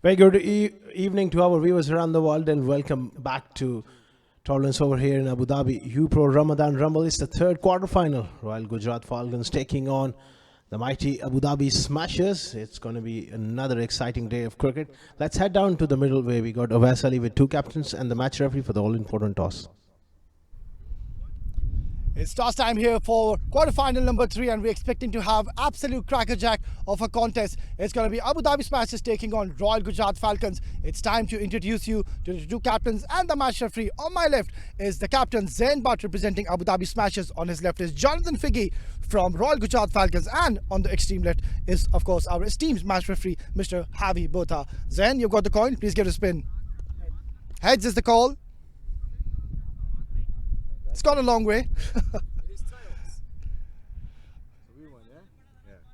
Very good evening to our viewers around the world, and welcome back to tournaments over here in Abu Dhabi. UPro Ramadan Rumble is the third quarterfinal. Royal Gujrat Falcons taking on the mighty Abu Dhabi Smashers. It's going to be another exciting day of cricket. Let's head down to the middle where we got Awais Ali with two captains and the match referee for the all-important toss. It's toss time here for quarterfinal number 3, and we're expecting to have absolute crackerjack of a contest. It's going to be Abu Dhabi Smashers taking on Royal Gujrat Falcons. It's time to introduce you to the two captains and the match referee. On my left is the captain Zain Butt representing Abu Dhabi Smashers. On his left is Jonathan Figgy from Royal Gujrat Falcons, and on the extreme left is of course our esteemed match referee Mr. Javi Botha. Zain, you've got the coin. Please give it a spin. Heads is the call. It's gone a long way.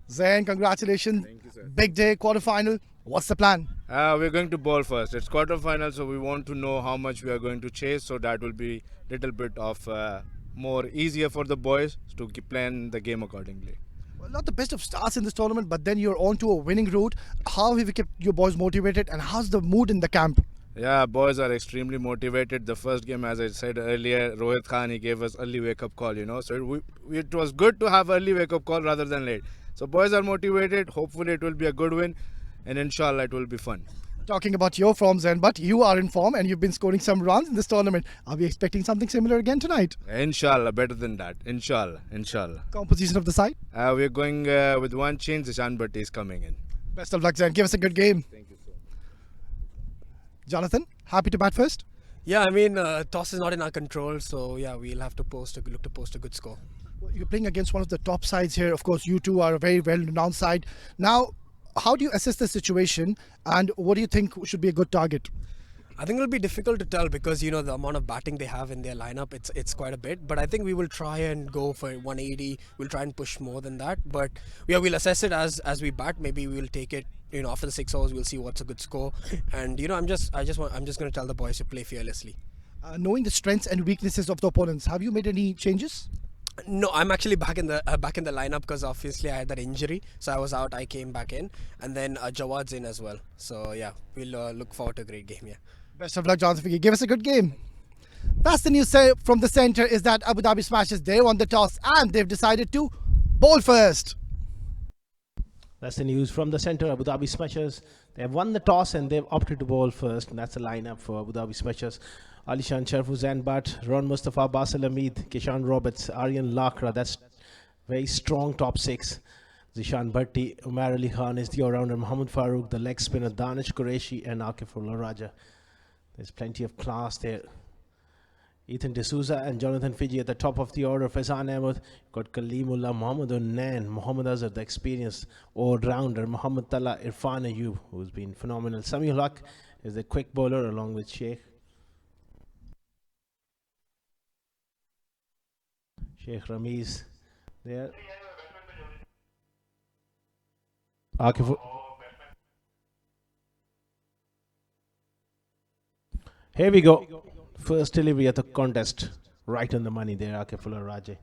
Zain, congratulations. Thank you, sir. Big day, quarterfinal. What's the plan? We're going to bowl first. It's quarterfinal, so we want to know how much we are going to chase. So that will be little bit of more easier for the boys to plan the game accordingly. Well, not the best of starts in this tournament, but then you're on to a winning route. How have you kept your boys motivated, and how's the mood in the camp? Yeah, boys are extremely motivated. The first game, as I said earlier, Rohit Khan, he gave us early wake-up call, So it was good to have early wake-up call rather than late. So boys are motivated. Hopefully it will be a good win. And inshallah it will be fun. Talking about your form, Zain, but you are in form and you've been scoring some runs in this tournament. Are we expecting something similar again tonight? Inshallah, better than that. Inshallah. Composition of the side? We're going with one change. Zishan Bhatti is coming in. Best of luck, Zain. Give us a good game. Thank you so much. Jonathan, happy to bat first? Yeah, I mean, toss is not in our control, so yeah, we'll have to look to post a good score. Well, you're playing against one of the top sides here. Of course, you two are a very well-renowned side. Now, how do you assess the situation, and what do you think should be a good target? I think it'll be difficult to tell because the amount of batting they have in their lineup, it's quite a bit. But I think we will try and go for 180. We'll try and push more than that. But yeah, we'll assess it as we bat. Maybe we'll take it. After the 6 overs, we'll see what's a good score. And I'm just going to tell the boys to play fearlessly. Knowing the strengths and weaknesses of the opponents, have you made any changes? No, I'm actually back in the lineup because obviously I had that injury, so I was out. I came back in, and then Jawad's in as well. So yeah, we'll look forward to a great game. Yeah. Best of luck, Jonathan Figgy. Give us a good game. That's the news from the centre is that Abu Dhabi Smashers, they won the toss and they've decided to bowl first. That's the news from the centre. Abu Dhabi Smashers, they have won the toss and they've opted to bowl first. And that's the lineup for Abu Dhabi Smashers. Alishan Sharfu, Zain Butt, Ron Mustafa, Basil Hamid, Kishan Roberts, Aryan Lakra. That's very strong top 6. Zishan Bhatti, Umar Ali Khan is the all-rounder, Mohammad Farooq, the leg spinner, Danish Qureshi and Akifullah Raja. There's plenty of class there. Ethan D'Souza and Jonathan Fiji at the top of the order. Faizan Ahmed, got Kalimullah, Muhammad Unnain, Muhammad Azhar, the experienced all-rounder, Muhammad Tala, Irfan Ayub, who's been phenomenal. Samiul Haq is the quick bowler along with Sheikh Ramiz there. Akif. Here we go. First delivery at the contest. Right on the money there, Akifullah Raja.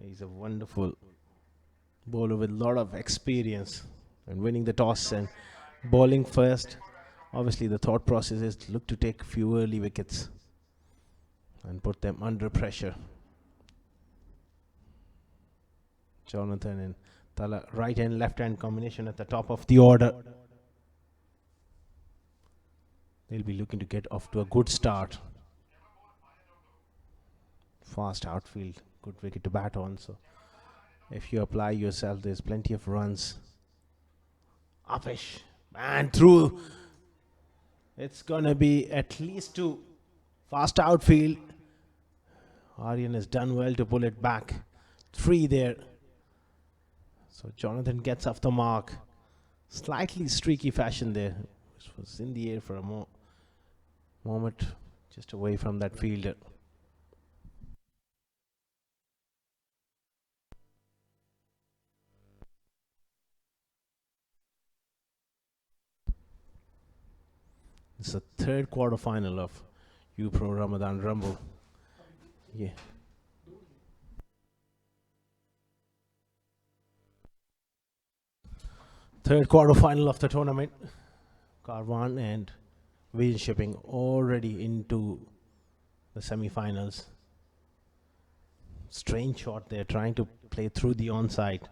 He's a wonderful bowler with a lot of experience and winning the toss and bowling first. Obviously, the thought process is to look to take a few early wickets and put them under pressure. Jonathan and Tala, right hand, left hand combination at the top of the order. They'll be looking to get off to a good start. Fast outfield, good wicket to bat on. So if you apply yourself, there's plenty of runs. Upish and through. It's gonna be at least 2. Fast outfield. Aryan has done well to pull it back. 3 there. So Jonathan gets off the mark. Slightly streaky fashion there. Which was in the air for a moment, just away from that fielder. It's the third quarterfinal of UPro Ramadan Rumble. Yeah. Third quarterfinal of the tournament. Karwan and Vision Shipping already into the semi-finals. Strange shot there, trying to play through the onside.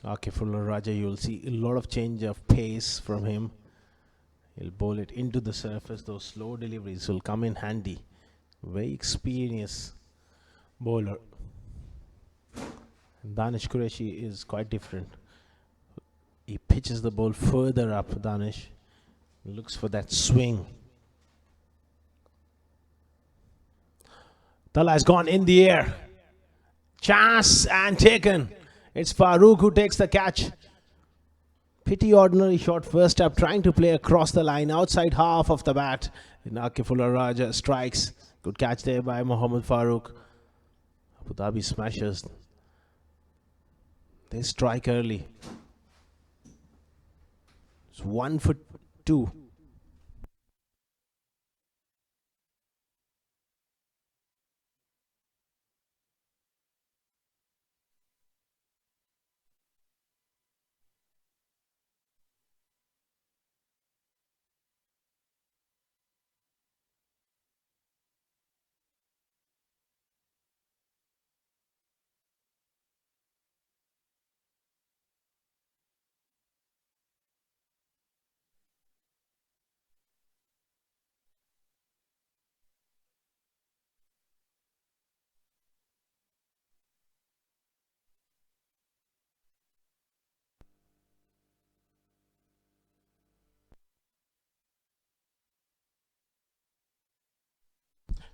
Akifullah Raja, you'll see a lot of change of pace from him. He'll bowl it into the surface. Those slow deliveries will come in handy. Very experienced bowler. Danish Qureshi is quite different. He pitches the ball further up, Danish. Looks for that swing. Tala has gone in the air. Chance and taken. It's Farooq who takes the catch. Pretty ordinary shot first up, trying to play across the line, outside half of the bat. Akifullah Raja strikes. Good catch there by Mohammad Farooq. Abu Dhabi Smashers. They strike early. It's 1 for 2.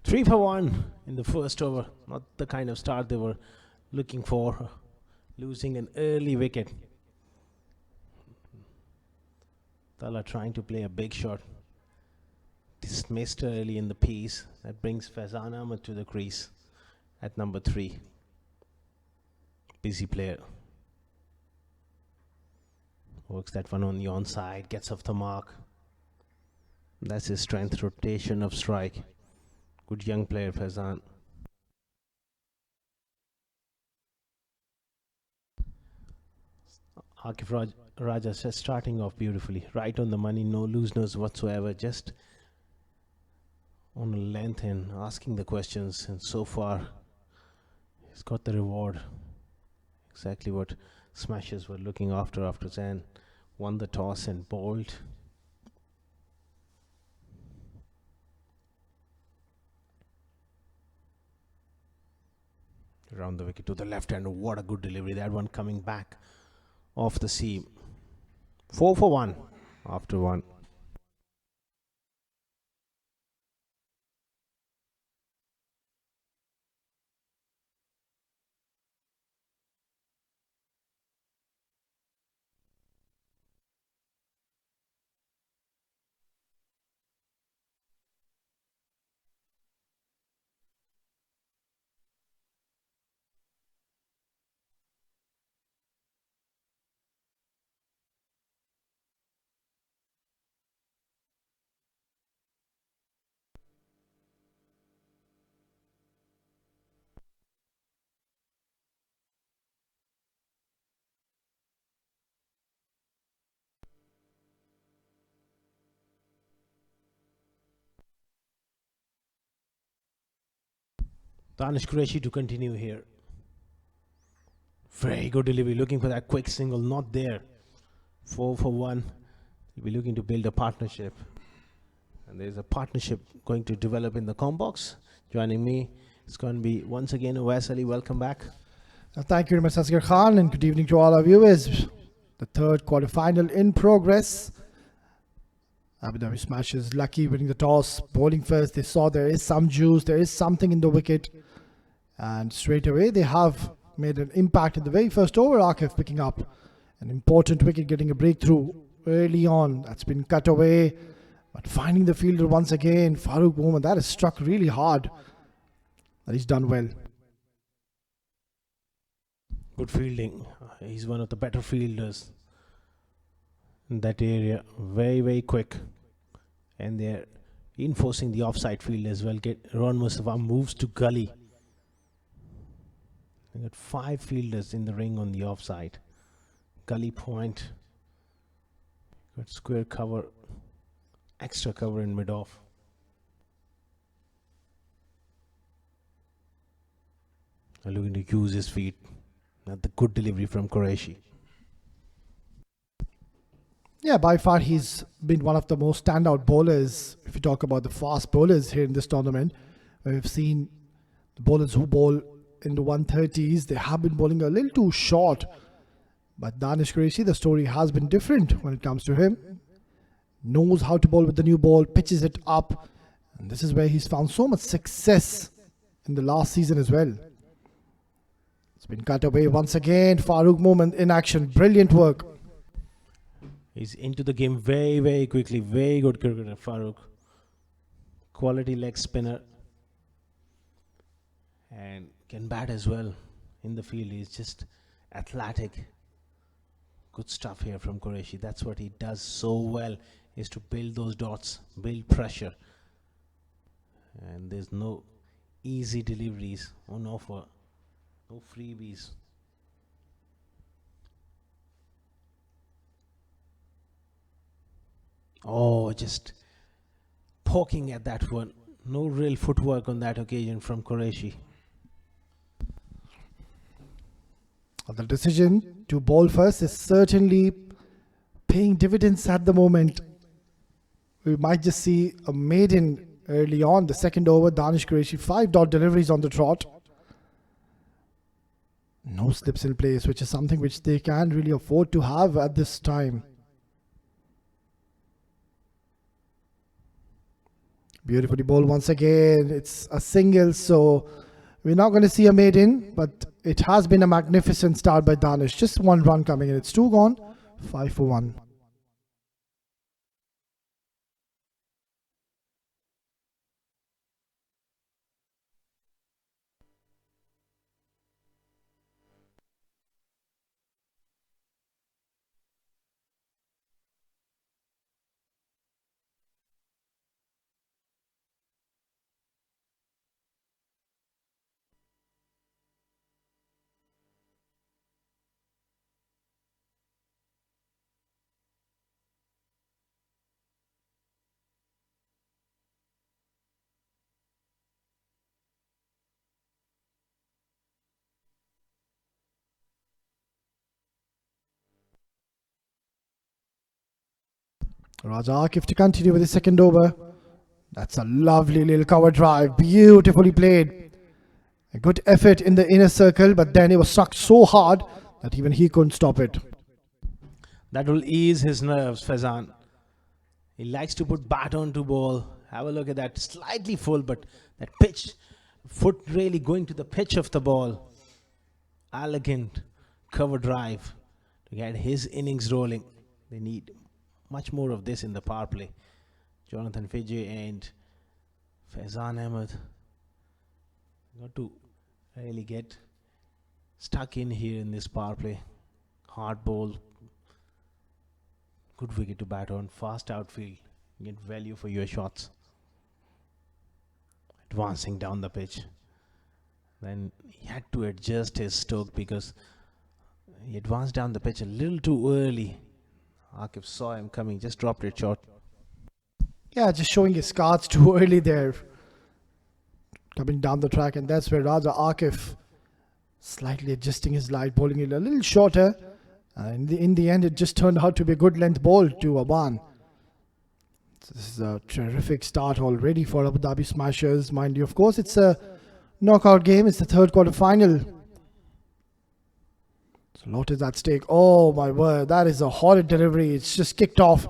Three for 1 in the first over. Not the kind of start they were looking for. Losing an early wicket. Tala trying to play a big shot. Dismissed early in the piece. That brings Faizan Ahmed to the crease at number 3. Busy player. Works that one on the onside. Gets off the mark. That's his strength. Rotation of strike. Good young player, Faizan. Akif Raja just starting off beautifully. Right on the money, no looseness whatsoever. Just on a length and asking the questions. And so far, he's got the reward. Exactly what Smashers were looking after Zan won the toss and bowled. Around the wicket to the left hand. What a good delivery. That one coming back off the seam. 4 for 1 after 1. Danish Qureshi to continue here. Very good delivery. Looking for that quick single. Not there. 4 for 1. He'll be looking to build a partnership. And there's a partnership going to develop in the combox. Joining me, it's going to be once again Uwais Ali. Welcome back. Thank you very much, Asghar Khan, and good evening to all our viewers. The third quarterfinal in progress. Abu Dhabi Smashers lucky winning the toss, bowling first. They saw there is some juice, there is something in the wicket, and straight away they have made an impact in the very first over. Akif picking up an important wicket, getting a breakthrough early on. That's been cut away, but finding the fielder once again, Farooq Mohammed, that is struck really hard. That he's done well. Good fielding. He's one of the better fielders in that area. Very, very quick. And they're enforcing the offside field as well. Ron Mustafa moves to gully. They got 5 fielders in the ring on the offside. Gully point. Got square cover. Extra cover in mid-off. Looking to use his feet. Not the good delivery from Qureshi. Yeah, by far he's been one of the most standout bowlers. If you talk about the fast bowlers here in this tournament, we've seen the bowlers who bowl in the 130s, they have been bowling a little too short. But Danish Qureshi, the story has been different when it comes to him. Knows how to bowl with the new ball, pitches it up. And this is where he's found so much success in the last season as well. It's been cut away once again. Farooq moment in action. Brilliant work. He's into the game very, very quickly. Very good cricketer, Farooq. Quality leg spinner. And can bat as well in the field. He's just athletic. Good stuff here from Qureshi. That's what he does so well, is to build those dots, build pressure. And there's no easy deliveries on offer. No freebies. Oh, just poking at that one. No real footwork on that occasion from Qureshi. The decision to bowl first is certainly paying dividends at the moment. We might just see a maiden early on. The second over, Danish Qureshi, 5 dot deliveries on the trot. No slips in place, which is something which they can't really afford to have at this time. Beautifully bowled once again. It's a single, so we're not going to see a maiden, but it has been a magnificent start by Danish. Just 1 run coming in. It's 2 gone, 5 for 1. Raja Akif to continue with the second over. That's a lovely little cover drive. Beautifully played. A good effort in the inner circle, but then it was struck so hard that even he couldn't stop it. That will ease his nerves, Faizan. He likes to put bat on to ball. Have a look at that. Slightly full, but that pitch, foot really going to the pitch of the ball. Elegant cover drive to get his innings rolling. They need much more of this in the power play. Jonathan Fiji and Faizan Ahmed got to really get stuck in here in this power play. Hard ball. Good wicket to bat on. Fast outfield. Get value for your shots. Advancing down the pitch. Then he had to adjust his stroke because he advanced down the pitch a little too early. Akif saw him coming, just dropped it short. Yeah, just showing his cards too early there. Coming down the track, and that's where Raja Akif slightly adjusting his line, bowling it a little shorter. And in the end, it just turned out to be a good length ball to Aban. So this is a terrific start already for Abu Dhabi Smashers. Mind you, of course, it's a knockout game. It's the third quarter final. So a lot is at stake. Oh my word, that is a horrid delivery. It's just kicked off.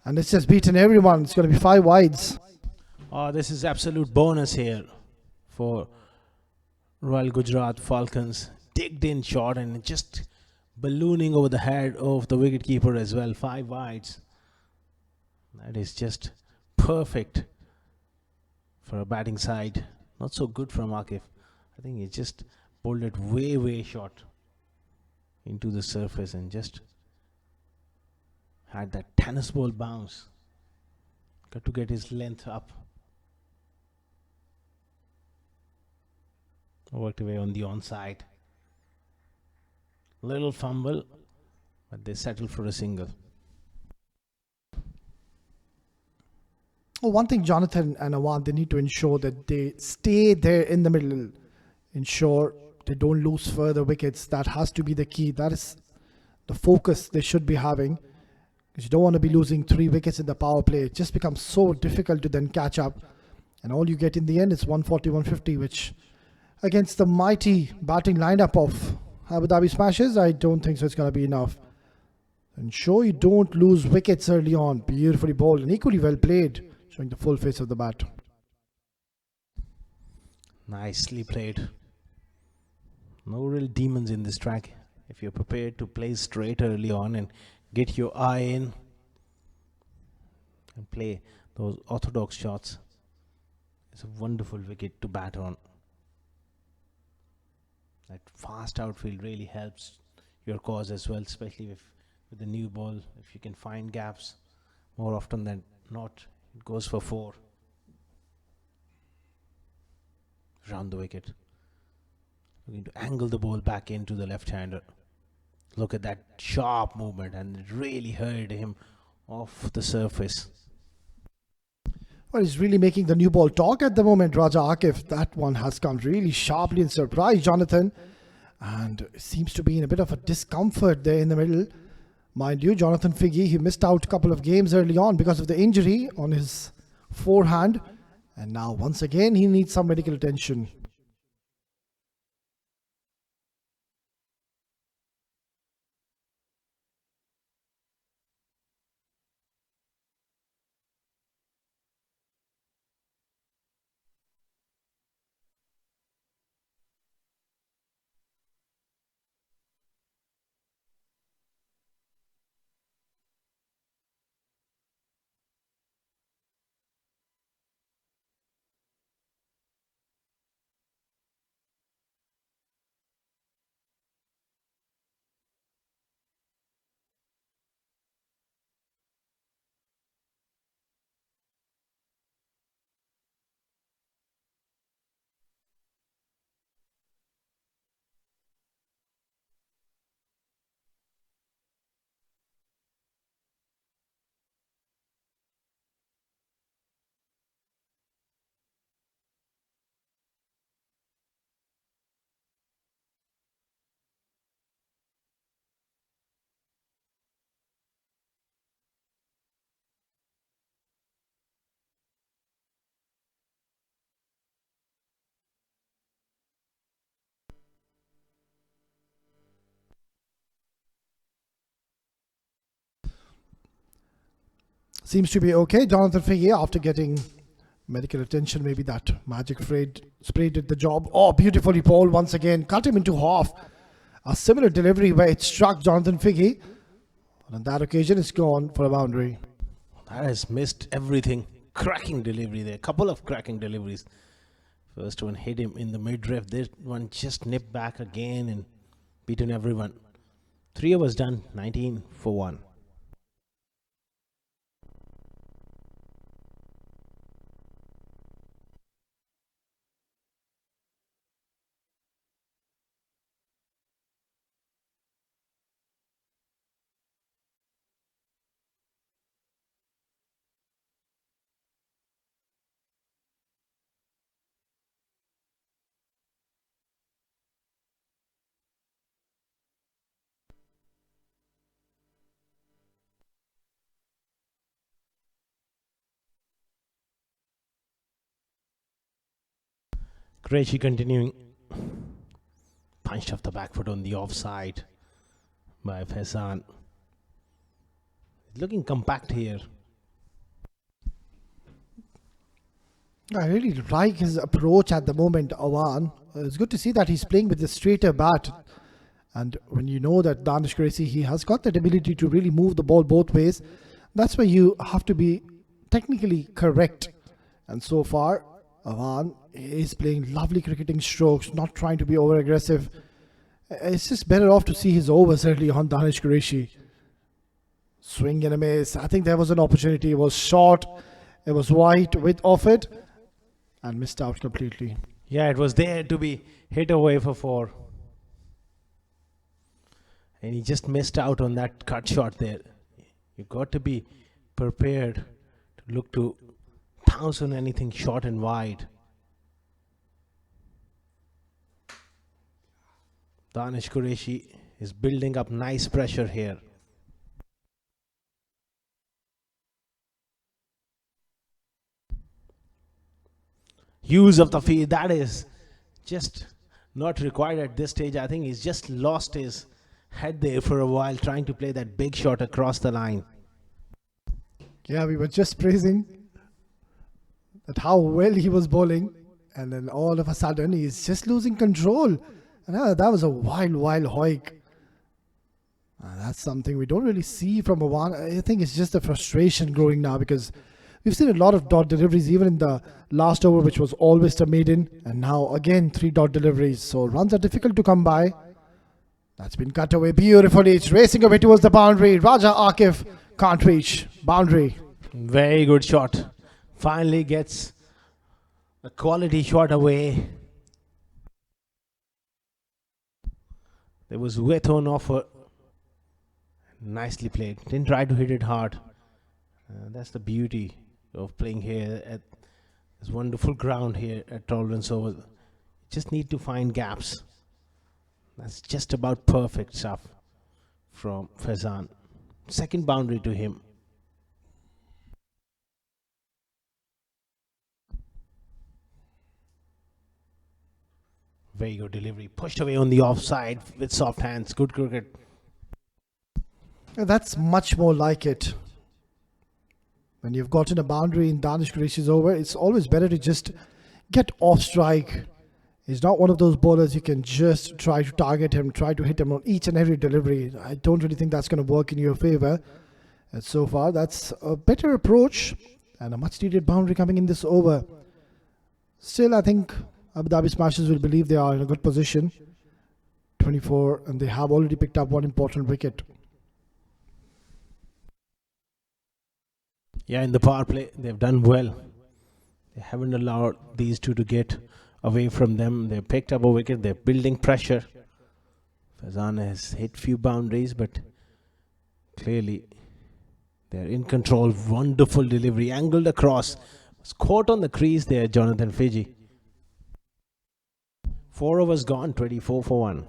And it's just beaten everyone. It's going to be 5 wides. Oh, this is absolute bonus here for Royal Gujrat Falcons. Digged in shot and just ballooning over the head of the wicketkeeper as well. 5 wides. That is just perfect for a batting side. Not so good from Akif. I think he just pulled it way, way short into the surface and just had that tennis ball bounce. Got to get his length up. Worked away on the onside. Little fumble, but they settle for a single. Well, one thing Jonathan and Awan, they need to ensure that they stay there in the middle, ensure they don't lose further wickets. That has to be the key. That is the focus they should be having, because you don't want to be losing 3 wickets in the power play. It just becomes so difficult to then catch up, and all you get in the end is 140, 150, which against the mighty batting lineup of Abu Dhabi Smashers, I don't think so it's going to be enough. Ensure you don't lose wickets early on. Beautifully bowled and equally well played, showing the full face of the bat. Nicely played. No real demons in this track. If you're prepared to play straight early on and get your eye in and play those orthodox shots, it's a wonderful wicket to bat on. That fast outfield really helps your cause as well, especially with the new ball. If you can find gaps, more often than not, it goes for 4. Round the wicket. Looking to angle the ball back into the left-hander. Look at that sharp movement, and it really hurt him off the surface. Well, he's really making the new ball talk at the moment, Raja Akif. That one has come really sharply and surprised Jonathan, and seems to be in a bit of a discomfort there in the middle. Mind you, Jonathan Figgy, he missed out a couple of games early on because of the injury on his forehand, and now once again he needs some medical attention. Seems to be okay. Jonathan Figgy, after getting medical attention, maybe that magic spray did the job. Oh, beautifully bowled once again. Cut him into half. A similar delivery where it struck Jonathan Figgy. And on that occasion, it's gone for a boundary. That has missed everything. Cracking delivery there. Couple of cracking deliveries. First one hit him in the midriff. This one just nipped back again and beaten everyone. 3 overs done. 19 for 1. Krejci continuing. Punched off the back foot on the offside by Faizan. Looking compact here. I really like his approach at the moment, Awan. It's good to see that he's playing with a straighter bat. And when you know that Danish Qureshi, he has got that ability to really move the ball both ways, that's where you have to be technically correct. And so far, Awan is playing lovely cricketing strokes, not trying to be over aggressive. It's just better off to see his overs early on, Danish Qureshi. Swing and a miss. I think there was an opportunity. It was short. It was wide with off it and missed out completely. Yeah, it was there to be hit away for 4. and he just missed out on that cut shot there. You got to be prepared to look to pounce on anything short and wide. Danish Qureshi is building up nice pressure here. Use of the field, that is just not required at this stage. I think he's just lost his head there for a while trying to play that big shot across the line. Yeah, we were just praising that how well he was bowling, and then all of a sudden he's just losing control. And that was a wild hoik. That's something we don't really see from Awan. I think it's just the frustration growing now, because we've seen a lot of dot deliveries even in the last over, which was always the maiden, and now again 3 dot deliveries. So runs are difficult to come by. That's been cut away beautifully. It's racing away towards the boundary. Raja Akif can't reach boundary. Very good shot. Finally gets a quality shot away. There was width on offer. Nicely played. Didn't try to hit it hard. That's the beauty of playing here at this wonderful ground here at Tolerance Oval. Just need to find gaps. That's just about perfect stuff from Faizan. Second boundary to him. Very good delivery. Pushed away on the offside with soft hands. Good cricket. That's much more like it. When you've gotten a boundary in Danish Qureshi's over, it's always better to just get off strike. He's not one of those bowlers you can just try to target him, try to hit him on each and every delivery. I don't really think that's going to work in your favor. And so far, that's a better approach and a much needed boundary coming in this over. Still, I think Abu Dhabi Smashers will believe they are in a good position. 24, and they have already picked up one important wicket. Yeah, in the power play, they've done well. They haven't allowed these two to get away from them. They've picked up a wicket. They're building pressure. Faizan has hit few boundaries, but clearly they're in control. Wonderful delivery, angled across. Was caught on the crease there, Jonathan Fiji. 4 overs gone, 24 for 1.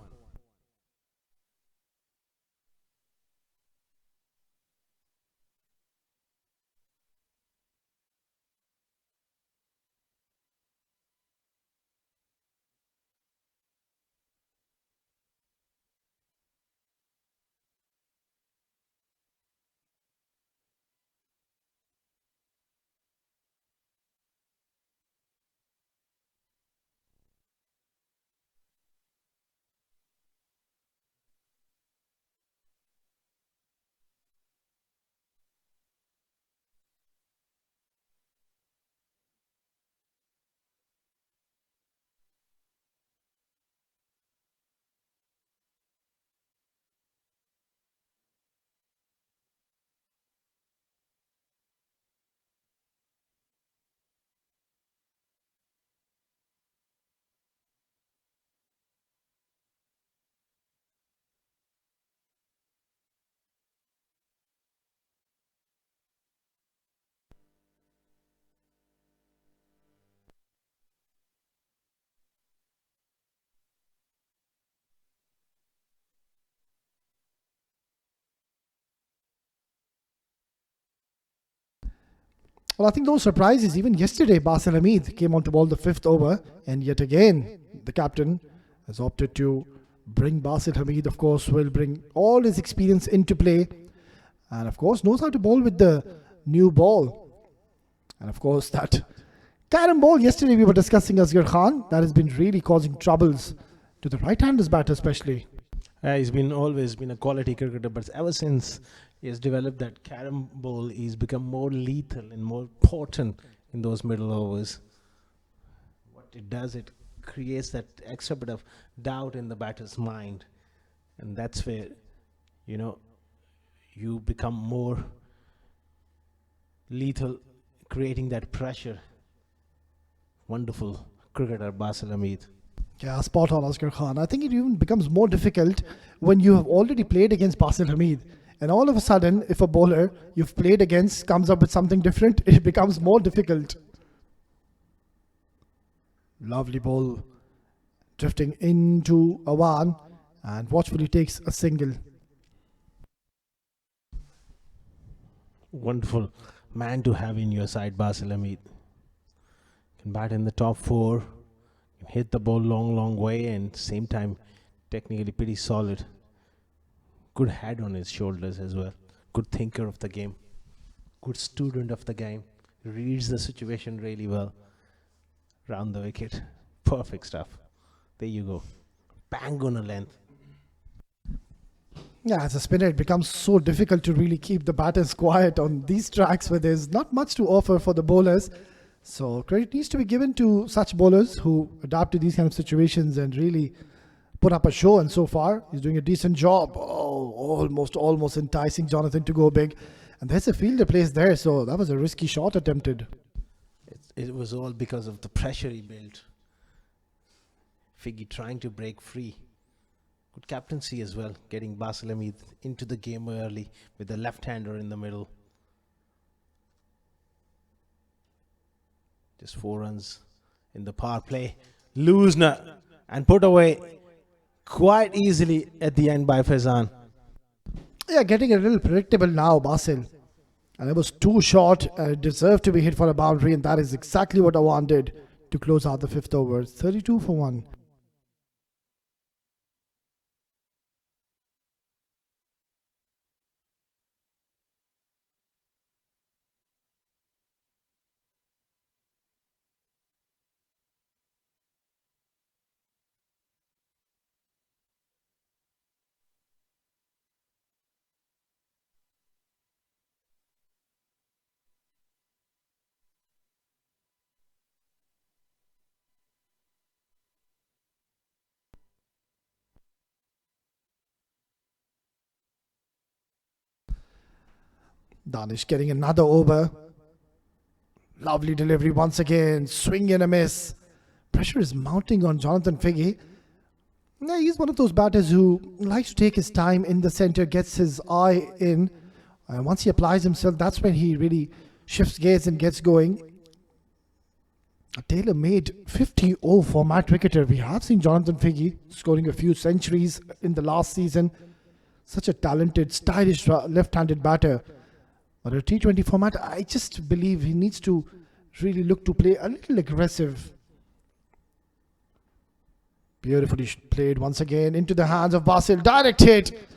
Well, I think no surprises. Even yesterday, Basil Hamid came on to bowl the 5th over, and yet again, the captain has opted to bring Basil Hamid. Of course, will bring all his experience into play, and of course, knows how to bowl with the new ball. And of course, that carom ball yesterday we were discussing, Asghar Khan, that has been really causing troubles to the right-handers batter, especially. He's always been a quality cricketer, but ever since he has developed that carom ball, he's become more lethal and more potent in those middle overs. What it does, it creates that extra bit of doubt in the batter's mind, and that's where, you become more lethal, creating that pressure. Wonderful cricketer, Basil Hamid. Yeah, spot on, Oscar Khan. I think it even becomes more difficult when you have already played against Basil Hamid. And all of a sudden, if a bowler you've played against comes up with something different, it becomes more difficult. Lovely ball drifting into Awan and watchfully takes a single. Wonderful man to have in your side, Basil Hamid. Can bat in the top four, can hit the ball long way, and same time technically pretty solid. Good head on his shoulders as well. Good thinker of the game. Good student of the game. Reads the situation really well. Round the wicket. Perfect stuff. There you go. Bang on a length. Yeah, as a spinner, it becomes so difficult to really keep the batters quiet on these tracks where there's not much to offer for the bowlers. So credit needs to be given to such bowlers who adapt to these kind of situations and really put up a show. And so far, he's doing a decent job. Oh, almost enticing Jonathan to go big. And there's a fielder placed there, so that was a risky shot attempted. It was all because of the pressure he built. Figgy trying to break free. Good captaincy as well, getting Basil Hamid into the game early with the left-hander in the middle. Just 4 runs in the power play. Loosner and put away quite easily at the end by Faizan. Yeah, getting a little predictable now, Basil. And it was too short and it deserved to be hit for a boundary, and that is exactly what Awan did to close out the 5th over. 32 for 1. Danish getting another over. Lovely delivery once again. Swing and a miss. Pressure is mounting on Jonathan Figgy. Yeah, he's one of those batters who likes to take his time in the center, gets his eye in. And once he applies himself, that's when he really shifts gears and gets going. A tailor-made 50-0 format cricketer. We have seen Jonathan Figgy scoring a few centuries in the last season. Such a talented, stylish left-handed batter. But a T20 format, I just believe he needs to really look to play a little aggressive. Beautifully played once again into the hands of Basil. Direct hit.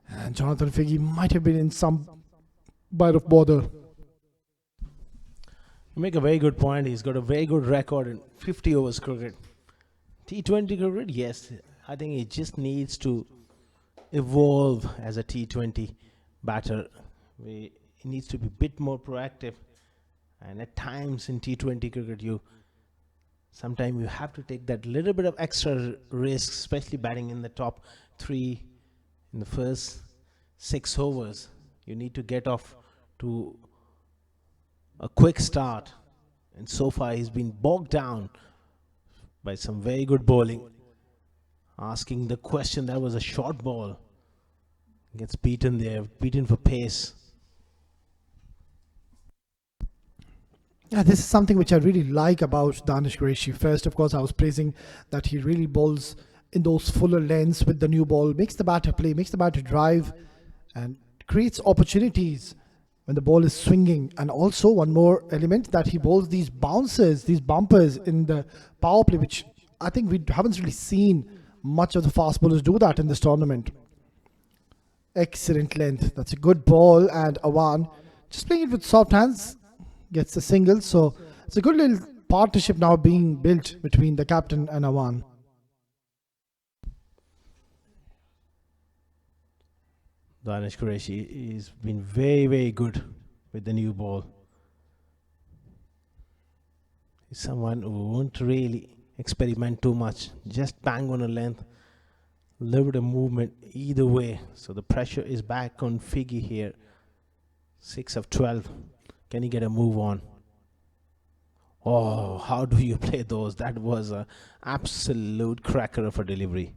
And Jonathan Figgy might have been in some bite of bother. You make a very good point. He's got a very good record in 50 overs cricket. T20 cricket, yes. I think he just needs to evolve as a T20 batter. He needs to be a bit more proactive. And at times in T20 cricket, sometimes you have to take that little bit of extra risk, especially batting in the top 3 in the first 6 overs. You need to get off to a quick start, and so far he's been bogged down by some very good bowling. Asking the question, that was a short ball. Gets beaten there, beaten for pace. Yeah, this is something which I really like about Danish Qureshi. First, of course, I was praising that he really bowls in those fuller lengths with the new ball, makes the batter play, makes the batter drive, and creates opportunities when the ball is swinging. And also one more element, that he bowls these bouncers, these bumpers in the power play, which I think we haven't really seen much of the fast bowlers do that in this tournament. Excellent length. That's a good ball, and Awan just playing it with soft hands, gets a single. So it's a good little partnership now being built between the captain and Awan. Danish Qureshi has been very, very good with the new ball. He's someone who won't really experiment too much. Just bang on a length. Little bit of movement either way. So the pressure is back on Figgy here. 6 of 12. Can he get a move on? Oh, how do you play those? That was a absolute cracker of a delivery.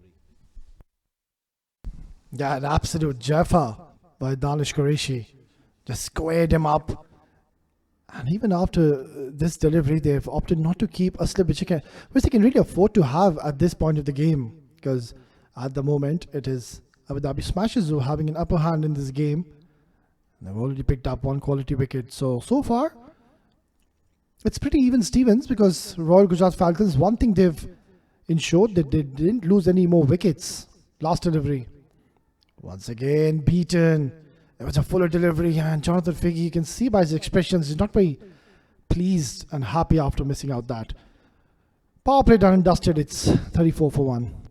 Yeah, an absolute Jaffa by Danish Qureshi. Just squared him up. And even after this delivery, they've opted not to keep a slip, which they can really afford to have at this point of the game. Because at the moment, it is Abu Dhabi Smashes who are having an upper hand in this game. They've already picked up one quality wicket. So far, it's pretty even Stevens, because Royal Gujarat Falcons, one thing they've ensured that they didn't lose any more wickets last delivery. Once again, beaten. It was a fuller delivery, and Jonathan Figge, you can see by his expressions, he's not very pleased and happy after missing out that. Power play done and dusted. It's 34 for 1.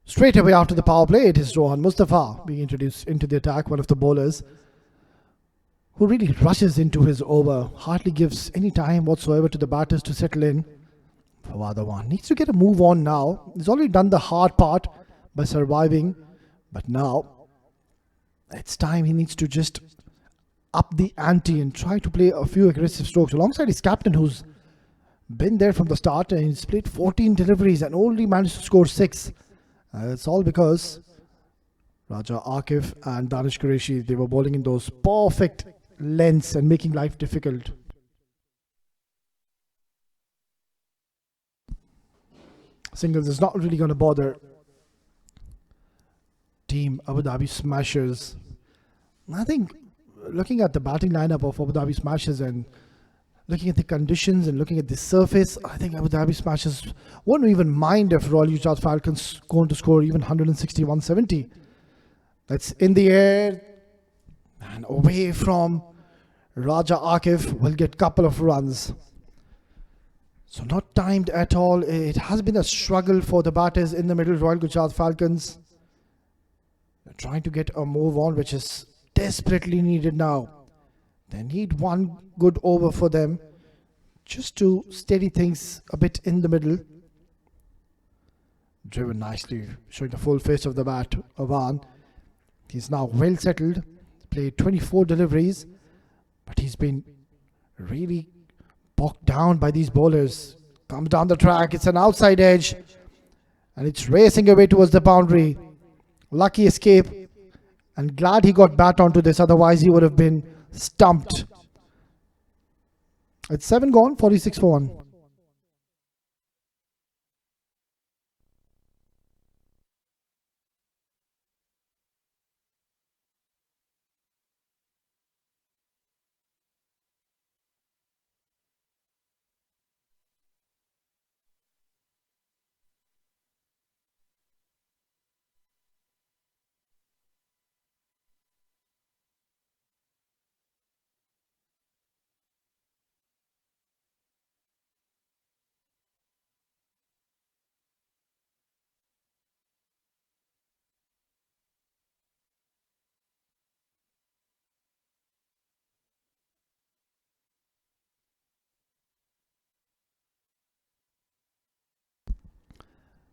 Straight away after the power play, it is Rohan Mustafa being introduced into the attack, one of the bowlers who really rushes into his over, hardly gives any time whatsoever to the batters to settle in. Fawad Awan needs to get a move on now. He's already done the hard part by surviving, but now it's time he needs to just up the ante and try to play a few aggressive strokes alongside his captain, who's been there from the start, and he's played 14 deliveries and only managed to score 6. It's all because Raja Akif and Danish Qureshi, they were bowling in those perfect lengths and making life difficult. Singles is not really going to bother Team Abu Dhabi Smashers. I think looking at the batting lineup of Abu Dhabi Smashers and looking at the conditions and looking at the surface, I think Abu Dhabi Smashers won't even mind if Royal Gujarat Falcons going to score even 160, 170. That's in the air and away from Raja Akif, will get couple of runs. So not timed at all. It has been a struggle for the batters in the middle. Royal Gujarat Falcons, they're trying to get a move on, which is desperately needed now. They need one good over for them just to steady things a bit in the middle. Driven nicely, showing the full face of the bat, Avan. He's now well settled, played 24 deliveries, but he's been really bogged down by these bowlers. Comes down the track, it's an outside edge, and it's racing away towards the boundary. Lucky escape, and glad he got bat onto this, otherwise he would have been stumped. It's 7 gone, 46 for 1.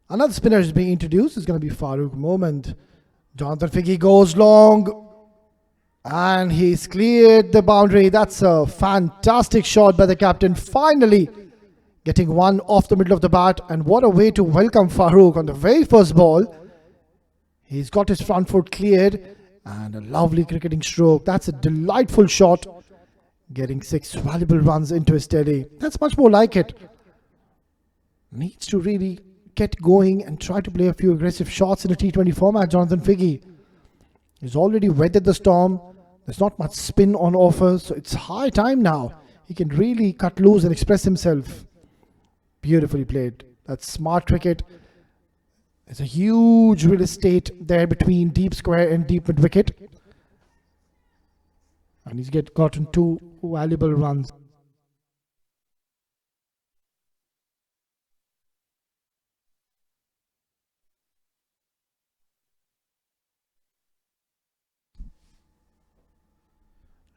Another spinner is being introduced. It's going to be Farooq Moment. Jonathan Figge goes long, and he's cleared the boundary. That's a fantastic shot by the captain. Finally getting one off the middle of the bat, and what a way to welcome Farooq on the very first ball. He's got his front foot cleared, and a lovely cricketing stroke. That's a delightful shot, getting 6 valuable runs into his steady. That's much more like it. Needs to really get going and try to play a few aggressive shots in a T20 format. Jonathan Figge, he's already weathered the storm. There's not much spin on offer, so it's high time now. He can really cut loose and express himself. Beautifully played. That's smart cricket. There's a huge real estate there between deep square and deep mid wicket. And he's gotten 2 valuable runs.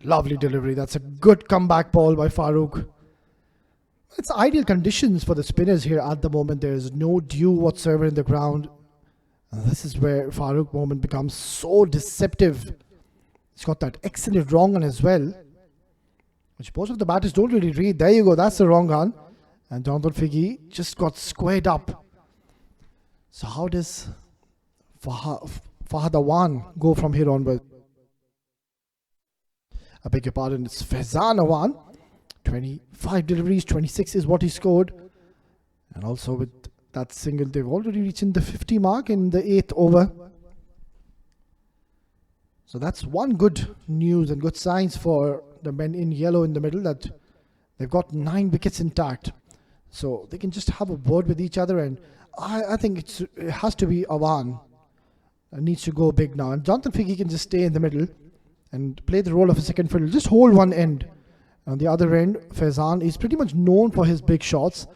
Lovely delivery. That's a good comeback ball by Farooq. It's ideal conditions for the spinners here at the moment. There is no dew whatsoever in the ground. And this is where Farooq moment becomes so deceptive. He's got that excellent wrong on as well, which most of the batters don't really read. There you go. That's the wrong one. And Jonathan Figgy just got squared up. So how does Fahad Awan go from here onwards? I beg your pardon, it's Faizan Awan. 25 deliveries, 26 is what he scored. And also with that single, they've already reached the 50 mark in the 8th over. So that's one good news and good signs for the men in yellow in the middle, that they've got 9 wickets intact. So they can just have a word with each other, and I think it has to be Awan that needs to go big now. And Jonathan Figgy can just stay in the middle and play the role of a second fiddle. Just hold one end. On the other end, Faizan is pretty much known for his big shots.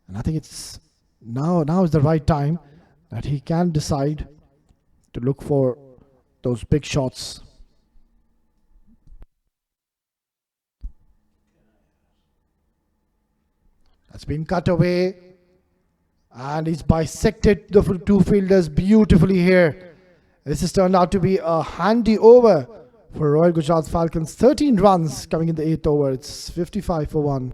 And I think it's now is the right time that he can decide to look for those big shots. That's been cut away. And he's bisected the 2 fielders beautifully here. This has turned out to be a handy over for Royal Gujrat Falcons. 13 runs coming in the 8th over. It's 55 for 1.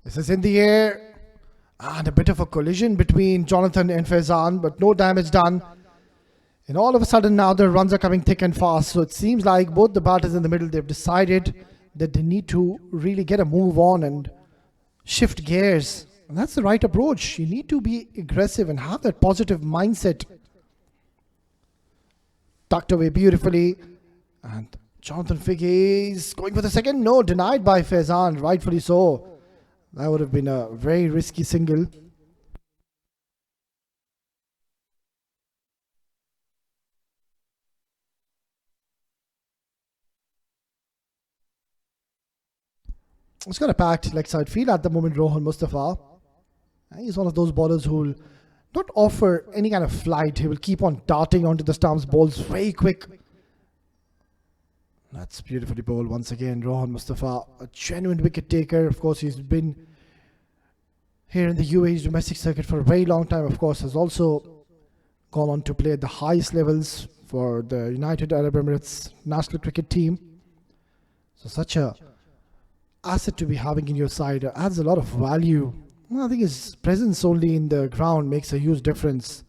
This is in the air. And a bit of a collision between Jonathan and Faizan, but no damage done. And all of a sudden now the runs are coming thick and fast. So it seems like both the batters in the middle, they've decided that they need to really get a move on and shift gears. And that's the right approach. You need to be aggressive and have that positive mindset. Tucked away beautifully. And Jonathan Figgy is going for the second. No, denied by Faizan, rightfully so. That would have been a very risky single. He's got a packed leg side field at the moment, Rohan Mustafa. He's one of those bowlers who will not offer any kind of flight. He will keep on darting onto the stumps, balls very quick. That's beautifully bowled once again, Rohan Mustafa, a genuine wicket taker. Of course, he's been here in the UAE's domestic circuit for a very long time. Of course, has also gone on to play at the highest levels for the United Arab Emirates national cricket team. So such a asset to be having in your side, adds a lot of value. Well, I think his presence only in the ground makes a huge difference.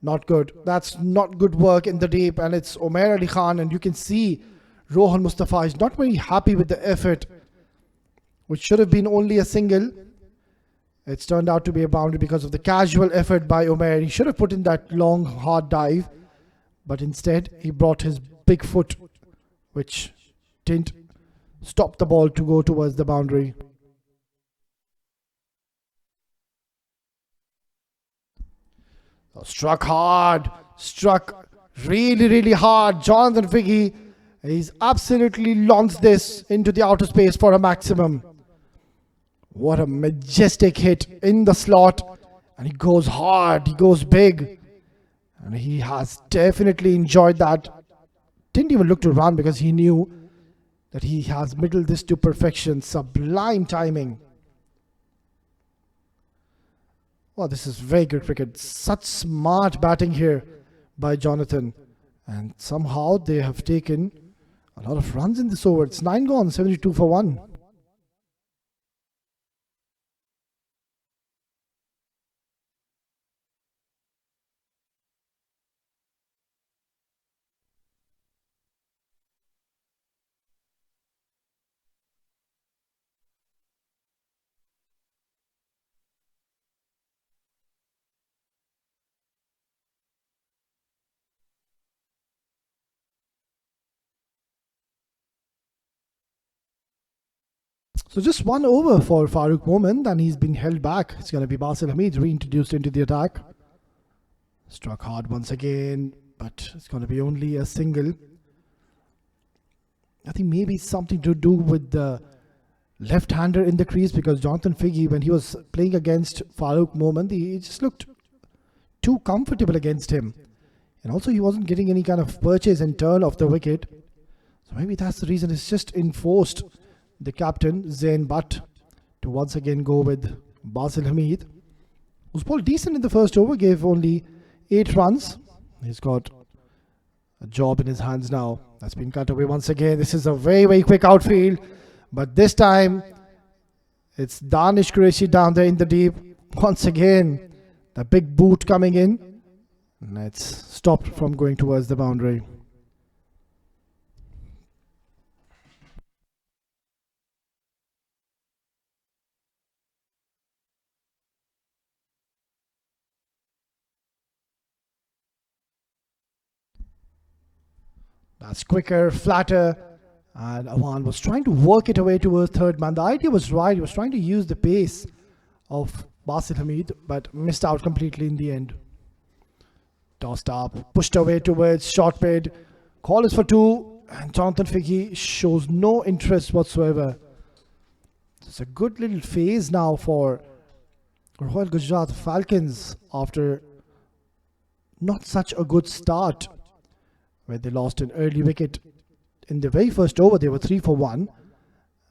Not good. That's not good work in the deep, and it's Umair Ali Khan, and you can see Rohan Mustafa is not very happy with the effort, which should have been only a single. It's turned out to be a boundary because of the casual effort by Umair. He should have put in that long, hard dive, but instead he brought his big foot, which didn't stop the ball to go towards the boundary. Struck hard, struck really hard. Jonathan Figgy, he's absolutely launched this into the outer space for a maximum. What a majestic hit in the slot, and he goes hard, he goes big, and he has definitely enjoyed that. Didn't even look to run because he knew that he has middled this to perfection. Sublime timing. Well, this is very good cricket. Such smart batting here by Jonathan. And somehow they have taken a lot of runs in this over. It's 9 gone, 72 for 1. So just one over for Farooq Momin, and he's been held back. It's going to be Basil Hamid reintroduced into the attack. Struck hard once again, but it's going to be only a single. I think maybe something to do with the left-hander in the crease, because Jonathan Figgy, when he was playing against Farooq Momin, he just looked too comfortable against him. And also he wasn't getting any kind of purchase and turn of the wicket. So maybe that's the reason. It's just enforced the captain, Zain Butt, to once again go with Basil Hamid, who's bowled decent in the first over, gave only 8 runs. He's got a job in his hands now. That's been cut away once again. This is a very, very quick outfield. But this time, it's Danish Qureshi down there in the deep. Once again, the big boot coming in. And it's stopped from going towards the boundary. That's quicker, flatter. And Awan was trying to work it away towards third man. The idea was right. He was trying to use the pace of Basil Hamid, but missed out completely in the end. Tossed up, pushed away towards short mid. Call is for 2, and Jonathan Figgy shows no interest whatsoever. It's a good little phase now for Royal Gujrat Falcons after not such a good start, where they lost an early wicket. In the very first over, they were 3 for 1.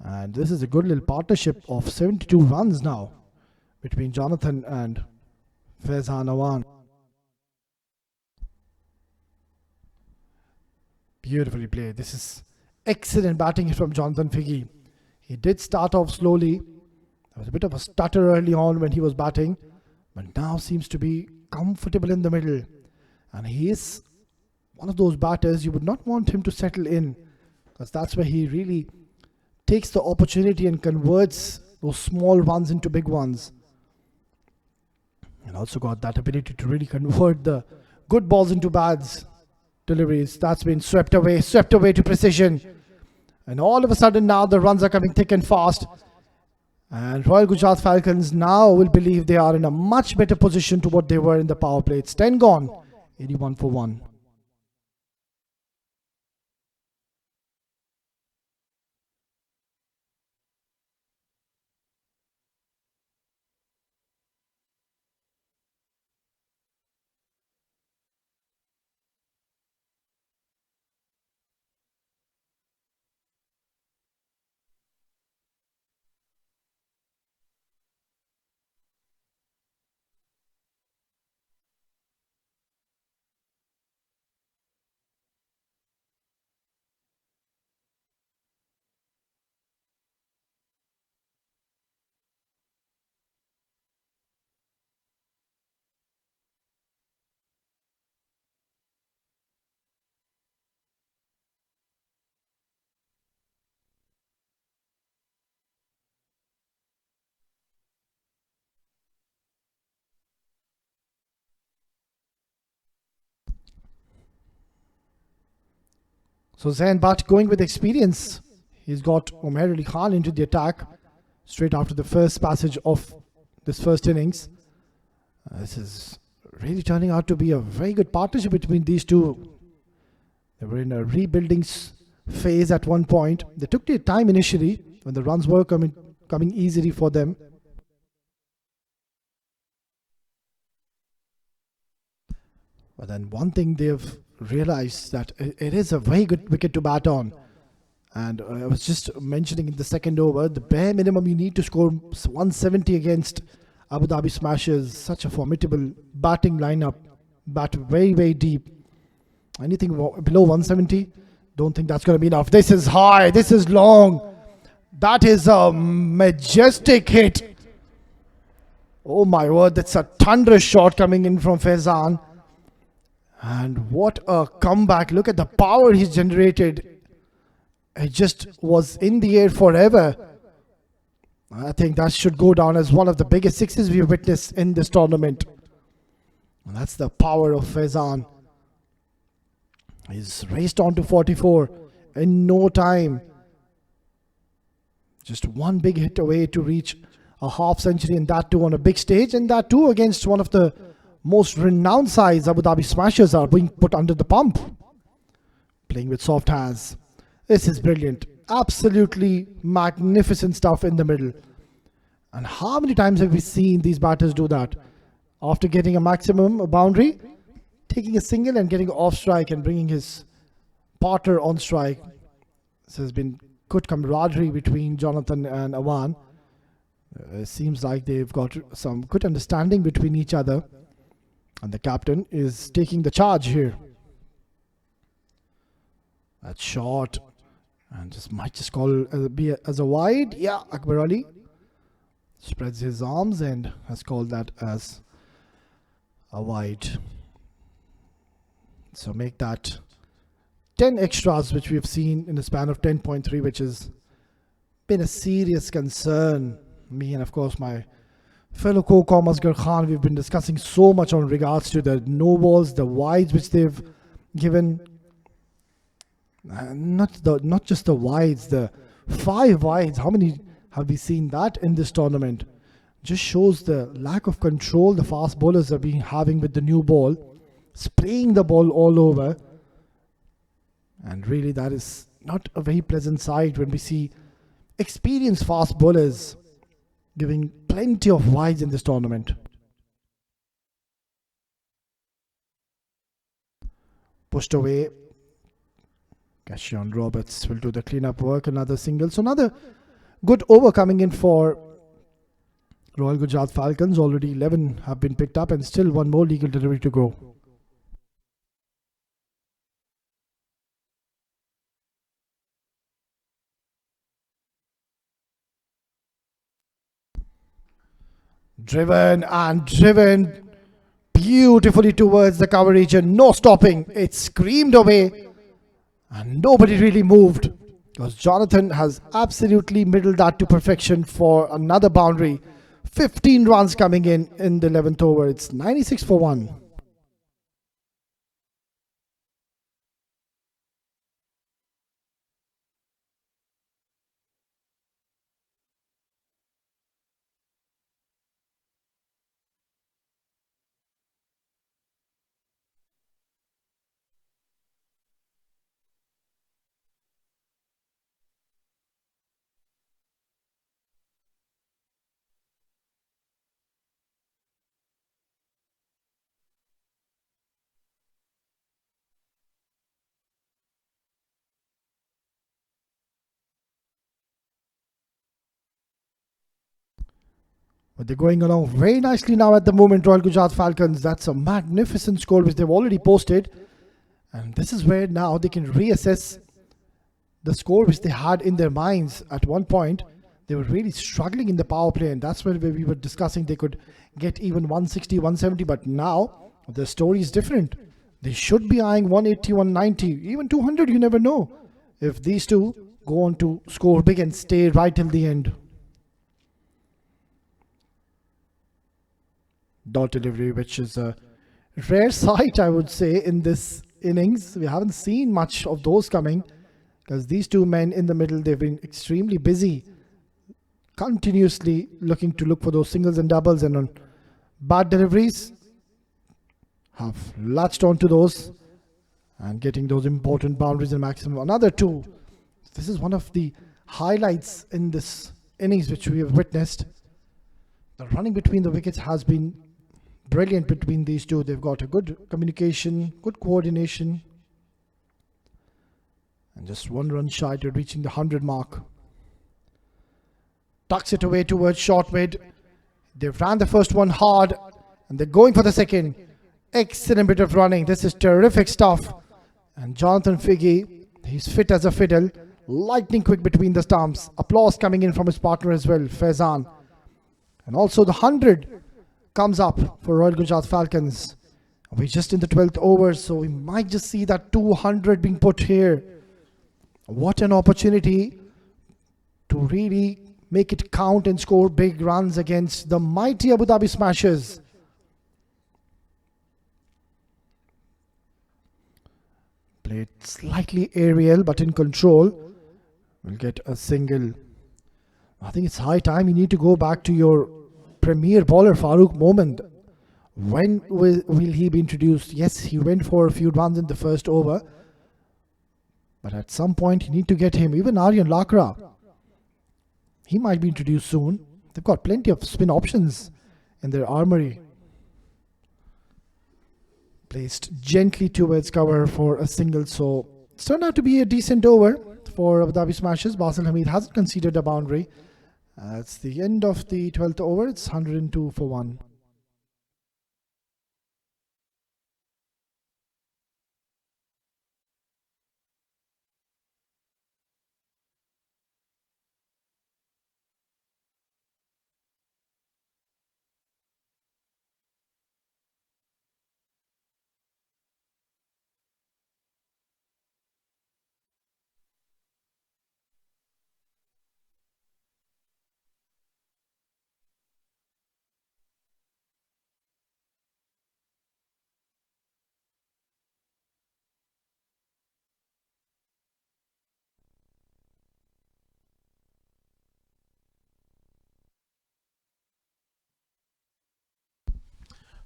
And this is a good little partnership of 72 runs now between Jonathan and Faizan Awan. Beautifully played. This is excellent batting from Jonathan Figgy. He did start off slowly. There was a bit of a stutter early on when he was batting, but now seems to be comfortable in the middle. And he is one of those batters you would not want him to settle in, because that's where he really takes the opportunity and converts those small runs into big ones. And also got that ability to really convert the good balls into bads deliveries. That's been swept away to precision. And all of a sudden now the runs are coming thick and fast. And Royal Gujarat Falcons now will believe they are in a much better position to what they were in the power play. It's 10 gone, 81 for 1. So Zain Butt going with experience. He's got Umair Ali Khan into the attack straight after the first passage of this first innings. This is really turning out to be a very good partnership between these two. They were in a rebuilding phase at one point. They took their time initially when the runs were coming easily for them. But then one thing they've realized that it is a very good wicket to bat on. And I was just mentioning in the second over, the bare minimum you need to score 170 against Abu Dhabi Smashers. Such a formidable batting lineup. Bat very, very deep. Anything below 170, don't think that's going to be enough. This is high. This is long. That is a majestic hit. Oh my word, that's a thunderous shot coming in from Faizan. And what a comeback. Look at the power he's generated. It just was in the air forever. I think that should go down as one of the biggest sixes we've witnessed in this tournament. And that's the power of Faizan. He's raced on to 44 in no time. Just one big hit away to reach a half century, and that too on a big stage, and that too against one of the most renowned sides. Abu Dhabi Smashers are being put under the pump. Playing with soft hands. This is brilliant. Absolutely magnificent stuff in the middle. And how many times have we seen these batters do that? After getting a maximum, a boundary, taking a single and getting off strike and bringing his partner on strike. This has been good camaraderie between Jonathan and Awan. It seems like they've got some good understanding between each other. And the captain is taking the charge here. That's short. And might just call be as a wide. Yeah, Akbar Ali spreads his arms and has called that as a wide. So make that 10 extras, which we've seen in a span of 10.3, which has been a serious concern. Me and of course my fellow co-com Asghar Khan, we've been discussing so much on regards to the no balls, the wides which they've given. Not just the wides, the 5 wides. How many have we seen that in this tournament? Just shows the lack of control the fast bowlers are having with the new ball, spraying the ball all over. And really that is not a very pleasant sight when we see experienced fast bowlers giving plenty of wides in this tournament. Pushed away. Cashion Roberts will do the cleanup work. Another single. So another good over coming in for Royal Gujrat Falcons. Already 11 have been picked up and still one more legal delivery to go. Driven and driven beautifully towards the cover region. No stopping. It screamed away and nobody really moved because Jonathan has absolutely middled that to perfection for another boundary. 15 runs coming in the 11th over. It's 96 for 1. But they're going along very nicely now at the moment, Royal Gujrat Falcons. That's a magnificent score which they've already posted. And this is where now they can reassess the score which they had in their minds. At one point, they were really struggling in the power play. And that's where we were discussing they could get even 160, 170. But now, the story is different. They should be eyeing 180, 190, even 200, you never know. If these two go on to score big and stay right till the end. Dot delivery, which is a rare sight, I would say, in this innings. We haven't seen much of those coming because these two men in the middle, they've been extremely busy, continuously looking to look for those singles and doubles, and on bad deliveries have latched onto those and getting those important boundaries and maximum. Another 2. This is one of the highlights in this innings which we have witnessed. The running between the wickets has been brilliant between these two. They've got a good communication, good coordination. And just 1 run shy to reaching the 100 mark. Tucks it away towards short mid. They've ran the first one hard and they're going for the second. Excellent bit of running. This is terrific stuff. And Jonathan Figgy, he's fit as a fiddle. Lightning quick between the stumps. Applause coming in from his partner as well, Faizan. And also the 100 comes up for Royal Gujrat Falcons. We're just in the 12th over, so we might just see that 200 being put here. What an opportunity to really make it count and score big runs against the mighty Abu Dhabi Smashers. Played slightly aerial but in control. We'll get a single. I think it's high time you need to go back to your premier bowler Farooq moment. When will he be introduced? Yes, he went for a few runs in the first over, but at some point you need to get him. Even Aryan Lakra, he might be introduced soon. They've got plenty of spin options in their armory. Placed gently towards cover for a single, so it's turned out to be a decent over for Abu Dhabi Smashers. Basil Hamid hasn't conceded a boundary. It's the end of the 12th over. It's 102 for 1.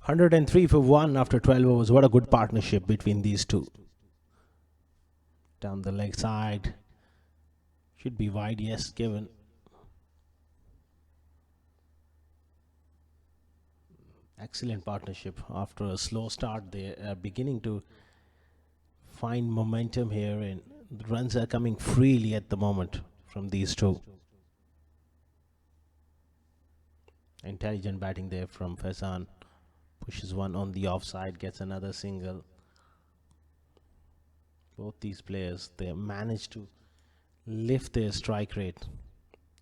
Hundred and three for 1 after 12 overs. What a good partnership between these two. Down the leg side. Should be wide, yes, given. Excellent partnership. After a slow start, they are beginning to find momentum here, and the runs are coming freely at the moment from these two. Intelligent batting there from Faizan. Pushes one on the offside, gets another single. Both these players, they managed to lift their strike rate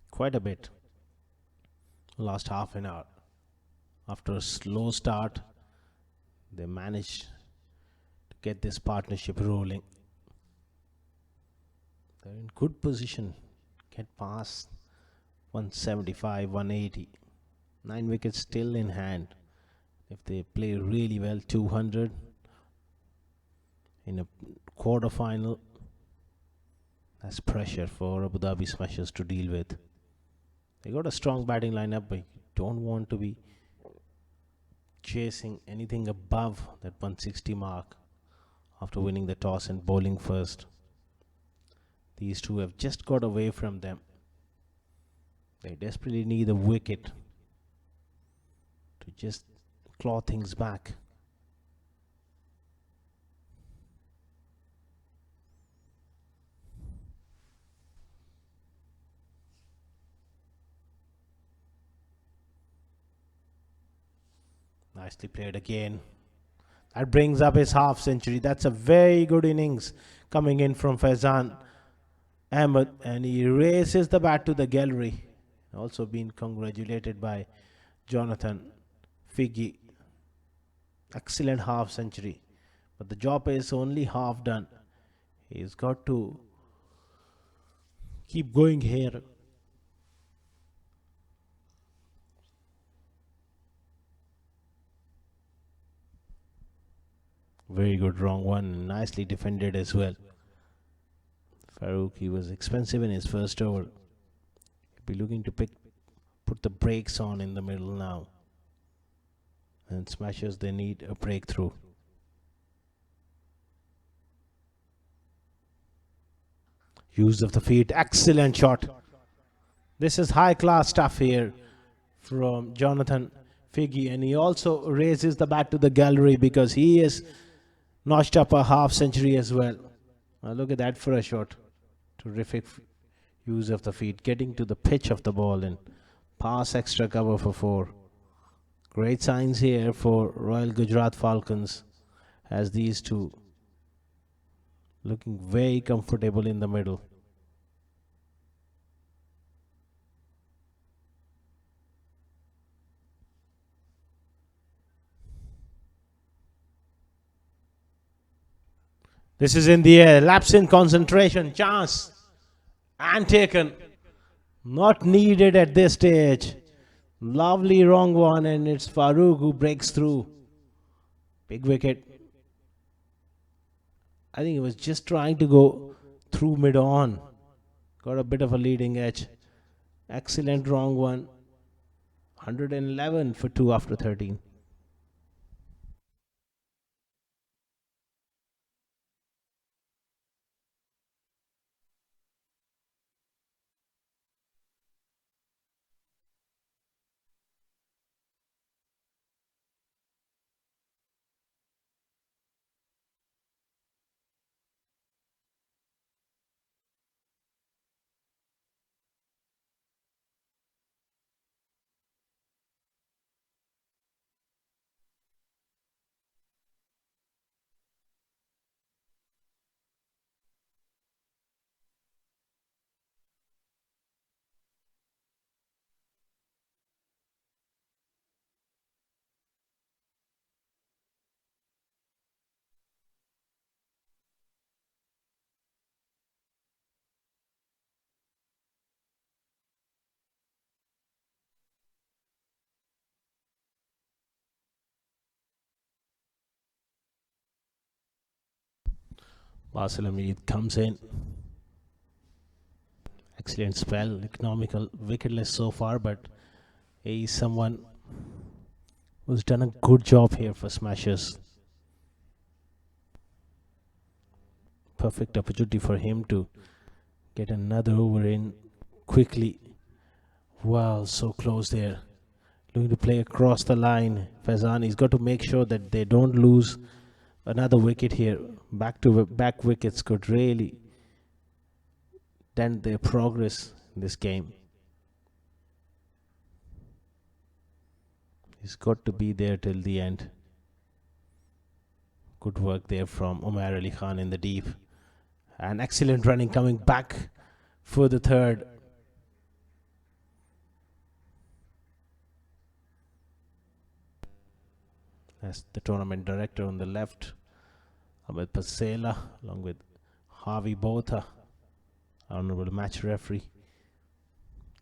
quite a bit last half an hour. After a slow start, they managed to get this partnership rolling. They're in good position, get past 175, 180. 9 wickets still in hand. If they play really well, 200 in a quarter final, that's pressure for Abu Dhabi Smashers to deal with. They got a strong batting lineup, but you don't want to be chasing anything above that 160 mark after winning the toss and bowling first. These two have just got away from them. They desperately need a wicket to just claw things back. Nicely played again. That brings up his half century. That's a very good innings coming in from Faizan Ahmed, and he races the bat to the gallery. Also been congratulated by Jonathan Figgy. Excellent half century, but the job is only half done. He's got to keep going here. Very good wrong one, nicely defended as well. Farooq, he was expensive in his first over. He'll be looking to put the brakes on in the middle now. And Smashers, they need a breakthrough. Use of the feet, excellent shot. This is high class stuff here from Jonathan Figgy, and he also raises the bat to the gallery because he has notched up a half century as well. Now look at that for a shot. Terrific use of the feet, getting to the pitch of the ball and pass extra cover for 4. Great signs here for Royal Gujrat Falcons, as these two looking very comfortable in the middle. This is in the air, lapse in concentration, chance, and taken. Not needed at this stage. Lovely wrong one, and it's Farooq who breaks through. Big wicket. I think he was just trying to go through mid-on. Got a bit of a leading edge. Excellent wrong one. 111 for 2 after 13. Basalamid comes in. Excellent spell. Economical. Wicketless so far, but he's someone who's done a good job here for Smashers. Perfect opportunity for him to get another over in quickly. Wow, so close there. Looking to play across the line. Faizan, he's got to make sure that they don't lose another wicket here. Back wickets could really dent their progress in this game. He's got to be there till the end. Good work there from Umar Ali Khan in the deep. And excellent running coming back for the third. That's the tournament director on the left, Amit Pasela, along with Harvey Botha, honorable match referee,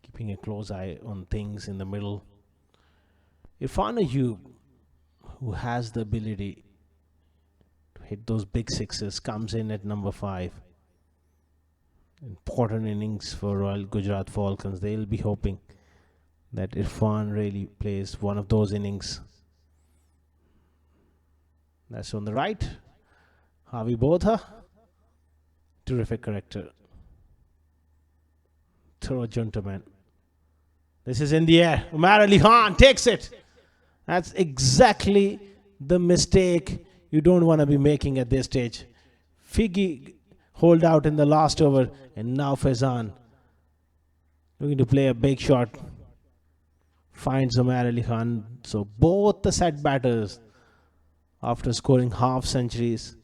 keeping a close eye on things in the middle. Irfan Ayub, who has the ability to hit those big sixes, comes in at number 5. Important innings for Royal Gujrat Falcons. They'll be hoping that Irfan really plays one of those innings. That's on the right. Harvey Botha. Terrific corrector. Thorough gentleman. This is in the air. Umar Ali Khan takes it. That's exactly the mistake you don't want to be making at this stage. Figgy hold out in the last over, and now Faizan looking to play a big shot. Finds Umar Ali Khan. So both the set batters, after scoring half centuries,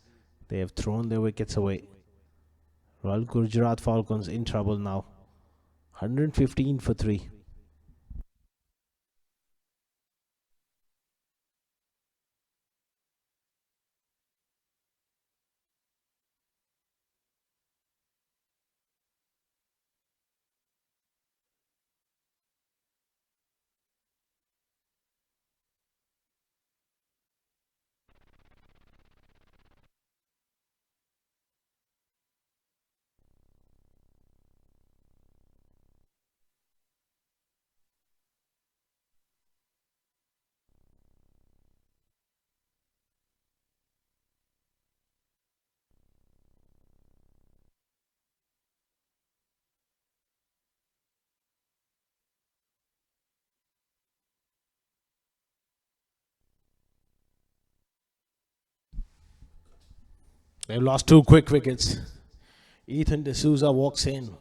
they have thrown their wickets away. Royal Gujarat Falcons in trouble now. 115 for 3. They've lost 2 quick wickets. Ethan D'Souza walks in.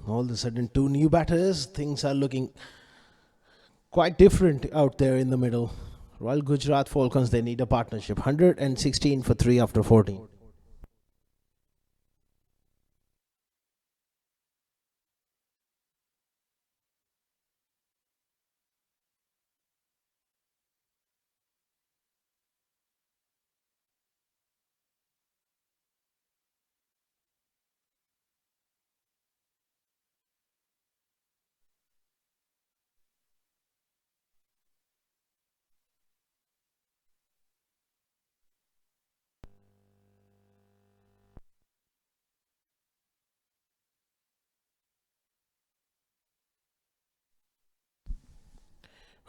All of a sudden, 2 new batters. Things are looking quite different out there in the middle. Royal Gujarat Falcons, they need a partnership. 116 for 3 after 14.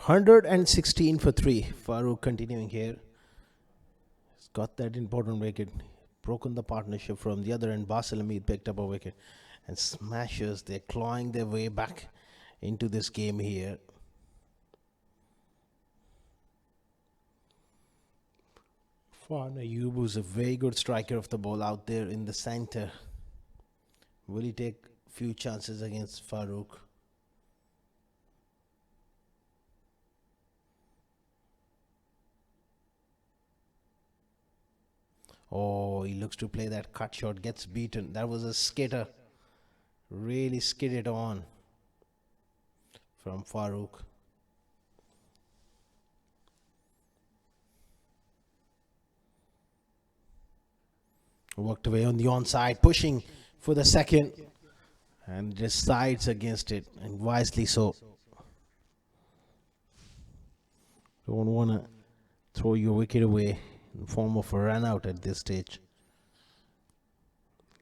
116 for 3. Farooq continuing here. He's got that important wicket. Broken the partnership from the other end. Basil Hamid picked up a wicket. And Smashers, they're clawing their way back into this game here. Farhan Ayub, who's a very good striker of the ball out there in the center. Will he take few chances against Farooq? Oh, he looks to play that cut shot, gets beaten. That was a skitter. Really skidded on from Farooq. Worked away on the onside, pushing for the second, and decides against it, and wisely so. Don't want to throw your wicket away in form of a run out at this stage.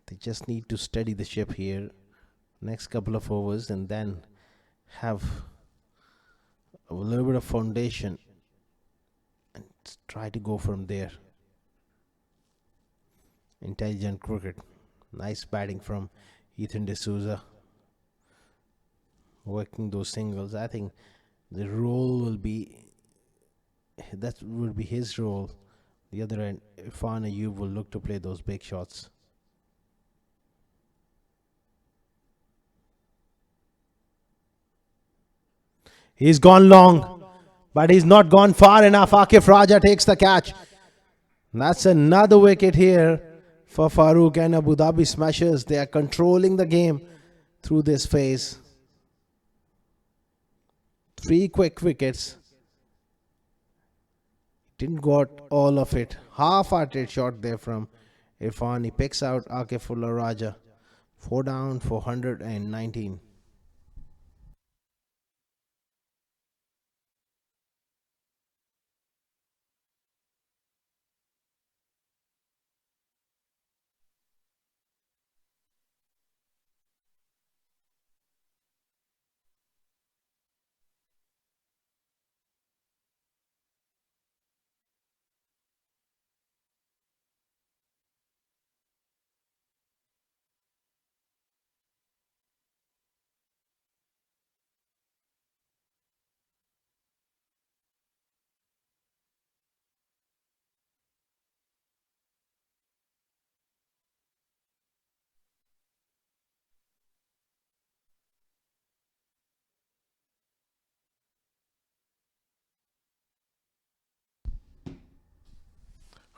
They just need to steady the ship here next couple of overs and then have a little bit of foundation and try to go from there. Intelligent cricket. Nice batting from Ethan D'Souza. Working those singles. I think the role will be, that will be his role. The other end, Farhan Ayub will look to play those big shots. He's gone long, but he's not gone far enough. Akif Raja takes the catch. That's another wicket here for Farooq and Abu Dhabi Smashers. They are controlling the game through this phase. 3 quick wickets. Didn't got all of it. Half-hearted shot there from Irfan. He picks out Akifullah Raja. 4 down for 119.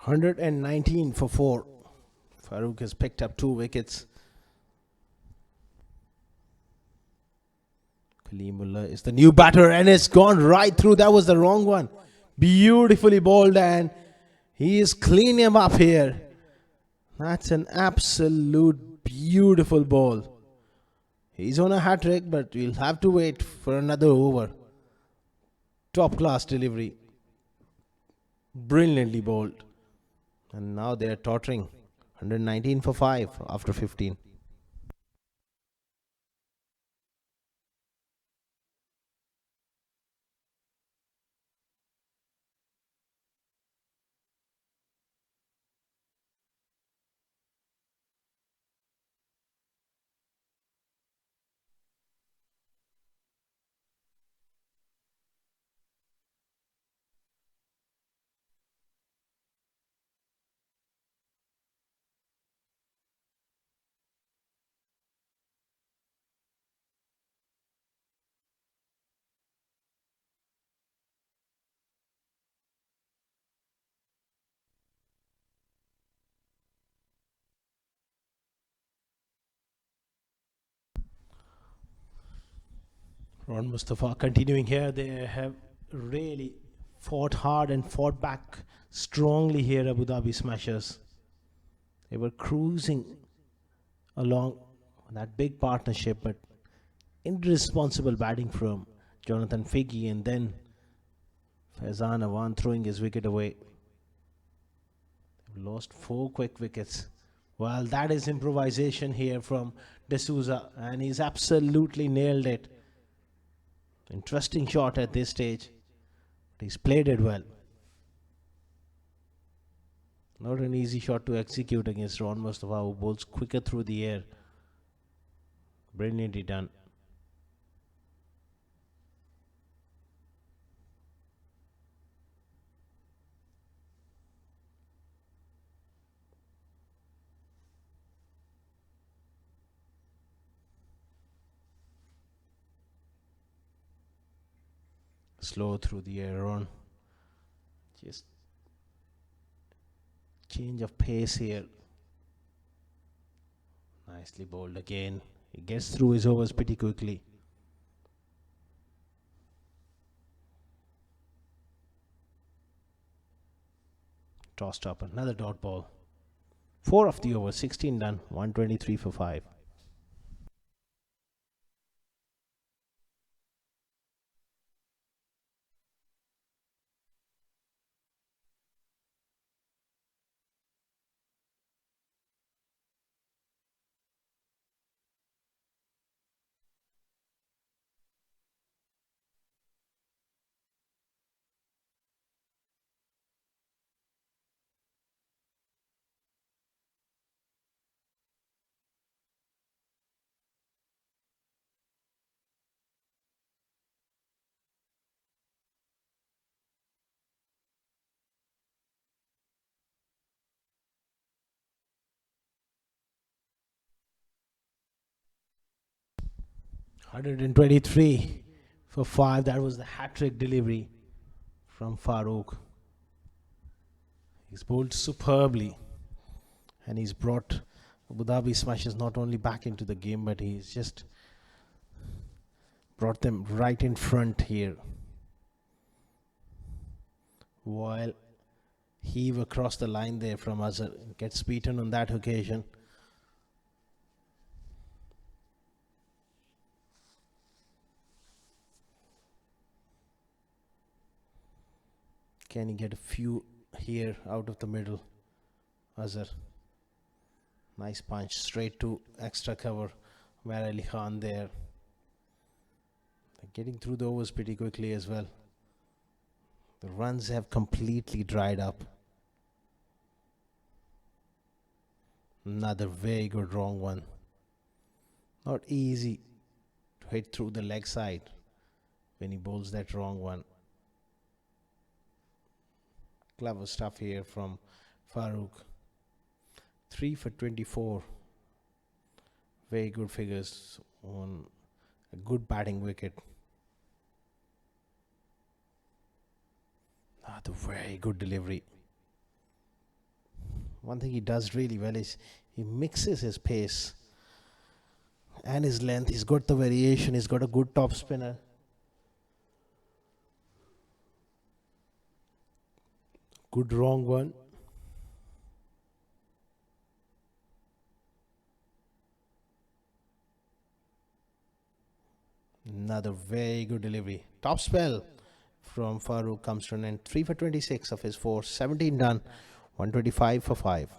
$119 for 4. Farooq has picked up 2 wickets. Kalimullah is the new batter and it's gone right through. That was the wrong one. Beautifully bowled and he is cleaning him up here. That's an absolute beautiful ball. He's on a hat-trick, but we'll have to wait for another over. Top class delivery. Brilliantly bowled. And now they are tottering. 119 for 5 after 15. Ron Mustafa continuing here. They have really fought hard and fought back strongly here, Abu Dhabi Smashers. They were cruising along that big partnership, but irresponsible batting from Jonathan Figgy and then Faizan Awan throwing his wicket away. They've lost 4 quick wickets. Well, that is improvisation here from D'Souza, and he's absolutely nailed it. Interesting shot at this stage. He's played it well. Not an easy shot to execute against Ron Mustafa, who bowls quicker through the air. Brilliantly done. Slow through the air on. Just change of pace here. Nicely bowled again. He gets through his overs pretty quickly. Tossed up another dot ball. 4 of the overs, 16 done, 123 for 5. $123 for 5. That was the hat-trick delivery from Farooq. He's bowled superbly, and he's brought Abu Dhabi Smashers not only back into the game, but he's just brought them right in front here. While heave across the line there from Azhar, gets beaten on that occasion. Can he get a few here out of the middle? Azhar. Nice punch straight to extra cover. Where Ali Khan there. They're getting through the overs pretty quickly as well. The runs have completely dried up. Another very good wrong one. Not easy to hit through the leg side when he bowls that wrong one. Clever stuff here from Farooq. 3 for 24. Very good figures on a good batting wicket. The very good delivery. One thing he does really well is he mixes his pace and his length. He's got the variation. He's got a good top spinner. Good wrong one. Another very good delivery. Top spell from Farooq comes to an end. 3 for 26 of his 4. 17 done. 125 for 5.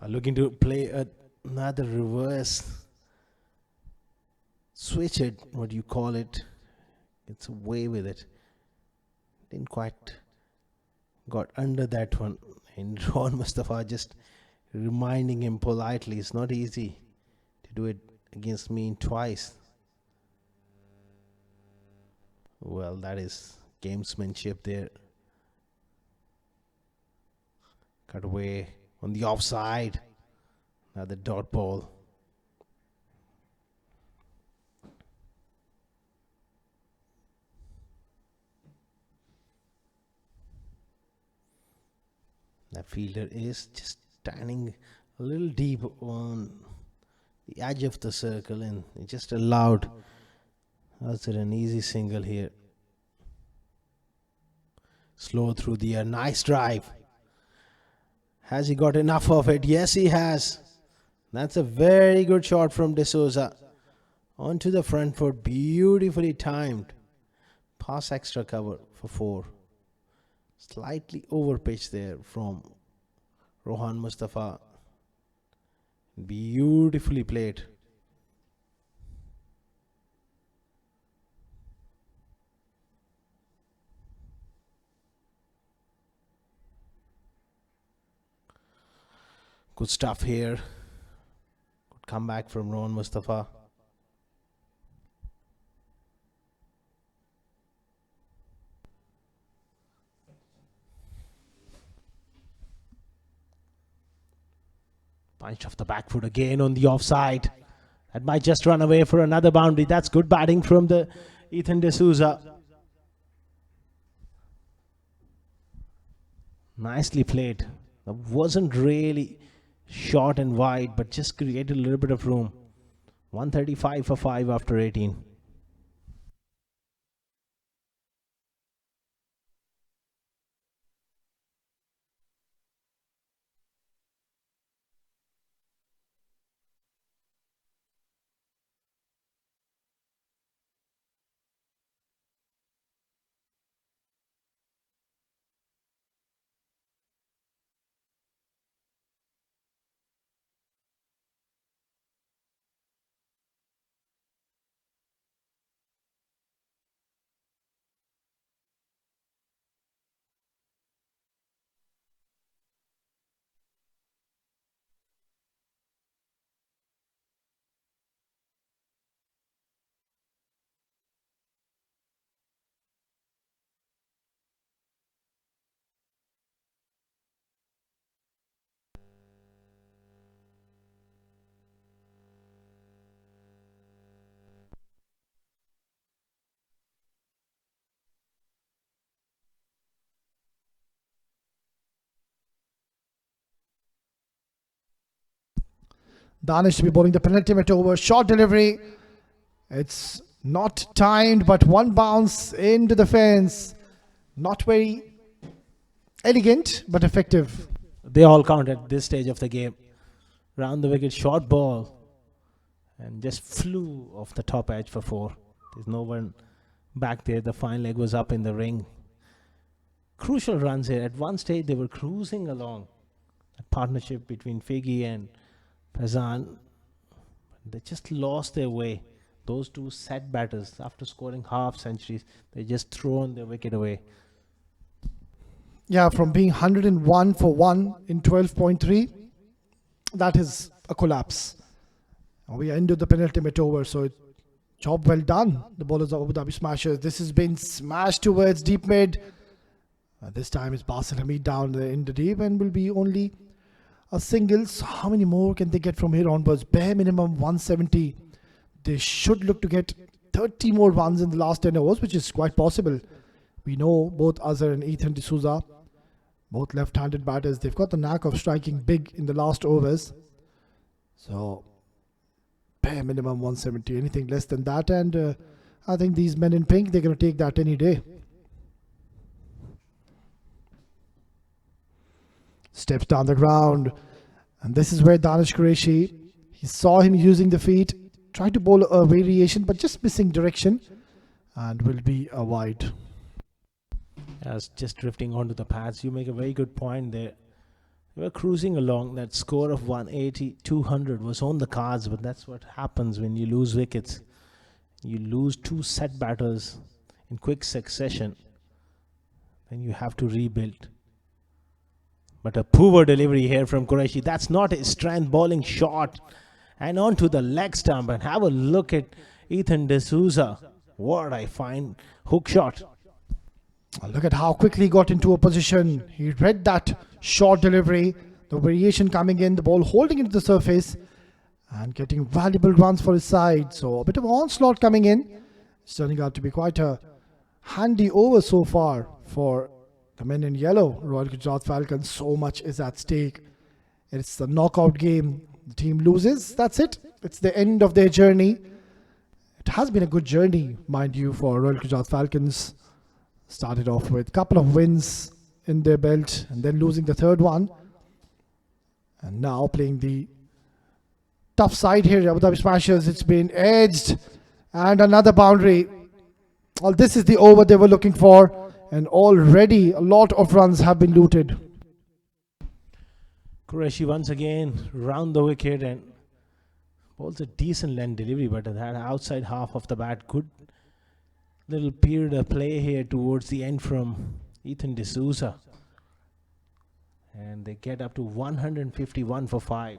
Are looking to play another reverse. Switch it, what do you call it? It's away with it. Didn't quite got under that one. And Ron Mustafa just reminding him politely, it's not easy to do it against me twice. Well, that is gamesmanship there. Cut away on the offside. Another dot ball. That fielder is just standing a little deep on the edge of the circle, and he just allowed us an easy single here. Slow through the air. Nice drive. Has he got enough of it? Yes, he has. That's a very good shot from D'Souza. Onto the front foot. Beautifully timed. Pass extra cover for 4. Slightly over pitch there from Rohan Mustafa. Beautifully played. Good stuff here. Good comeback from Rohan Mustafa. Punched off the back foot again on the offside. That might just run away for another boundary. That's good batting from the Ethan D'Souza. Nicely played. That wasn't really short and wide, but just created a little bit of room. 135 for 5 after 18. Danish to be bowling the penultimate over. Short delivery. It's not timed, but one bounce into the fence. Not very elegant, but effective. They all count at this stage of the game. Round the wicket, short ball. And just flew off the top edge for 4. There's no one back there. The fine leg was up in the ring. Crucial runs here. At one stage, they were cruising along. That partnership between Fegi and Fazan. They just lost their way. Those two set batters, after scoring half centuries, they just thrown their wicket away. Yeah, from being 101 for 1 in 12.3, that is a collapse. We ended the penultimate over, so job well done. The bowlers of Abu Dhabi Smashers. This has been smashed towards deep mid. This time it's Basil Hamid down in the deep and will be only a singles. How many more can they get from here onwards? Bare minimum 170. They should look to get 30 more runs in the last 10 overs, which is quite possible. We know both Azhar and Ethan D'Souza, both left-handed batters. They've got the knack of striking big in the last overs. So, bare minimum 170. Anything less than that, and I think these men in pink, they're going to take that any day. Steps down the ground, and this is where Danish Qureshi, he saw him using the feet, tried to bowl a variation, but just missing direction, and will be a wide. As just drifting onto the pads, you make a very good point there. They were cruising along. That score of 180, 200 was on the cards, but that's what happens when you lose wickets. You lose 2 set batters in quick succession, then you have to rebuild. But a poor delivery here from Qureshi. That's not his strength. Bowling short and onto the leg stump. And have a look at Ethan D'Souza. What a fine hook shot. Look at how quickly he got into a position. He read that short delivery, the variation coming in, the ball holding into the surface and getting valuable runs for his side. So a bit of onslaught coming in. It's turning out to be quite a handy over so far for The men in yellow, Royal Gujarat Falcons, so much is at stake. It's the knockout game. The team loses, that's it. It's the end of their journey. It has been a good journey, mind you, for Royal Gujarat Falcons. Started off with a couple of wins in their belt and then losing the third one. And now playing the tough side here, Abu Dhabi Smashers. It's been edged and another boundary. Well, this is the over they were looking for, and already a lot of runs have been looted. Qureshi once again round the wicket and bowls a decent length delivery, but that outside half of the bat, good little period of play here towards the end from Ethan D'Souza. And they get up to 151 for 5.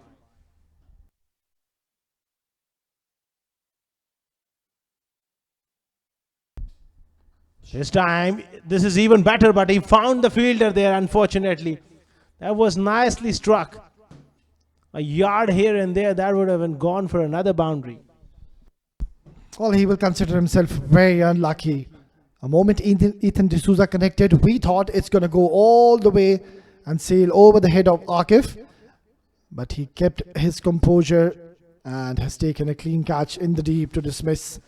This time, this is even better, but he found the fielder there, unfortunately. That was nicely struck. A yard here and there, that would have been gone for another boundary. Well, he will consider himself very unlucky. A moment Ethan D'Souza connected, we thought it's going to go all the way and sail over the head of Akif. But he kept his composure and has taken a clean catch in the deep to dismiss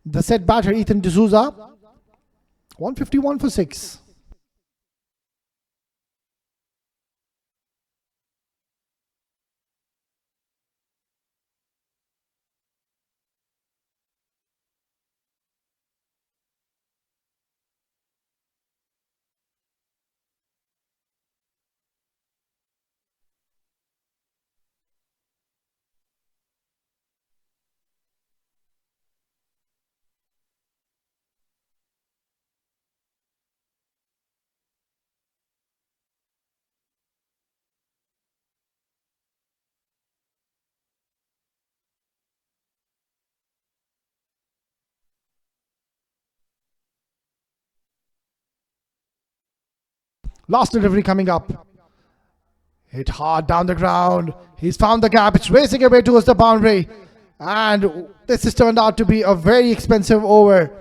the set batter, Ethan D'Souza. 151 for 6. Last delivery coming up. Hit hard down the ground. He's found the gap. It's racing away towards the boundary. And this has turned out to be a very expensive over.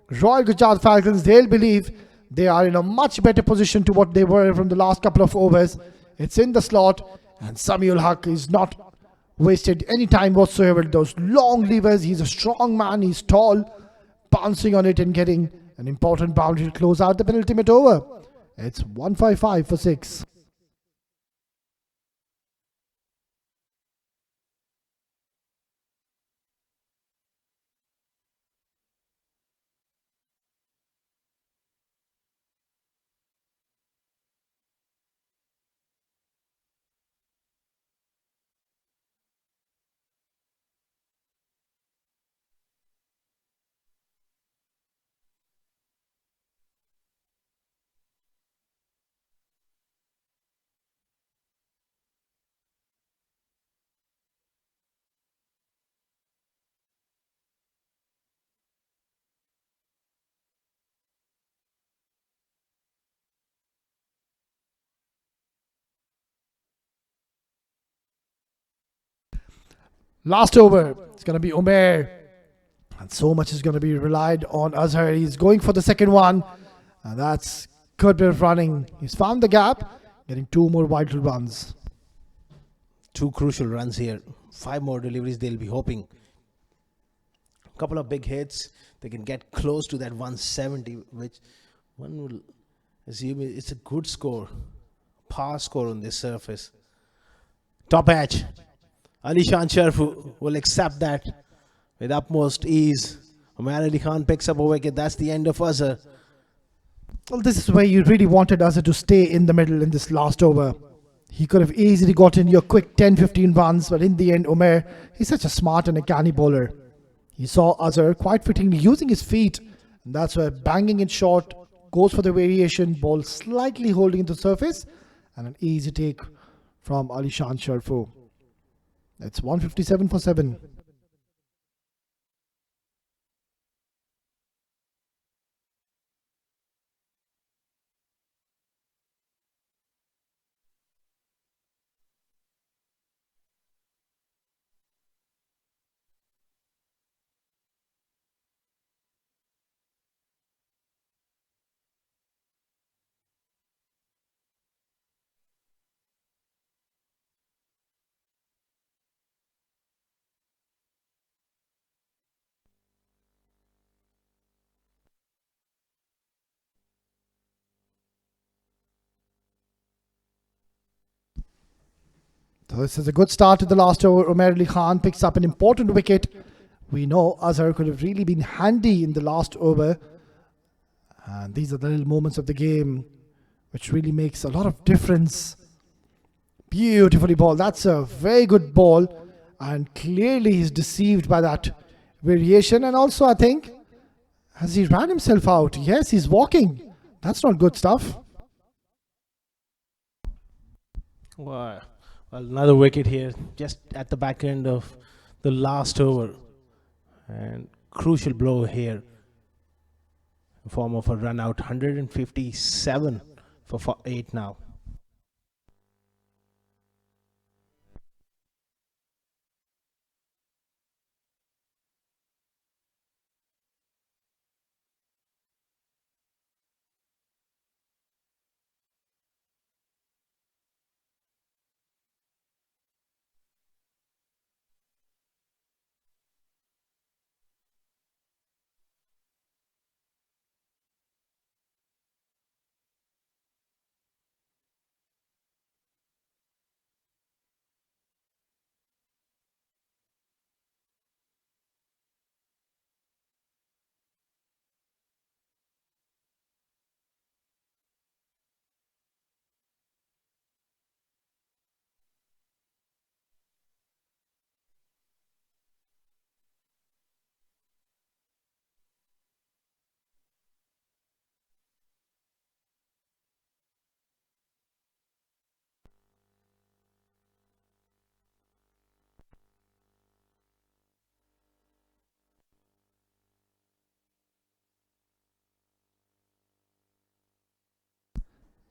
Royal Gujarat Falcons, they'll believe they are in a much better position to what they were from the last couple of overs. It's in the slot. And Samuel Haq is not wasted any time whatsoever. Those long levers. He's a strong man. He's tall. Bouncing on it and getting an important boundary to close out the penultimate over. It's 155 for 6. Last over, it's going to be Umair. And so much is going to be relied on Azhar. He's going for the second one. And that's good bit of running. He's found the gap, getting 2 more vital runs. 2 crucial runs here. 5 more deliveries they'll be hoping. A couple of big hits. They can get close to that 170, which one will assume it's a good score. Par score on this surface. Top edge. Alishan Sharfu will accept that with utmost ease. Umar Ali Khan picks up a wicket. That's the end of Azhar. Well, this is where you really wanted Azhar to stay in the middle in this last over. He could have easily gotten your quick 10-15 runs, but in the end, Umair, he's such a smart and a canny bowler. He saw Azhar quite fittingly using his feet, and that's why banging it short, goes for the variation, ball slightly holding the surface, and an easy take from Alishan Sharfu. It's 157 for 7. So this is a good start to the last over. Umair Ali Khan picks up an important wicket. We know Azhar could have really been handy in the last over. And these are the little moments of the game which really makes a lot of difference. Beautifully ball. That's a very good ball. And clearly he's deceived by that variation. And also I think, has he ran himself out? Yes, he's walking. That's not good stuff. Wow. Well, another wicket here, just at the back end of the last over. And crucial blow here in form of a run out. 157 for 8 now.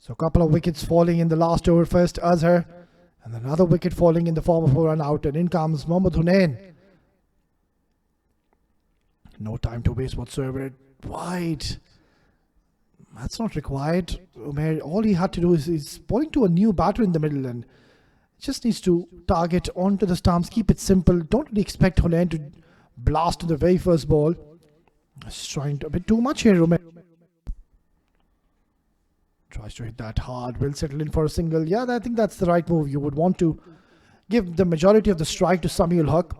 So a couple of wickets falling in the last over. First Azhar, and another wicket falling in the form of a run out. And in comes Mohammad Hunain. No time to waste whatsoever. Wide. That's not required. All he had to do is bowling to a new batter in the middle and just needs to target onto the stumps. Keep it simple. Don't really expect Hunain to blast to the very first ball. He's trying a bit too much here, Umair. Tries to hit that hard, will settle in for a single. Yeah, I think that's the right move. You would want to give the majority of the strike to Samuel Haq,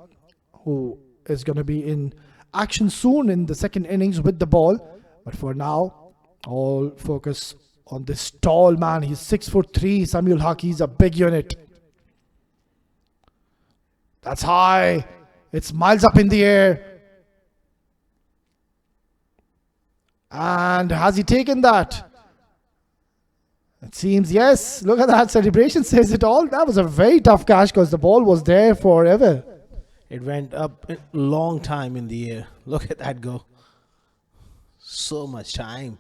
who is going to be in action soon in the second innings with the ball. But for now, all focus on this tall man. He's 6'3", Samuel Haq. He's a big unit. That's high. It's miles up in the air. And has he taken that? It seems yes. Look at that celebration, says it all. That was a very tough catch because the ball was there forever. It went up a long time in the air. Look at that go. So much time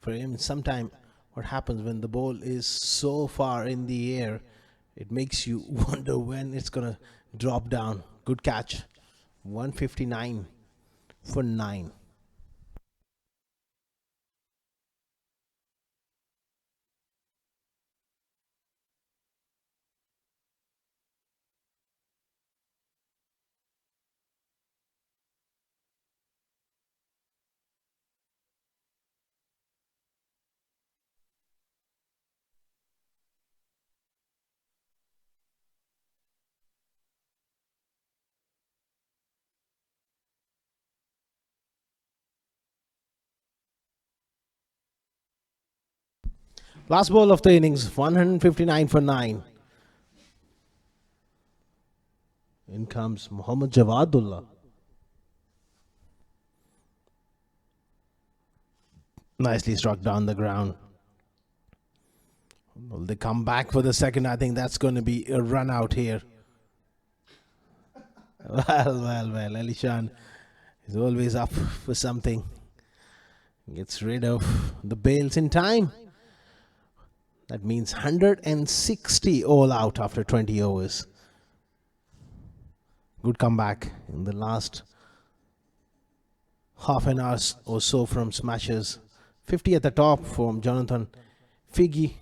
for him. Sometimes what happens when the ball is so far in the air, it makes you wonder when it's going to drop down. Good catch. 159 for 9. Last ball of the innings, 159 for 9. In comes Muhammad Javadullah. Nicely struck down the ground. Will they come back for the second? I think that's going to be a run out here. Well, Alishan is always up for something. Gets rid of the bails in time. That means 160 all out after 20 overs. Good comeback in the last half an hour or so from Smashers. 50 at the top from Jonathan Figgy.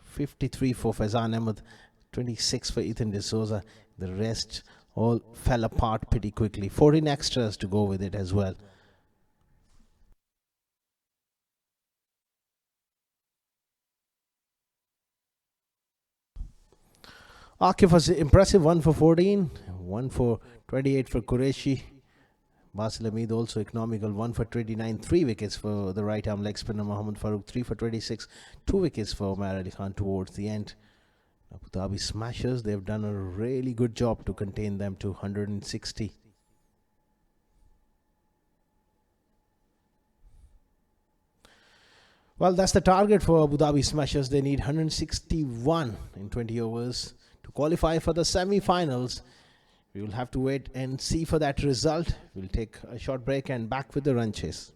53 for Faizan Ahmed. 26 for Ethan D'Souza. The rest all fell apart pretty quickly. 14 extras to go with it as well. Akif was impressive, 1 for 14, 1 for 28 for Qureshi. Basil Hamid also economical, 1 for 29, 3 wickets for the right arm leg spinner Mohammad Farooq, 3 for 26, 2 wickets for Umar Ali Khan towards the end. Abu Dhabi Smashers, they've done a really good job to contain them to 160. Well, that's the target for Abu Dhabi Smashers. They need 161 in 20 overs to qualify for the semi-finals. We will have to wait and see for that result. We'll take a short break and back with the run chase.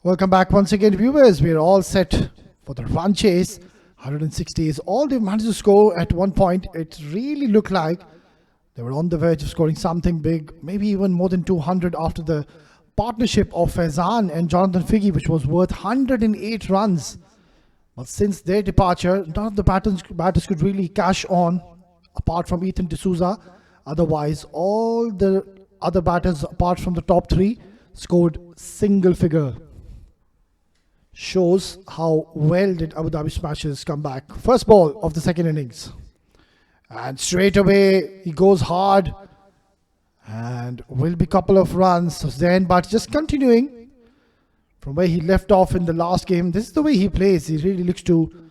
Welcome back once again, viewers. We're all set for the run chase. 160 is all they've managed to score at one point. It really looked like they were on the verge of scoring something big, maybe even more than 200 after the partnership of Faizan and Jonathan Figgy, which was worth 108 runs. But since their departure, none of the batters could really cash on, apart from Ethan D'Souza. Otherwise, all the other batters, apart from the top three, scored single figure. Shows how well did Abu Dhabi Smashers come back. First ball of the second innings. And straight away, he goes hard. And will be a couple of runs. So Zain, but just continuing from where he left off in the last game. This is the way he plays. He really looks to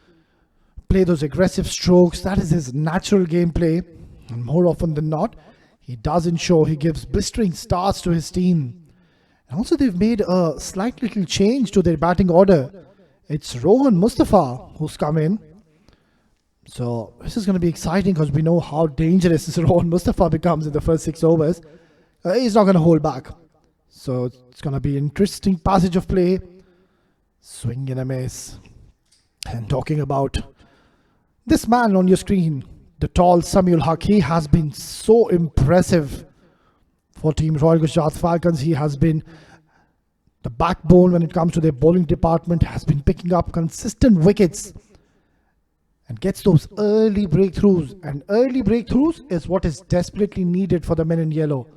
play those aggressive strokes. That is his natural gameplay. And more often than not, he does ensure he gives blistering starts to his team. And also, they've made a slight little change to their batting order. It's Rohan Mustafa who's come in. So this is going to be exciting because we know how dangerous this Rohan Mustafa becomes in the first 6 overs. He's not going to hold back. So it's going to be an interesting passage of play. Swing and a miss. And talking about this man on your screen, the tall Samuel Haq, he has been so impressive for Team Royal Gujrat Falcons. He has been the backbone when it comes to their bowling department, has been picking up consistent wickets and gets those early breakthroughs. And early breakthroughs is what is desperately needed for the men in yellow.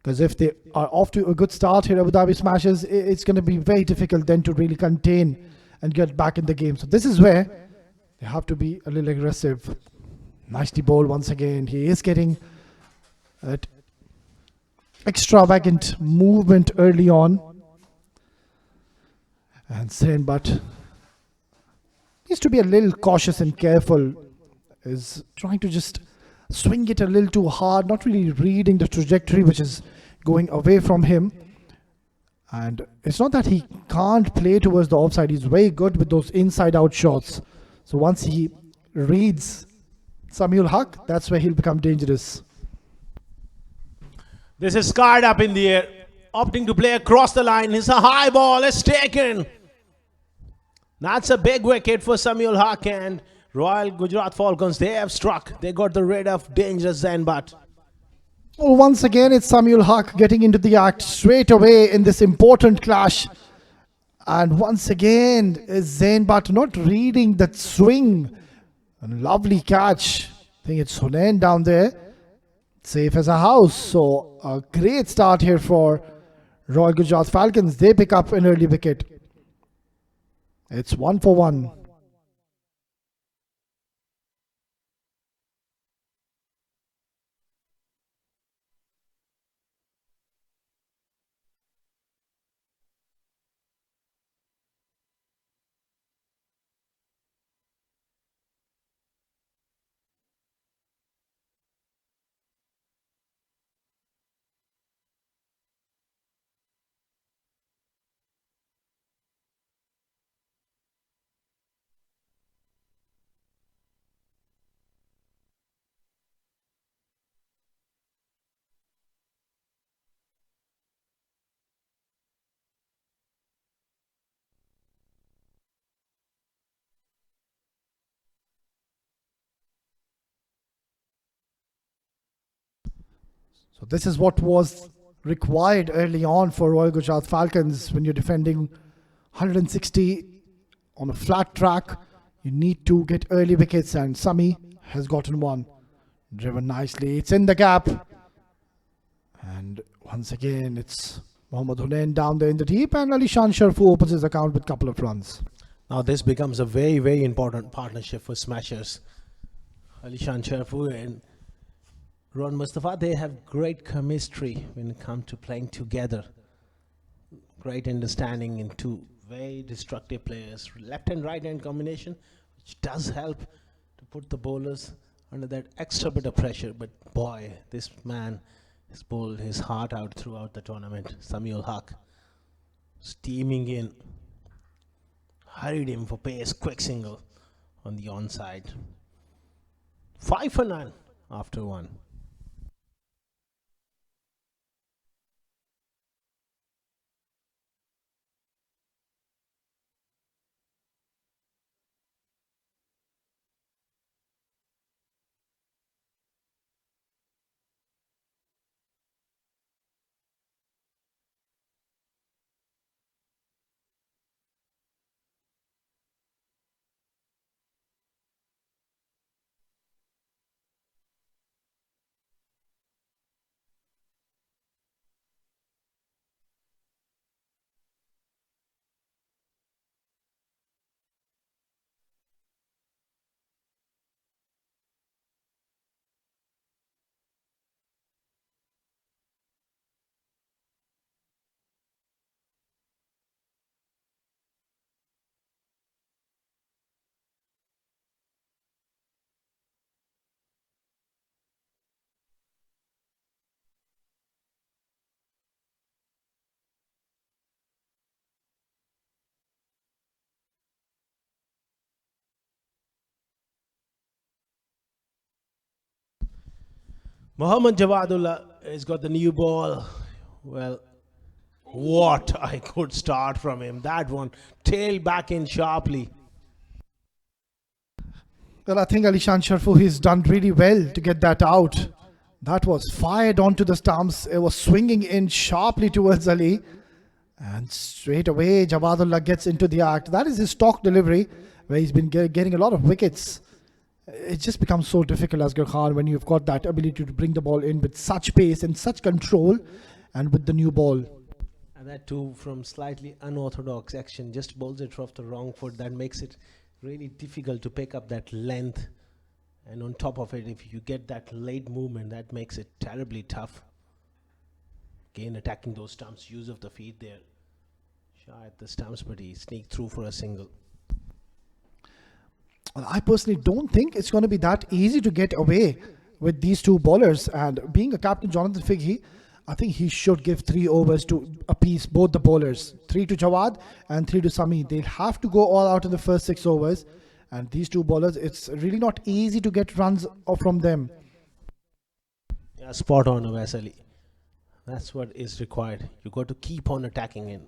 Because if they are off to a good start here, Abu Dhabi Smashers, it's going to be very difficult then to really contain and get back in the game. So this is where they have to be a little aggressive. Nicely bowled once again. He is getting that extravagant movement early on. And Zain, but needs to be a little cautious and careful. Is trying to just swing it a little too hard, not really reading the trajectory which is going away from him. And it's not that he can't play towards the offside. He's very good with those inside out shots. So once he reads Samuel Haq, that's where he'll become dangerous. This is scarred up in the air, opting to play across the line. It's a high ball, it's taken. That's a big wicket for Samuel Haq, and Royal Gujrat Falcons, they have struck. They got the rid of dangerous Zain Butt. Well, once again, it's Samuel Haq getting into the act straight away in this important clash. And once again, is Zain Butt not reading that swing. A lovely catch. I think it's Hunain down there. Safe as a house. So a great start here for Royal Gujrat Falcons. They pick up an early wicket. It's 1 for 1. So this is what was required early on for Royal Gujrat Falcons. When you're defending 160 on a flat track, you need to get early wickets, and Sami has gotten one. Driven nicely. It's in the gap. And once again, it's Mohammad Hunain down there in the deep, and Alishan Sharfu opens his account with a couple of runs. Now this becomes a very, very important partnership for Smashers. Alishan Sharfu and Rohan Mustafa, they have great chemistry when it comes to playing together. Great understanding in two very destructive players. Left and right hand combination, which does help to put the bowlers under that extra bit of pressure. But boy, this man has bowled his heart out throughout the tournament. Samuel Haq steaming in, hurried him for pace, quick single on the onside. 5 for 9 after 1. Mohammad Jawadullah has got the new ball. Well, what a good start from him. That one tail back in sharply. Well, I think Alishan Sharfu, he's done really well to get that out. That was fired onto the stumps. It was swinging in sharply towards Ali. And straight away, Jawadullah gets into the act. That is his stock delivery, where he's been getting a lot of wickets. It just becomes so difficult, Asghar Khan, when you've got that ability to bring the ball in with such pace and such control, and with the new ball. And that too from slightly unorthodox action. Just bowls it off the wrong foot. That makes it really difficult to pick up that length. And on top of it, if you get that late movement, that makes it terribly tough. Again, attacking those stumps, use of the feet there. Shy at the stumps, but he sneaked through for a single. Well, I personally don't think it's going to be that easy to get away with these two bowlers. And being a captain, Jonathan Figge, I think he should give 3 overs to appease both the bowlers. 3 to Jawad and 3 to Sami. They'll have to go all out in the first 6 overs. And these two bowlers, it's really not easy to get runs from them. Yeah, spot on, Avasali. That's what is required. You got to keep on attacking and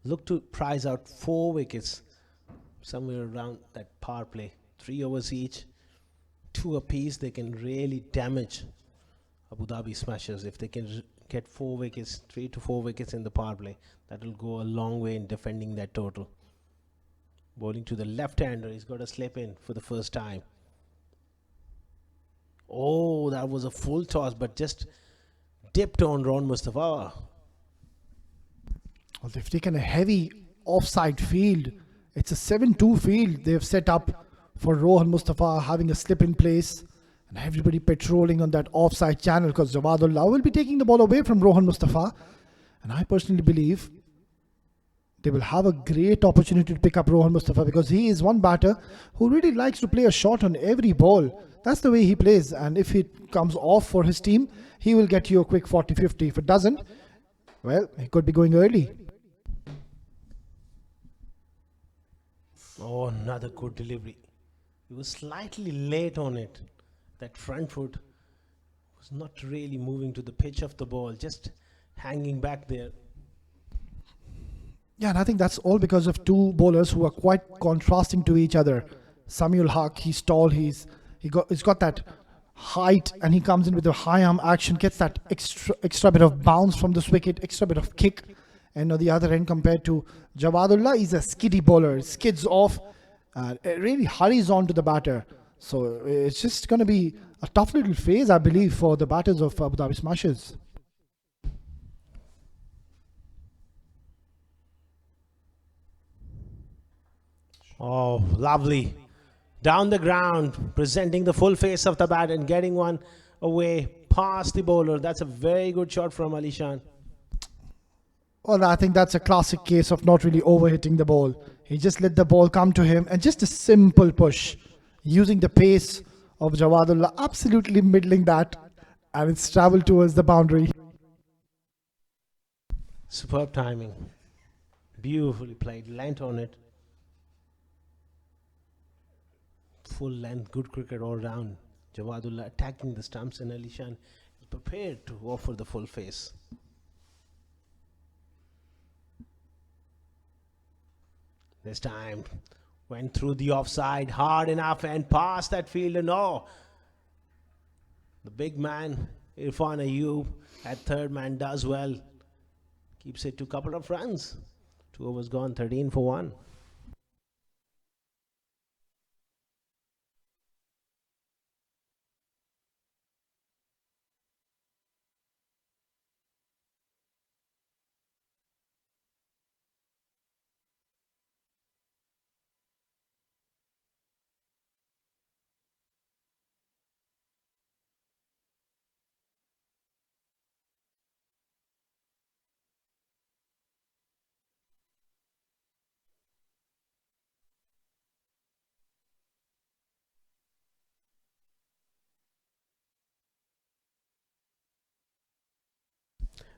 look to prize out 4 wickets somewhere around that power play. 3 overs each, 2 apiece. They can really damage Abu Dhabi Smashers if they can get 4 wickets, 3 to 4 wickets in the power play. That will go a long way in defending that total. Bowling to the left-hander, he's got a slip in for the first time. Oh, that was a full toss, but just dipped on Ron Mustafa. Well, they've taken a heavy offside field. It's a 7-2 field they've set up for Rohan Mustafa, having a slip in place. And everybody patrolling on that offside channel, because Jawadullah will be taking the ball away from Rohan Mustafa. And I personally believe they will have a great opportunity to pick up Rohan Mustafa, because he is one batter who really likes to play a shot on every ball. That's the way he plays. And if it comes off for his team, he will get you a quick 40-50. If it doesn't, well, he could be going early. Oh, another good delivery. He was slightly late on it. That front foot was not really moving to the pitch of the ball, just hanging back there. Yeah, and I think that's all because of two bowlers who are quite contrasting to each other. Samuel Haq, he's tall, he's got that height, and he comes in with a high arm action, gets that extra bit of bounce from this wicket, extra bit of kick. And on the other end, compared to Jawadullah, he's a skiddy bowler, skids off, it really hurries on to the batter. So it's just going to be a tough little phase, I believe, for the batters of Abu Dhabi Smashers. Oh, lovely. Down the ground, presenting the full face of the bat and getting one away past the bowler. That's a very good shot from Alishan. Well, I think that's a classic case of not really overhitting the ball. He just let the ball come to him, and just a simple push, using the pace of Jawadullah, absolutely middling that, and it's travelled towards the boundary. Superb timing. Beautifully played. Length on it. Full length, good cricket all round. Jawadullah attacking the stumps, and Alishan is prepared to offer the full face. This time went through the offside hard enough and past that fielder. No, the big man Irfan Ayub at third man does well, keeps it to a couple of runs. 2 overs gone, 13 for 1.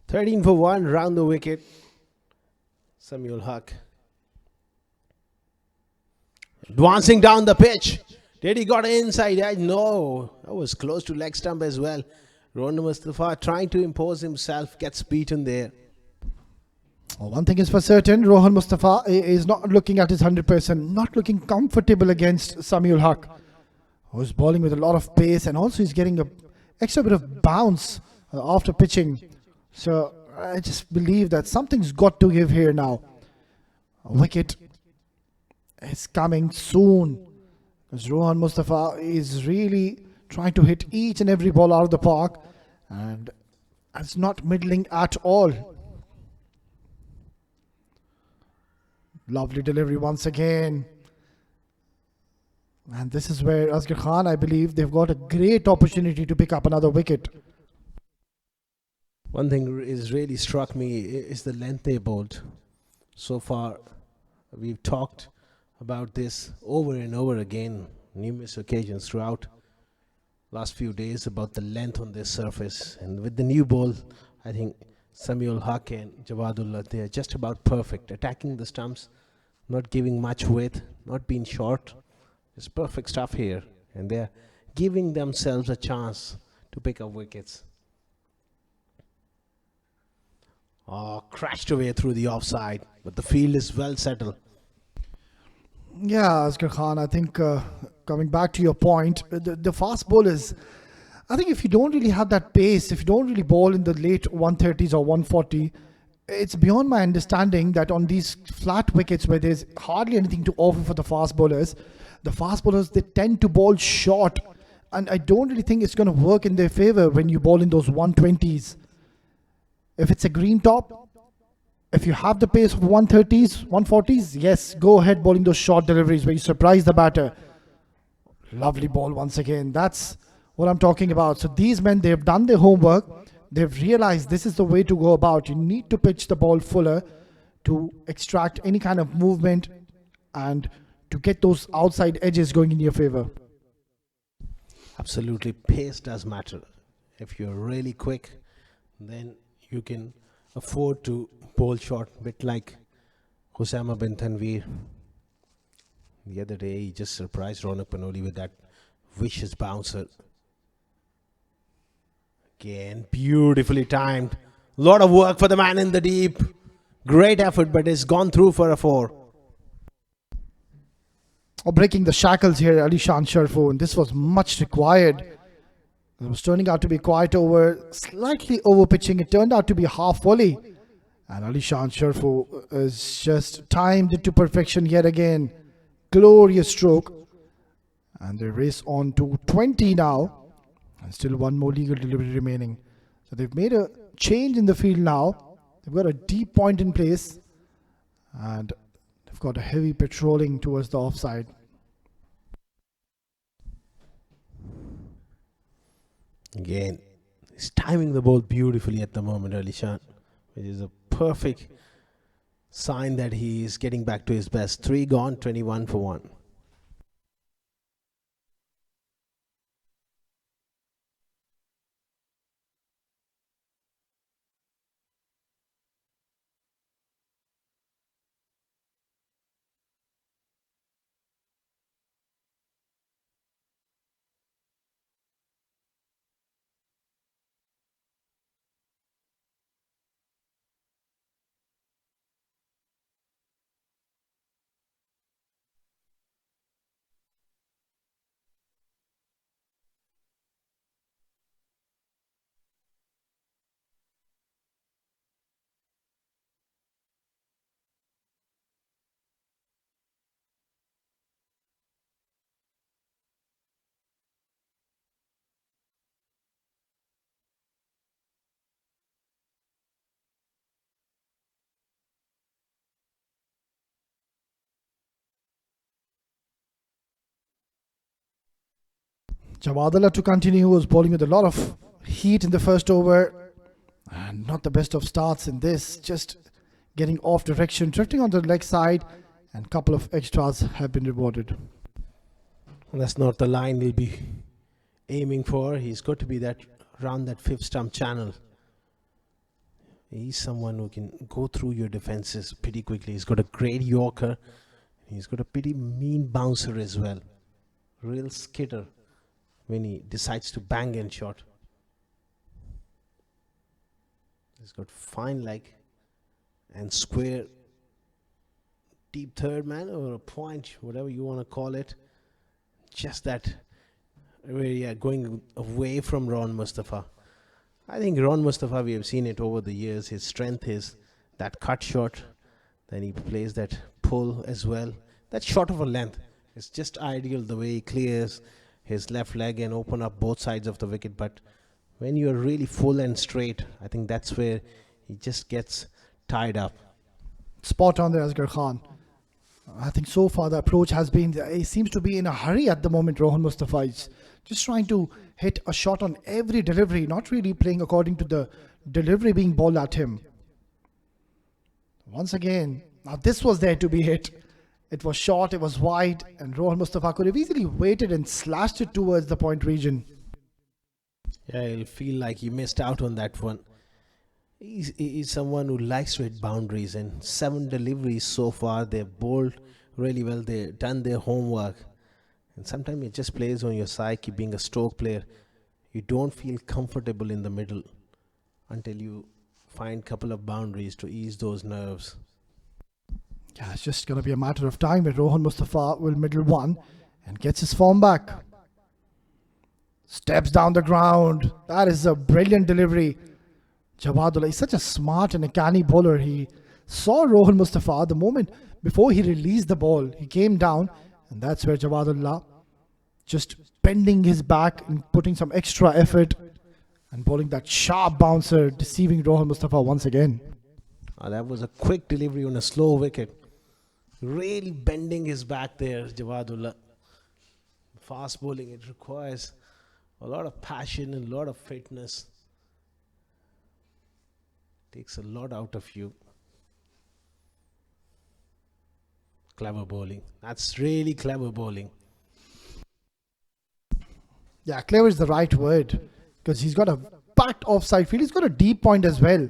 Thirteen for 1, round the wicket. Samuel Haq. Advancing down the pitch. Did he got inside edge? No. That was close to leg stump as well. Rohan Mustafa trying to impose himself, gets beaten there. Well, one thing is for certain, Rohan Mustafa is not looking at his 100%, not looking comfortable against Samuel Haq, who's bowling with a lot of pace, and also he's getting a extra bit of bounce after pitching. So I just believe that something's got to give here now. A wicket is coming soon, because Rohan Mustafa is really trying to hit each and every ball out of the park, and it's not middling at all. Lovely delivery once again. And this is where Asghar Khan, I believe, they've got a great opportunity to pick up another wicket. One thing is really struck me is the length they bowled. So far, we've talked about this over and over again, numerous occasions throughout last few days, about the length on this surface. And with the new ball, I think Samuel Haq and Jawadullah, they are just about perfect, attacking the stumps, not giving much width, not being short. It's perfect stuff here, and they're giving themselves a chance to pick up wickets. Oh, crashed away through the offside, but the field is well settled. Yeah, Asghar Khan, I think coming back to your point, the fast bowlers, I think if you don't really have that pace, if you don't really bowl in the late 130s or 140, it's beyond my understanding that on these flat wickets where there's hardly anything to offer for the fast bowlers, they tend to bowl short. And I don't really think it's going to work in their favor when you bowl in those 120s. If it's a green top, if you have the pace of 130s, 140s, yes, go ahead bowling those short deliveries where you surprise the batter. Lovely ball once again. That's what I'm talking about. So these men, they've done their homework. They've realized this is the way to go about. You need to pitch the ball fuller to extract any kind of movement and to get those outside edges going in your favor. Absolutely, pace does matter. If you're really quick, then you can afford to bowl short, a bit like Husama bin Tanveer. The other day, he just surprised Ronak Panoli with that vicious bouncer. Again, beautifully timed. Lot of work for the man in the deep. Great effort, but it's gone through for a 4. Breaking the shackles here, Alishan Sharfu, and this was much required. It was turning out to be quite over, slightly over pitching. It turned out to be half volley. And Alishan Sharfu is just timed it to perfection yet again. Glorious stroke. And they race on to 20 now. And still one more legal delivery remaining. So they've made a change in the field now. They've got a deep point in place. And they've got a heavy patrolling towards the offside. Again, he's timing the ball beautifully at the moment, Alishan, which is a perfect sign that he is getting back to his best. 3 gone, 21 for 1. Jawadullah to continue, was bowling with a lot of heat in the first over. And not the best of starts in this. Just getting off direction, drifting on the leg side. And a couple of extras have been rewarded. And that's not the line he'll be aiming for. He's got to be that around that 5th stump channel. He's someone who can go through your defenses pretty quickly. He's got a great Yorker. He's got a pretty mean bouncer as well. Real skitter when he decides to bang in shot. He's got fine leg and square deep third man or a point, whatever you want to call it. Just that going away from Ron Mustafa. I think Ron Mustafa, we have seen it over the years. His strength is that cut shot. Then he plays that pull as well. That shot of a length is just ideal, the way he clears his left leg and open up both sides of the wicket. But when you're really full and straight, I think that's where he just gets tied up. Spot on there, Asghar Khan. I think so far the approach has been, he seems to be in a hurry at the moment, Rohan Mustafa. Is just trying to hit a shot on every delivery, not really playing according to the delivery being bowled at him. Once again, now this was there to be hit. It was short, it was wide, and Rohan Mustafa could have easily waited and slashed it towards the point region. Yeah, he'll feel like he missed out on that one. He's someone who likes to hit boundaries, and 7 deliveries so far. They've bowled really well. They've done their homework. And sometimes it just plays on your psyche. Being a stroke player, you don't feel comfortable in the middle until you find a couple of boundaries to ease those nerves. Yeah, it's just going to be a matter of time where Rohan Mustafa will middle one and gets his form back. Steps down the ground. That is a brilliant delivery. Jawahadullah is such a smart and a canny bowler. He saw Rohan Mustafa the moment before he released the ball. He came down, and that's where Jawahadullah just bending his back and putting some extra effort and bowling that sharp bouncer, deceiving Rohan Mustafa once again. That was a quick delivery on a slow wicket. Really bending his back there, Jawahadullah. Fast bowling, it requires a lot of passion and a lot of fitness. Takes a lot out of you. Clever bowling. That's really clever bowling. Yeah, clever is the right word, because he's got a packed offside field. He's got a deep point as well.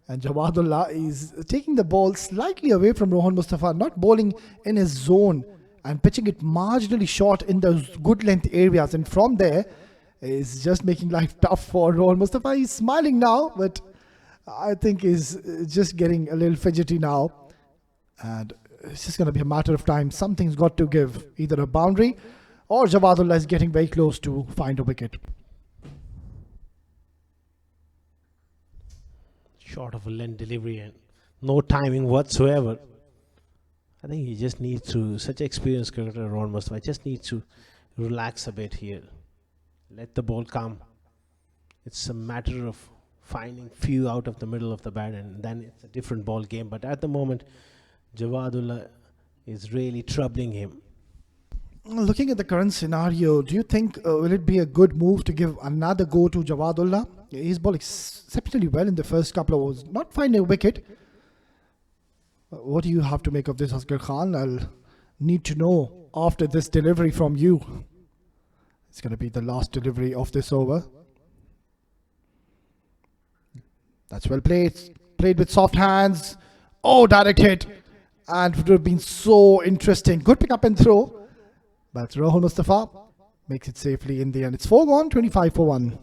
And Jawahadullah is taking the ball slightly away from Rohan Mustafa, not bowling in his zone and pitching it marginally short in those good length areas. And from there, is just making life tough for Rohan Mustafa. He's smiling now, but I think he's just getting a little fidgety now. And it's just going to be a matter of time. Something's got to give. Either a boundary or Jawahadullah is getting very close to find a wicket. Short of a length delivery and no timing whatsoever. I think he just needs to, such experienced cricketer Ron Mustafa, just needs to relax a bit here. Let the ball come. It's a matter of finding few out of the middle of the bat, and then it's a different ball game. But at the moment, Jawahadullah is really troubling him. Looking at the current scenario, do you think will it be a good move to give another go to Jawahadullah? He's bowled exceptionally well in the first couple of overs, not finding a wicket. What do you have to make of this, Asghar Khan? I'll need to know after this delivery from you. It's going to be the last delivery of this over. That's well played. Played with soft hands. Oh, direct hit. And it would have been so interesting. Good pick up and throw. But Rohan Mustafa makes it safely in the end. It's 4 gone, 25 for 1.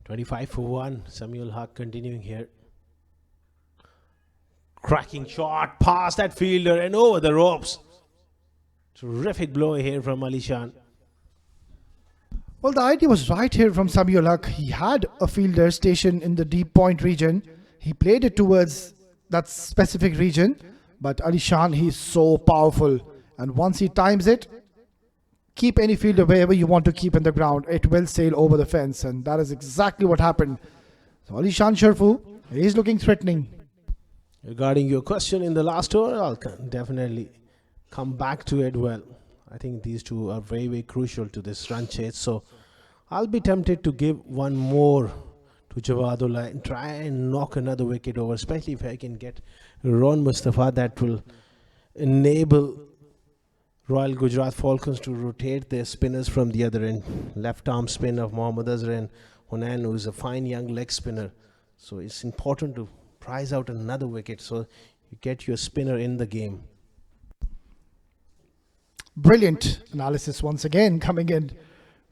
$25 for 1. Samuel Haq continuing here. Cracking shot past that fielder and over the ropes. Terrific blow here from Ali Shan. Well, the idea was right here from Samuel Haq. He had a fielder stationed in the deep point region. He played it towards that specific region, but Ali Shan, he's so powerful. And once he times it, keep any fielder wherever you want to keep in the ground, it will sail over the fence. And that is exactly what happened. So Ali Shan Sharfu, he's looking threatening. Regarding your question in the last over, I'll definitely come back to it. Well, I think these two are very, very crucial to this run chase. So I'll be tempted to give one more to Jawadullah and try and knock another wicket over, especially if I can get Ron Mustafa. That will enable Royal Gujrat Falcons to rotate their spinners from the other end. Left arm spin of Mohammad Azhar and Hunan, who is a fine young leg spinner. So it's important to prize out another wicket so you get your spinner in the game. Brilliant analysis once again coming in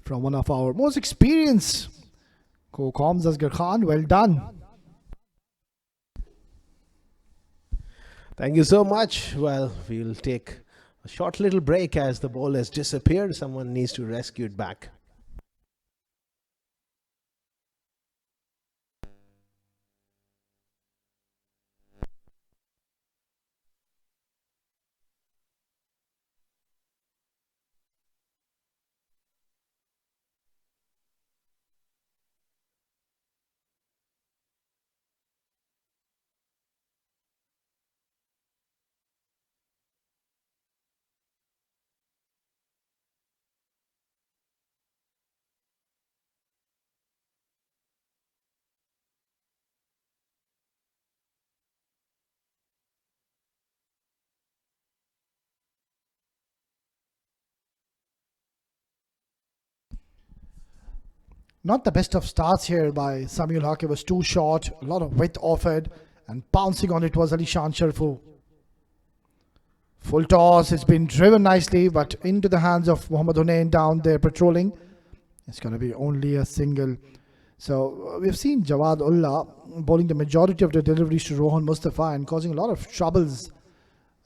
from one of our most experienced co-coms, Asghar Khan. Well done. Thank you so much. Well, we'll take a short little break as the ball has disappeared. Someone needs to rescue it back. Not the best of starts here by Samuel Haq. It was too short, a lot of width offered, and pouncing on it was Ali Shan Sharfu. Full toss, it's been driven nicely, but into the hands of Mohammad Hunain down there patrolling. It's going to be only a single. So we've seen Jawad Ullah bowling the majority of the deliveries to Rohan Mustafa and causing a lot of troubles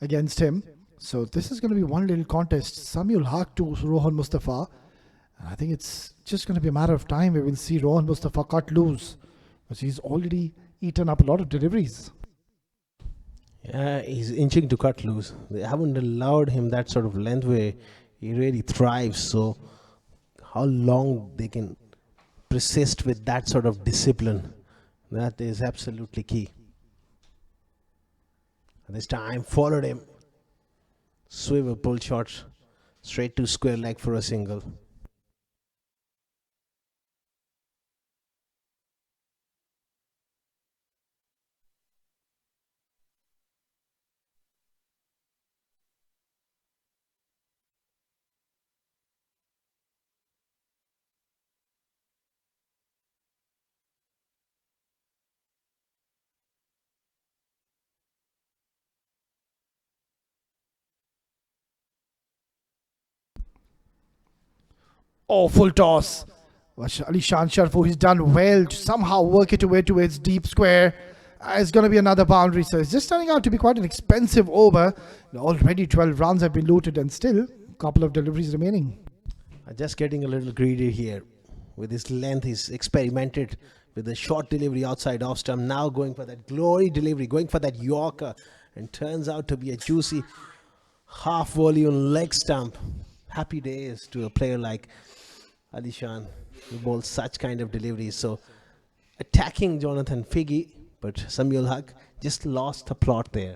against him. So this is going to be one little contest. Samuel Haq to Rohan Mustafa. And I think it's just going to be a matter of time where we'll see Rohan Mustafa cut loose, because he's already eaten up a lot of deliveries. Yeah, he's inching to cut loose. They haven't allowed him that sort of length where he really thrives. So how long they can persist with that sort of discipline, that is absolutely key. And this time followed him. Swivel pull shot straight to square leg for a single. Oh, full toss. Ali Shan Sharfu, he's done well to somehow work it away towards deep square. It's going to be another boundary. So it's just turning out to be quite an expensive over. Already 12 runs have been looted and still a couple of deliveries remaining. Just getting a little greedy here. With his length, he's experimented with a short delivery outside off stump. Now going for that glory delivery, going for that Yorker. And turns out to be a juicy half volume leg stump. Happy days to a player like Ali Shan, who bowls such kind of deliveries. So attacking Jonathan Figgy, but Samuel Haq just lost the plot there.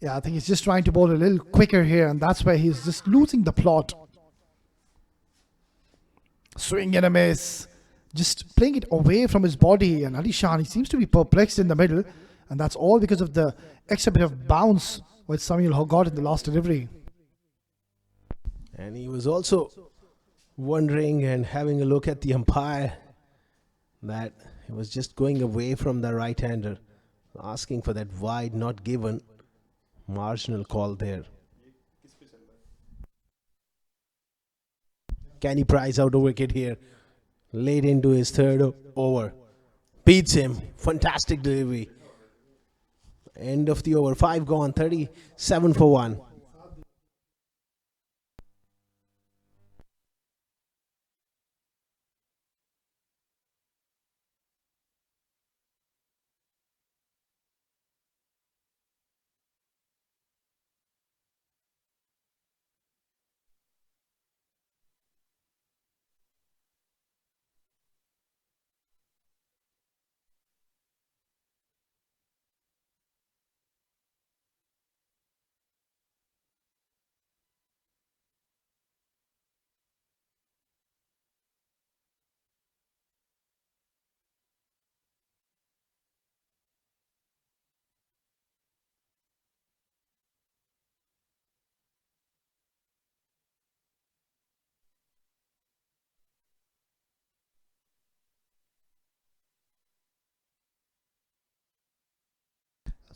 Yeah, I think he's just trying to bowl a little quicker here, and that's where he's just losing the plot. Swing and a miss. Just playing it away from his body, and Ali Shan, he seems to be perplexed in the middle, and that's all because of the extra bit of bounce which Samuel Haq got in the last delivery. And he was also wondering and having a look at the umpire that he was just going away from the right-hander, asking for that wide, not given, marginal call there. Can he prize out a wicket here? Late into his third over. Beats him. Fantastic delivery. End of the over. 5 gone. 37 for 1.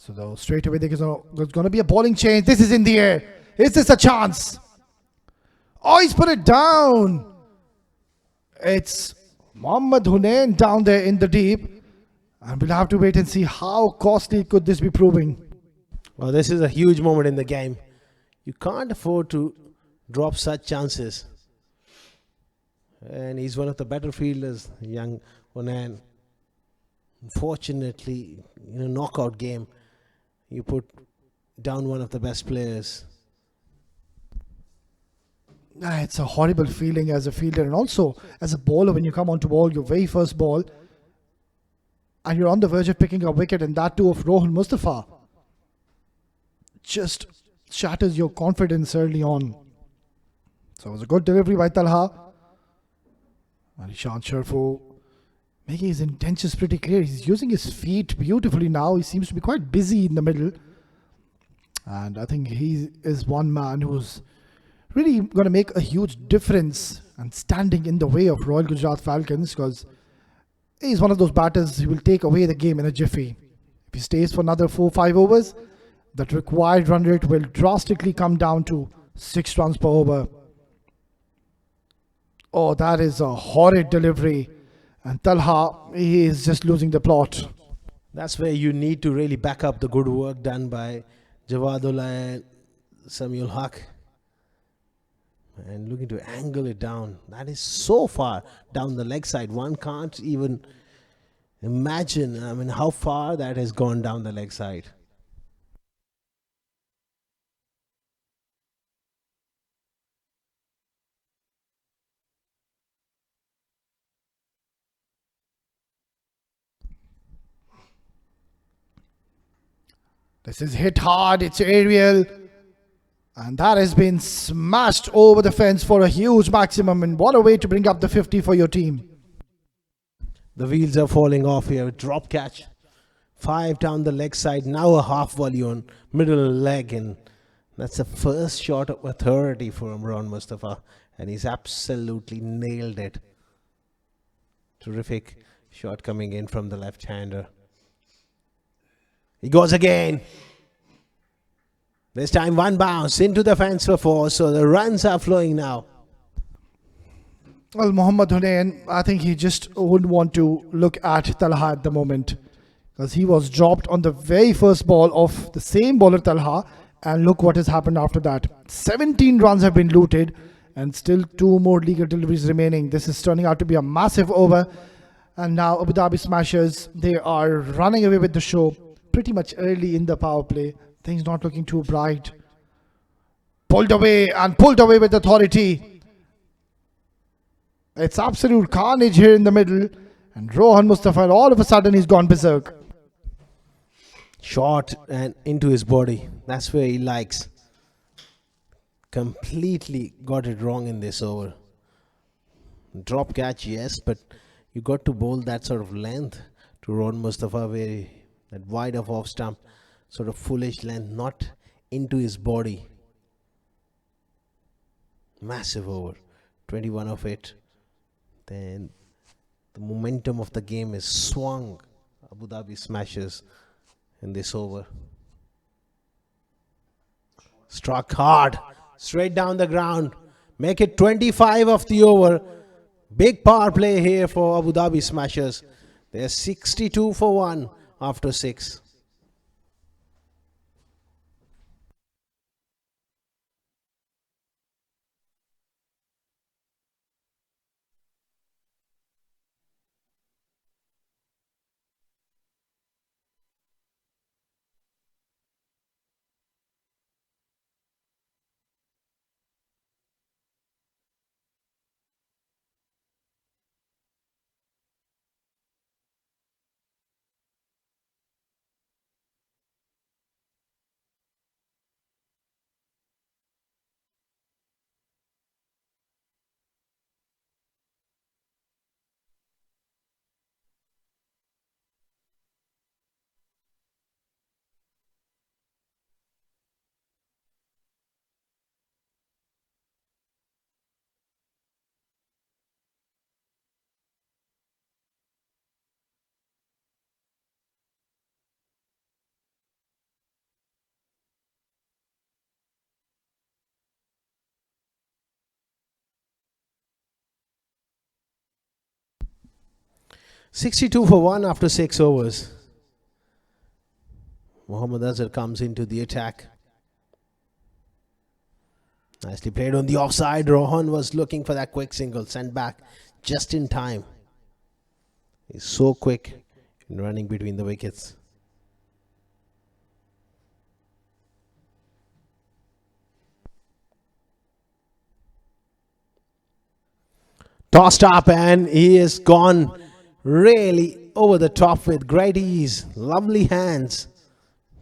So though straight away there's going to be a bowling change. This is in the air. Is this a chance? Oh, he's put it down. It's Mohammad Hunain down there in the deep. And we'll have to wait and see how costly could this be proving. Well, this is a huge moment in the game. You can't afford to drop such chances. And he's one of the better fielders, young Onan. Unfortunately, in a knockout game, you put down one of the best players. It's a horrible feeling as a fielder and also as a bowler when you come onto ball, your very first ball, and you're on the verge of picking a wicket, and that too of Rohan Mustafa. Just shatters your confidence early on. So it was a good delivery by Talha. And Ishan Sharfu making his intentions pretty clear. He's using his feet beautifully now. He seems to be quite busy in the middle. And I think he is one man who's really going to make a huge difference and standing in the way of Royal Gujarat Falcons, because he's one of those batters who will take away the game in a jiffy. If he stays for another 4-5 overs, that required run rate will drastically come down to 6 runs per over. Oh, that is a horrid delivery. And Talha, he is just losing the plot. That's where you need to really back up the good work done by Jawadullah and Samuel Haq. And looking to angle it down. That is so far down the leg side. One can't even imagine, how far that has gone down the leg side. This is hit hard, it's aerial. And that has been smashed over the fence for a huge maximum. And what a way to bring up the 50 for your team. The wheels are falling off here. Drop catch. 5 down the leg side. Now a half volley on middle leg. And that's the first shot of authority for Imran Mustafa. And he's absolutely nailed it. Terrific shot coming in from the left-hander. He goes again. This time one bounce into the fence for 4. So the runs are flowing now. Well, Mohammad Hunain, I think he just wouldn't want to look at Talha at the moment, because he was dropped on the very first ball of the same bowler Talha, and look what has happened after that. 17 runs have been looted and still 2 more legal deliveries remaining. This is turning out to be a massive over, and now Abu Dhabi Smashers, they are running away with the show pretty much early in the power play. Things not looking too bright. Pulled away with authority. It's absolute carnage here in the middle. And Rohan Mustafa, all of a sudden, he's gone berserk. Short and into his body. That's where he likes. Completely got it wrong in this over. Drop catch, yes, but you got to bowl that sort of length to Rohan Mustafa, where that wide of off stump, sort of foolish length, not into his body. Massive over. 21 of it. Then the momentum of the game is swung. Abu Dhabi Smashers in this over. Struck hard. Straight down the ground. Make it 25 of the over. Big power play here for Abu Dhabi Smashers. They're 62 for 1 after 6. 62 for 1 after 6 overs. Mohammad Azhar comes into the attack. Nicely played on the offside. Rohan was looking for that quick single. Sent back just in time. He's so quick in running between the wickets. Tossed up and he is gone really over the top with great ease. Lovely hands.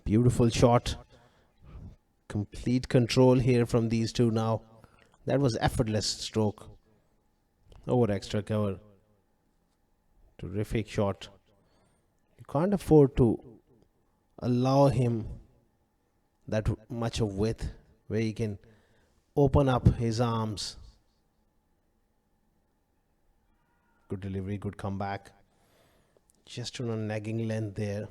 Beautiful shot. Complete control here from these two now. That was effortless stroke. Over extra cover. Terrific shot. You can't afford to allow him that much of width where he can open up his arms. Good delivery, good comeback. Just on a nagging length there.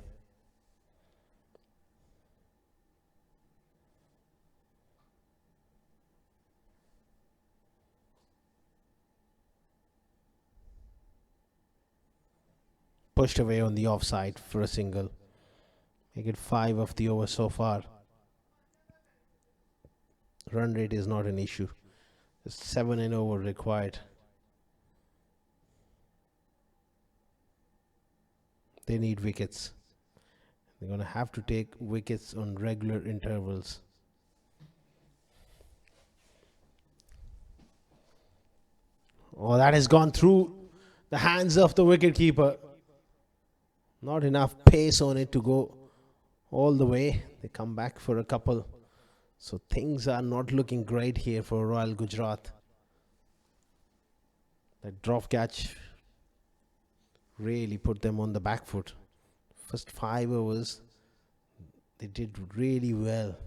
Pushed away on the offside for a single. Make it 5 of the over so far. Run rate is not an issue. Just 7 and over required. They need wickets. They're going to have to take wickets on regular intervals. Oh, that has gone through the hands of the wicketkeeper. Not enough pace on it to go all the way. They come back for a couple. So things are not looking great here for Royal Gujarat. That drop catch really put them on the back foot. First 5 overs, they did really well.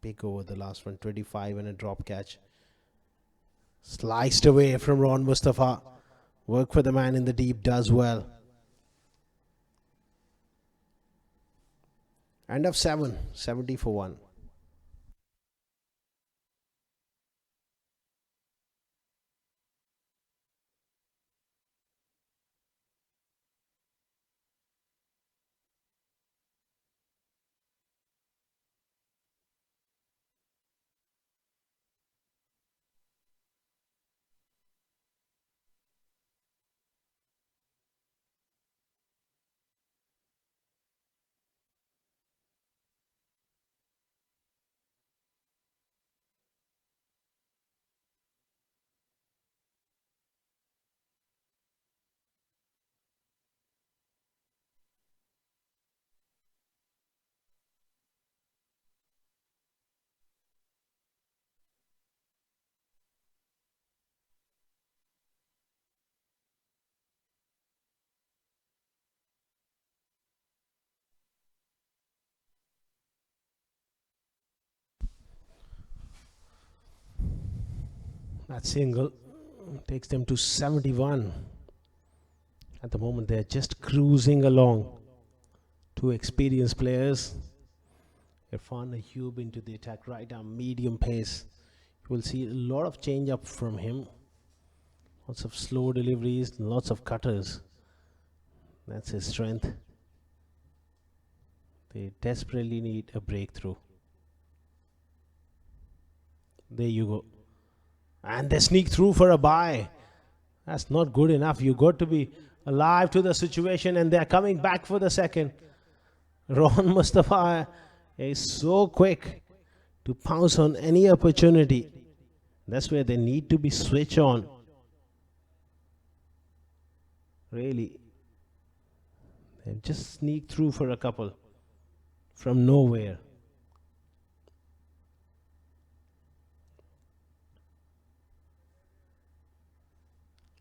Big over the last one, 25 and a drop catch. Sliced away from Ron Mustafa. Work for the man in the deep does well. End of 7, 70 for 1. That single takes them to 71. At the moment, they're just cruising along. Two experienced players. Irfan Ayub into the attack, right arm, medium pace. You will see a lot of change up from him. Lots of slow deliveries, lots of cutters. That's his strength. They desperately need a breakthrough. There you go. And they sneak through for a bye. That's not good enough. You got to be alive to the situation, and they're coming back for the second. Ron Mustafa is so quick to pounce on any opportunity. That's where they need to be switched on. Really. They just sneak through for a couple from nowhere.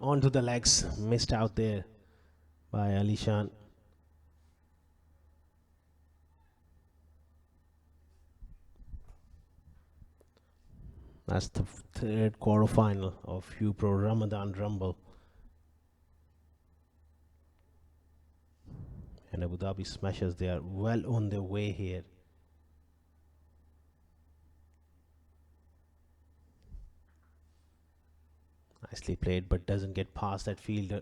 Onto the legs, missed out there by Alishan. That's the third quarterfinal of UPro Ramadan Rumble. And Abu Dhabi Smashers, they are well on their way here. Nicely played, but doesn't get past that fielder.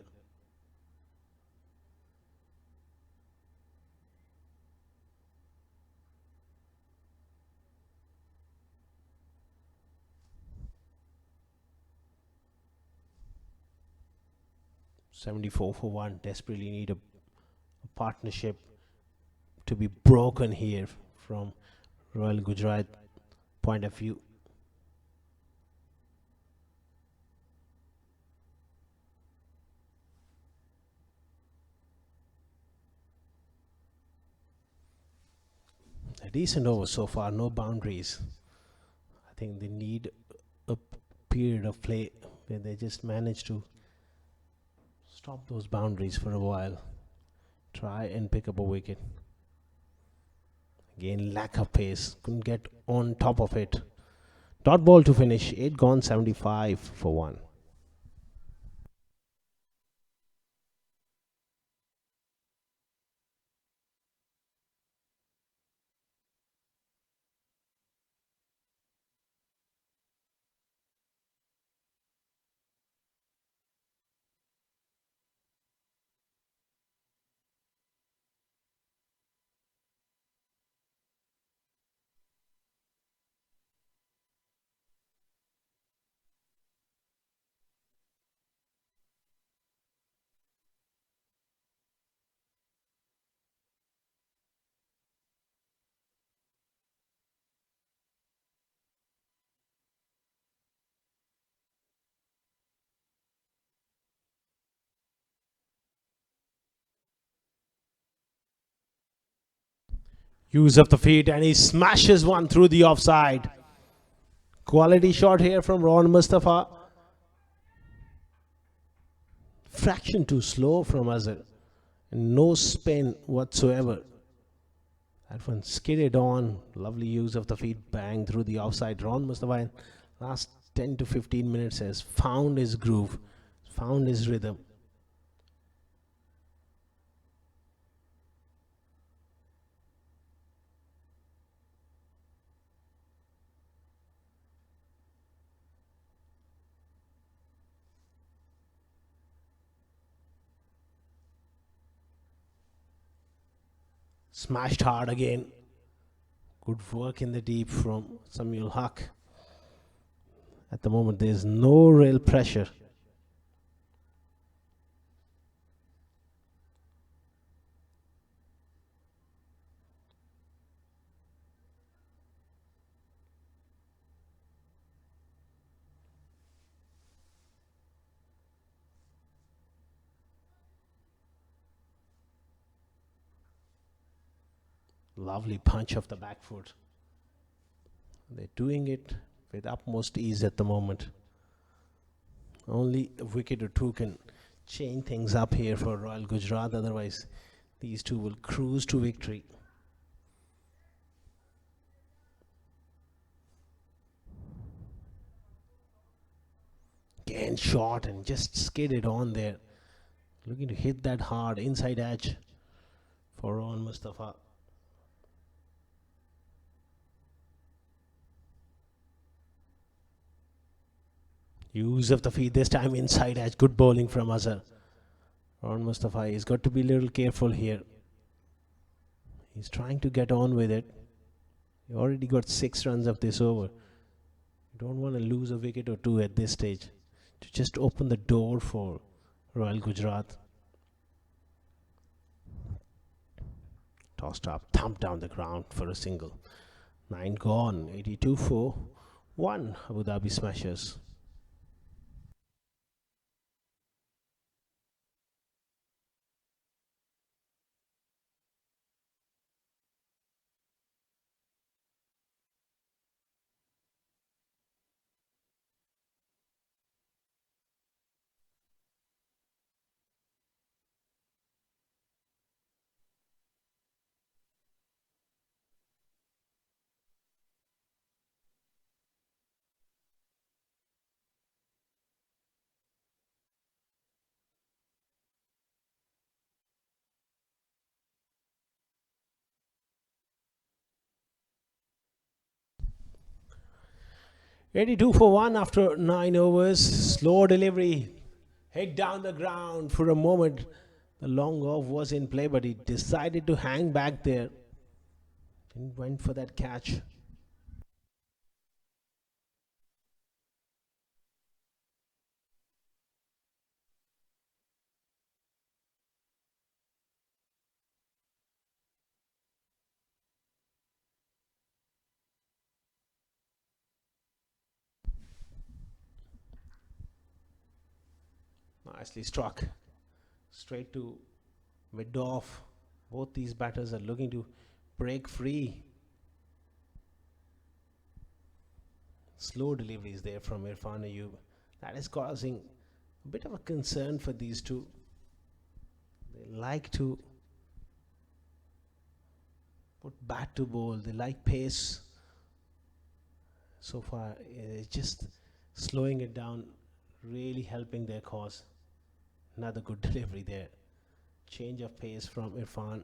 74 for 1. Desperately need a partnership to be broken here from Royal Gujarat point of view. A decent over so far, no boundaries. I think they need a period of play where they just manage to stop those boundaries for a while. Try and pick up a wicket. Again, lack of pace. Couldn't get on top of it. Dot ball to finish. 8 gone, 75 for 1. Use of the feet, and he smashes one through the offside. Quality shot here from Ron Mustafa. Fraction too slow from Azhar. And no spin whatsoever. That one skidded on. Lovely use of the feet. Bang through the offside. Ron Mustafa in last 10 to 15 minutes has found his groove, found his rhythm. Smashed hard again. Good work in the deep from Samuel Huck. At the moment, there's no real pressure. Lovely punch of the back foot. They're doing it with utmost ease at the moment. Only a wicket or two can change things up here for Royal Gujarat. Otherwise, these two will cruise to victory. Again, shot and just skidded on there. Looking to hit that hard inside edge for Ron Mustafa. Use of the feet, this time inside edge. Good bowling from Azhar. Ron Mustafa, he's got to be a little careful here. He's trying to get on with it. He already got 6 runs of this over. You don't want to lose a wicket or two at this stage to just open the door for Royal Gujarat. Tossed up, thumped down the ground for a single. 9 gone, 82 for 1. Abu Dhabi Smashers. Eighty-two for 1 after 9 overs. Slow delivery. Hit down the ground for a moment. The long off was in play, but he decided to hang back there. And went for that catch. Nicely struck. Straight to mid off. Both these batters are looking to break free. Slow deliveries there from Irfan Ayub. That is causing a bit of a concern for these two. They like to put bat to ball. They like pace. So far, it's just slowing it down, really helping their cause. Another good delivery there. Change of pace from Irfan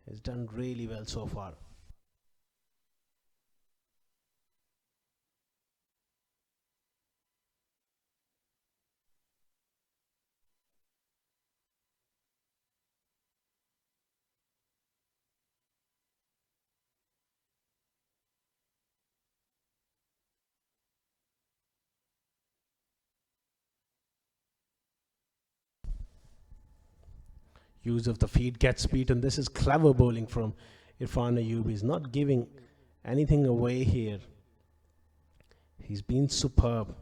has done really well so far. Use of the feet gets beaten. This is clever bowling from Irfan Ayub. He's not giving anything away here. He's been superb.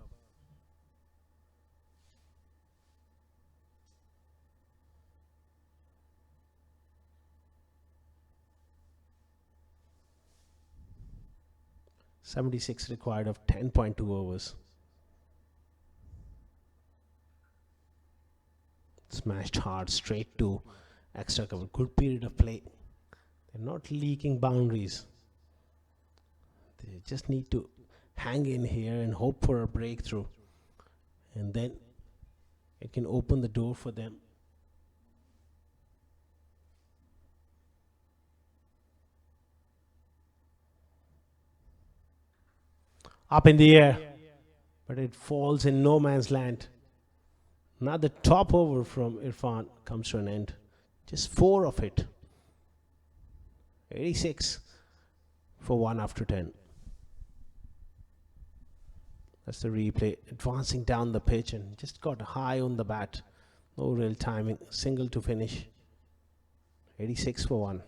.76 required of 10.2 overs. Smashed hard straight to extra cover. Good period of play. They're not leaking boundaries. They just need to hang in here and hope for a breakthrough. And then it can open the door for them. Up in the air. But it falls in no man's land. Now the top over from Irfan comes to an end. Just 4 of it. 86 for 1 after 10. That's the replay. Advancing down the pitch and just got high on the bat. No real timing. Single to finish. 86 for 1.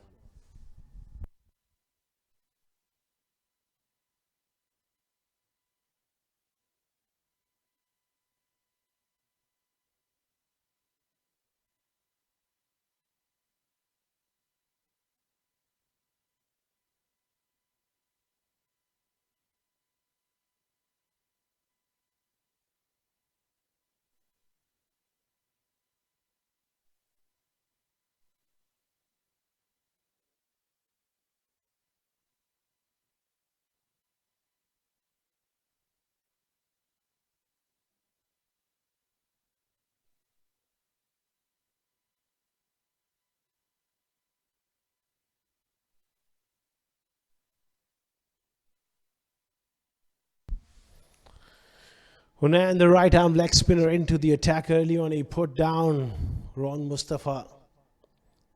Hunan, the right arm leg spinner, into the attack early on. He put down Ron Mustafa.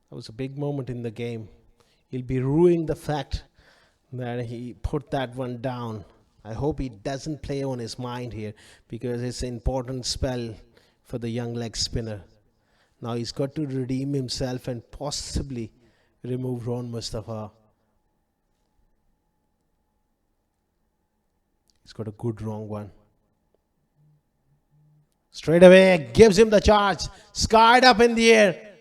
That was a big moment in the game. He'll be ruining the fact that he put that one down. I hope he doesn't play on his mind here because it's an important spell for the young leg spinner. Now he's got to redeem himself and possibly remove Ron Mustafa. He's got a good wrong one. Straight away, gives him the charge. Skied up in the air.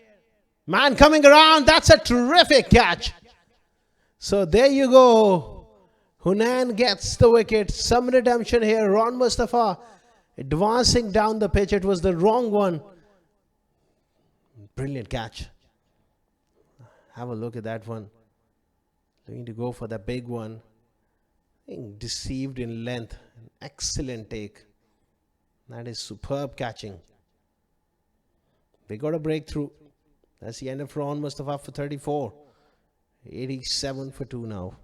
Man coming around. That's a terrific catch. So there you go. Hunan gets the wicket. Some redemption here. Ron Mustafa advancing down the pitch. It was the wrong one. Brilliant catch. Have a look at that one. Looking to go for the big one. Being deceived in length. An excellent take. That is superb catching. They got a breakthrough. That's the end of Ron Mustafa for 34. 87 for 2 now.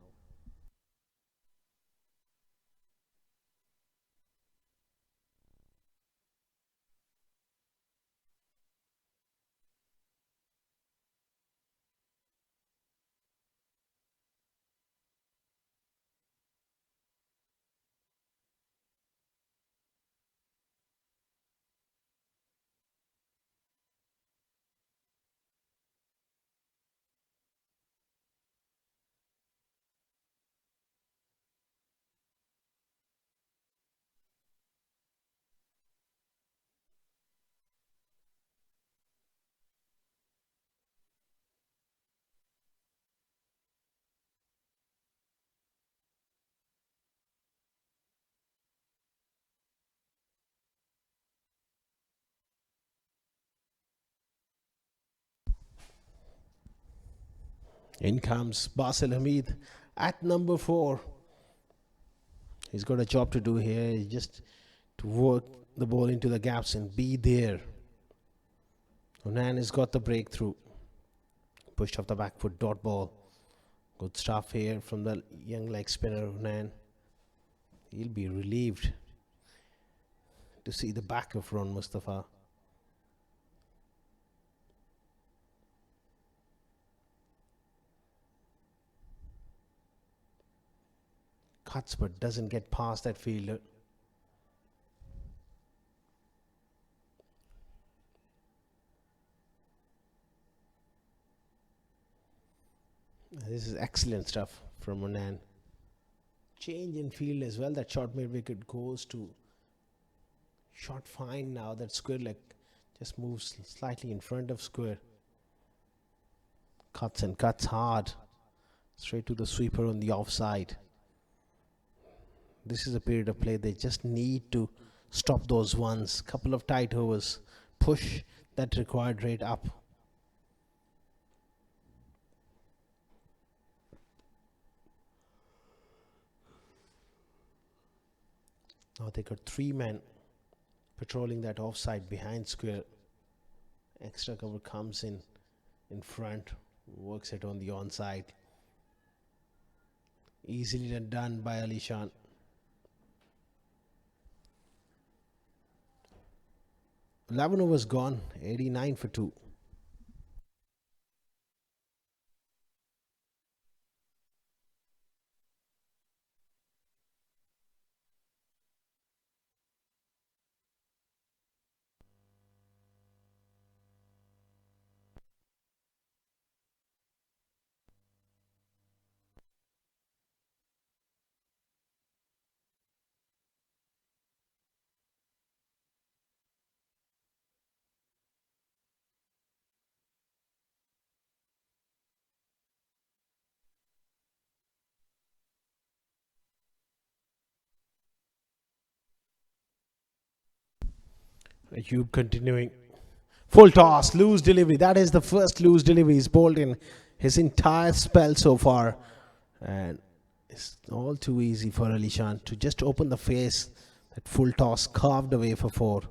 In comes Basil Hamid at number 4. He's got a job to do here, just to work the ball into the gaps and be there. Onan has got the breakthrough. Pushed off the back foot, dot ball. Good stuff here from the young leg spinner Onan. He'll be relieved to see the back of Ron Mustafa. Cuts but doesn't get past that fielder. This is excellent stuff from Onan. Change in field as well. That short mid wicket goes to shot fine now. That square leg just moves slightly in front of square. Cuts and cuts hard. Straight to the sweeper on the offside. This is a period of play. They just need to stop those ones. Couple of tight overs. Push that required rate up. Now they got 3 men patrolling that offside behind square. Extra cover comes in front, works it on the onside. Easily done by Ali Shan. Lavano was gone, 89 for 2. Ayub continuing. Full toss, loose delivery. That is the first loose delivery he's bowled in his entire spell so far. And it's all too easy for Ali Shan to just open the face. That full toss carved away for 4.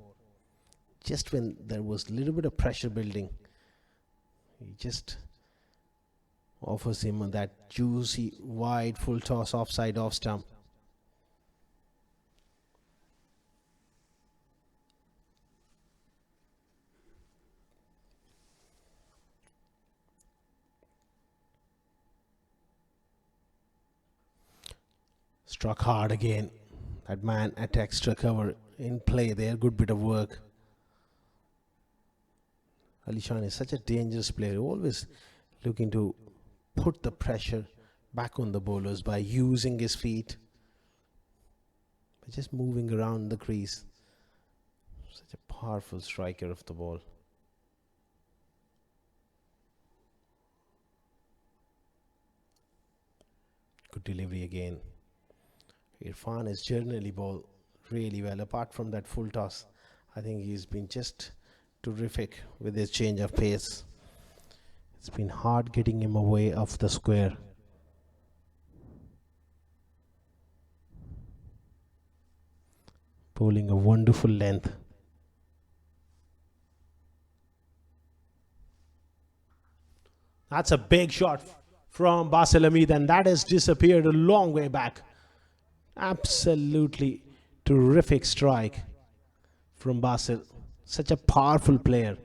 Just when there was a little bit of pressure building, he just offers him that juicy wide full toss offside off stump. Struck hard again. That man at extra cover in play there. Good bit of work. Ali Shan is such a dangerous player. Always looking to put the pressure back on the bowlers by using his feet. By just moving around the crease. Such a powerful striker of the ball. Good delivery again. Irfan has generally bowled really well. Apart from that full toss, I think he's been just terrific with his change of pace. It's been hard getting him away off the square. Bowling a wonderful length. That's a big shot from Basil Hamid, and that has disappeared a long way back. Absolutely terrific strike from Basil. Such a powerful player.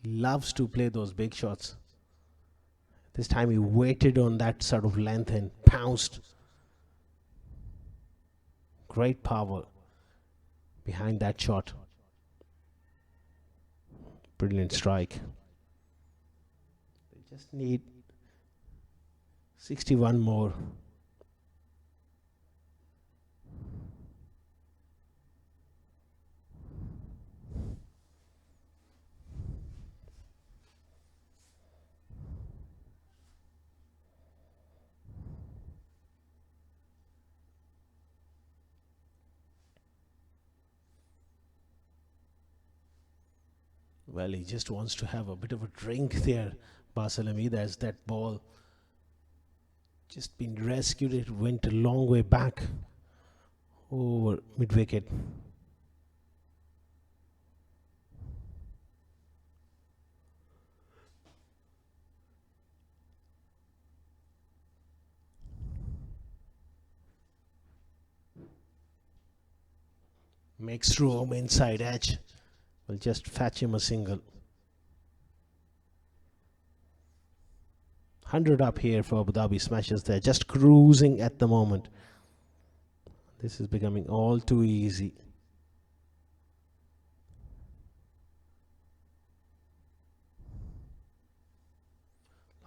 Loves to play those big shots. This time he waited on that sort of length and pounced. Great power behind that shot. Brilliant strike. They just need 61 more. Well, he just wants to have a bit of a drink there, Basalami, there's that ball just been rescued. It went a long way back over mid wicket. Makes room inside edge. Will just fetch him a single. 100 up here for Abu Dhabi Smashers. They're just cruising at the moment. This is becoming all too easy.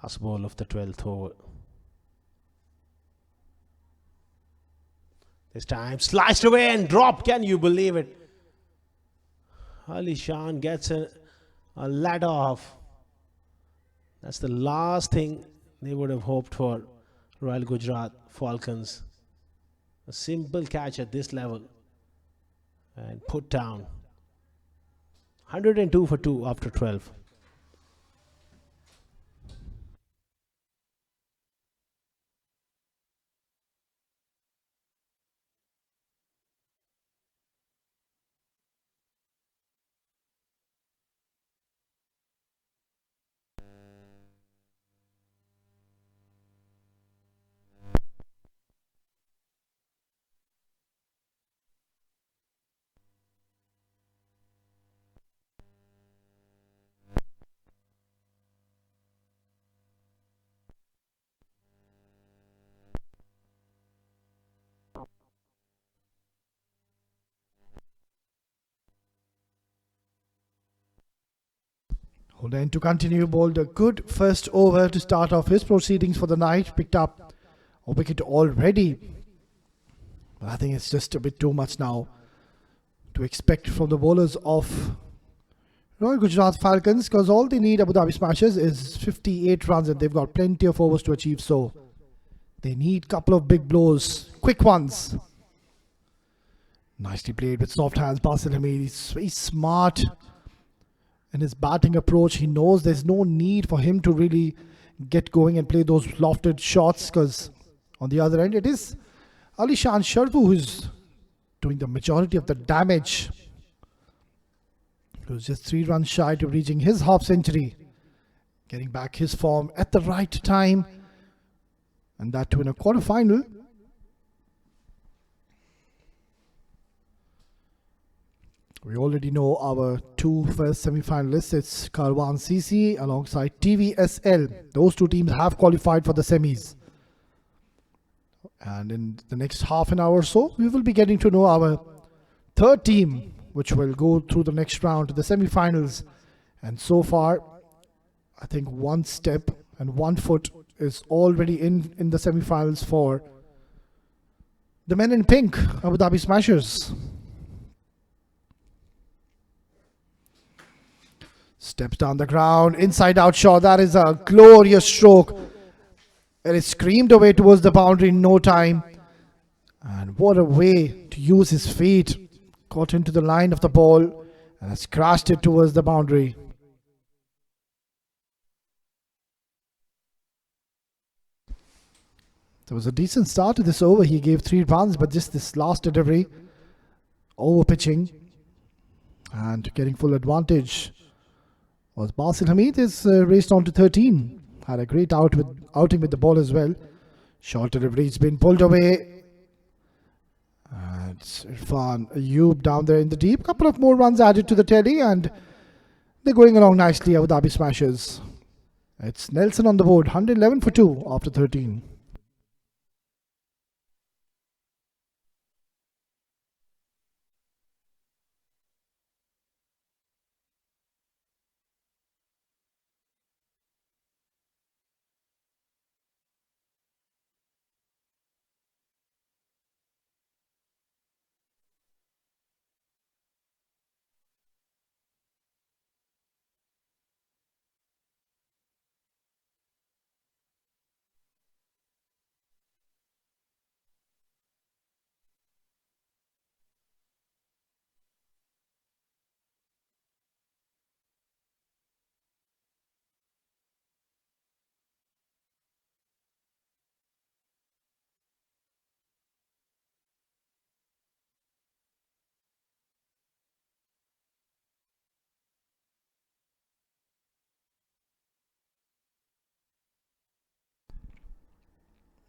Last ball of the 12th over. This time sliced away and dropped. Can you believe it? Ali Shan gets a ladder off. That's the last thing they would have hoped for. Royal Gujrat Falcons. A simple catch at this level. And put down. 102 for 2 after 12. Then to continue, bowled a good first over to start off his proceedings for the night. Picked up a wicket already. But I think it's just a bit too much now to expect from the bowlers of Royal Gujrat Falcons, because all they need, Abu Dhabi Smashers, is 58 runs and they've got plenty of overs to achieve. So they need a couple of big blows, quick ones. Nicely played with soft hands. Basil Hamid, he's very smart in his batting approach. He knows there's no need for him to really get going and play those lofted shots, because on the other end it is Ali Shan Sharfu who's doing the majority of the damage. He was just 3 runs shy to reaching his half century, getting back his form at the right time, and that too in a quarter-final. We already know our 2 first semi-finalists. It's Karwan CC alongside TVSL. Those 2 teams have qualified for the semis. And in the next half an hour or so, we will be getting to know our 3rd team, which will go through the next round to the semi-finals. And so far, I think 1 step and 1 foot is already in the semi-finals for the men in pink, Abu Dhabi Smashers. Steps down the ground, inside out shot. That is a glorious stroke. It is screamed away towards the boundary in no time. And what a way to use his feet. Caught into the line of the ball and has crashed it towards the boundary. There was a decent start to this over. He gave 3 runs, but just this last delivery, over pitching and getting full advantage was Basil Hamid. Is raced on to 13. Had a great outing with the ball as well. Short delivery, it's been pulled away. It's Irfan Ayub down there in the deep. Couple of more runs added to the tally and they're going along nicely, Abu Dhabi Smashers. It's Nelson on the board, 111 for 2 after 13.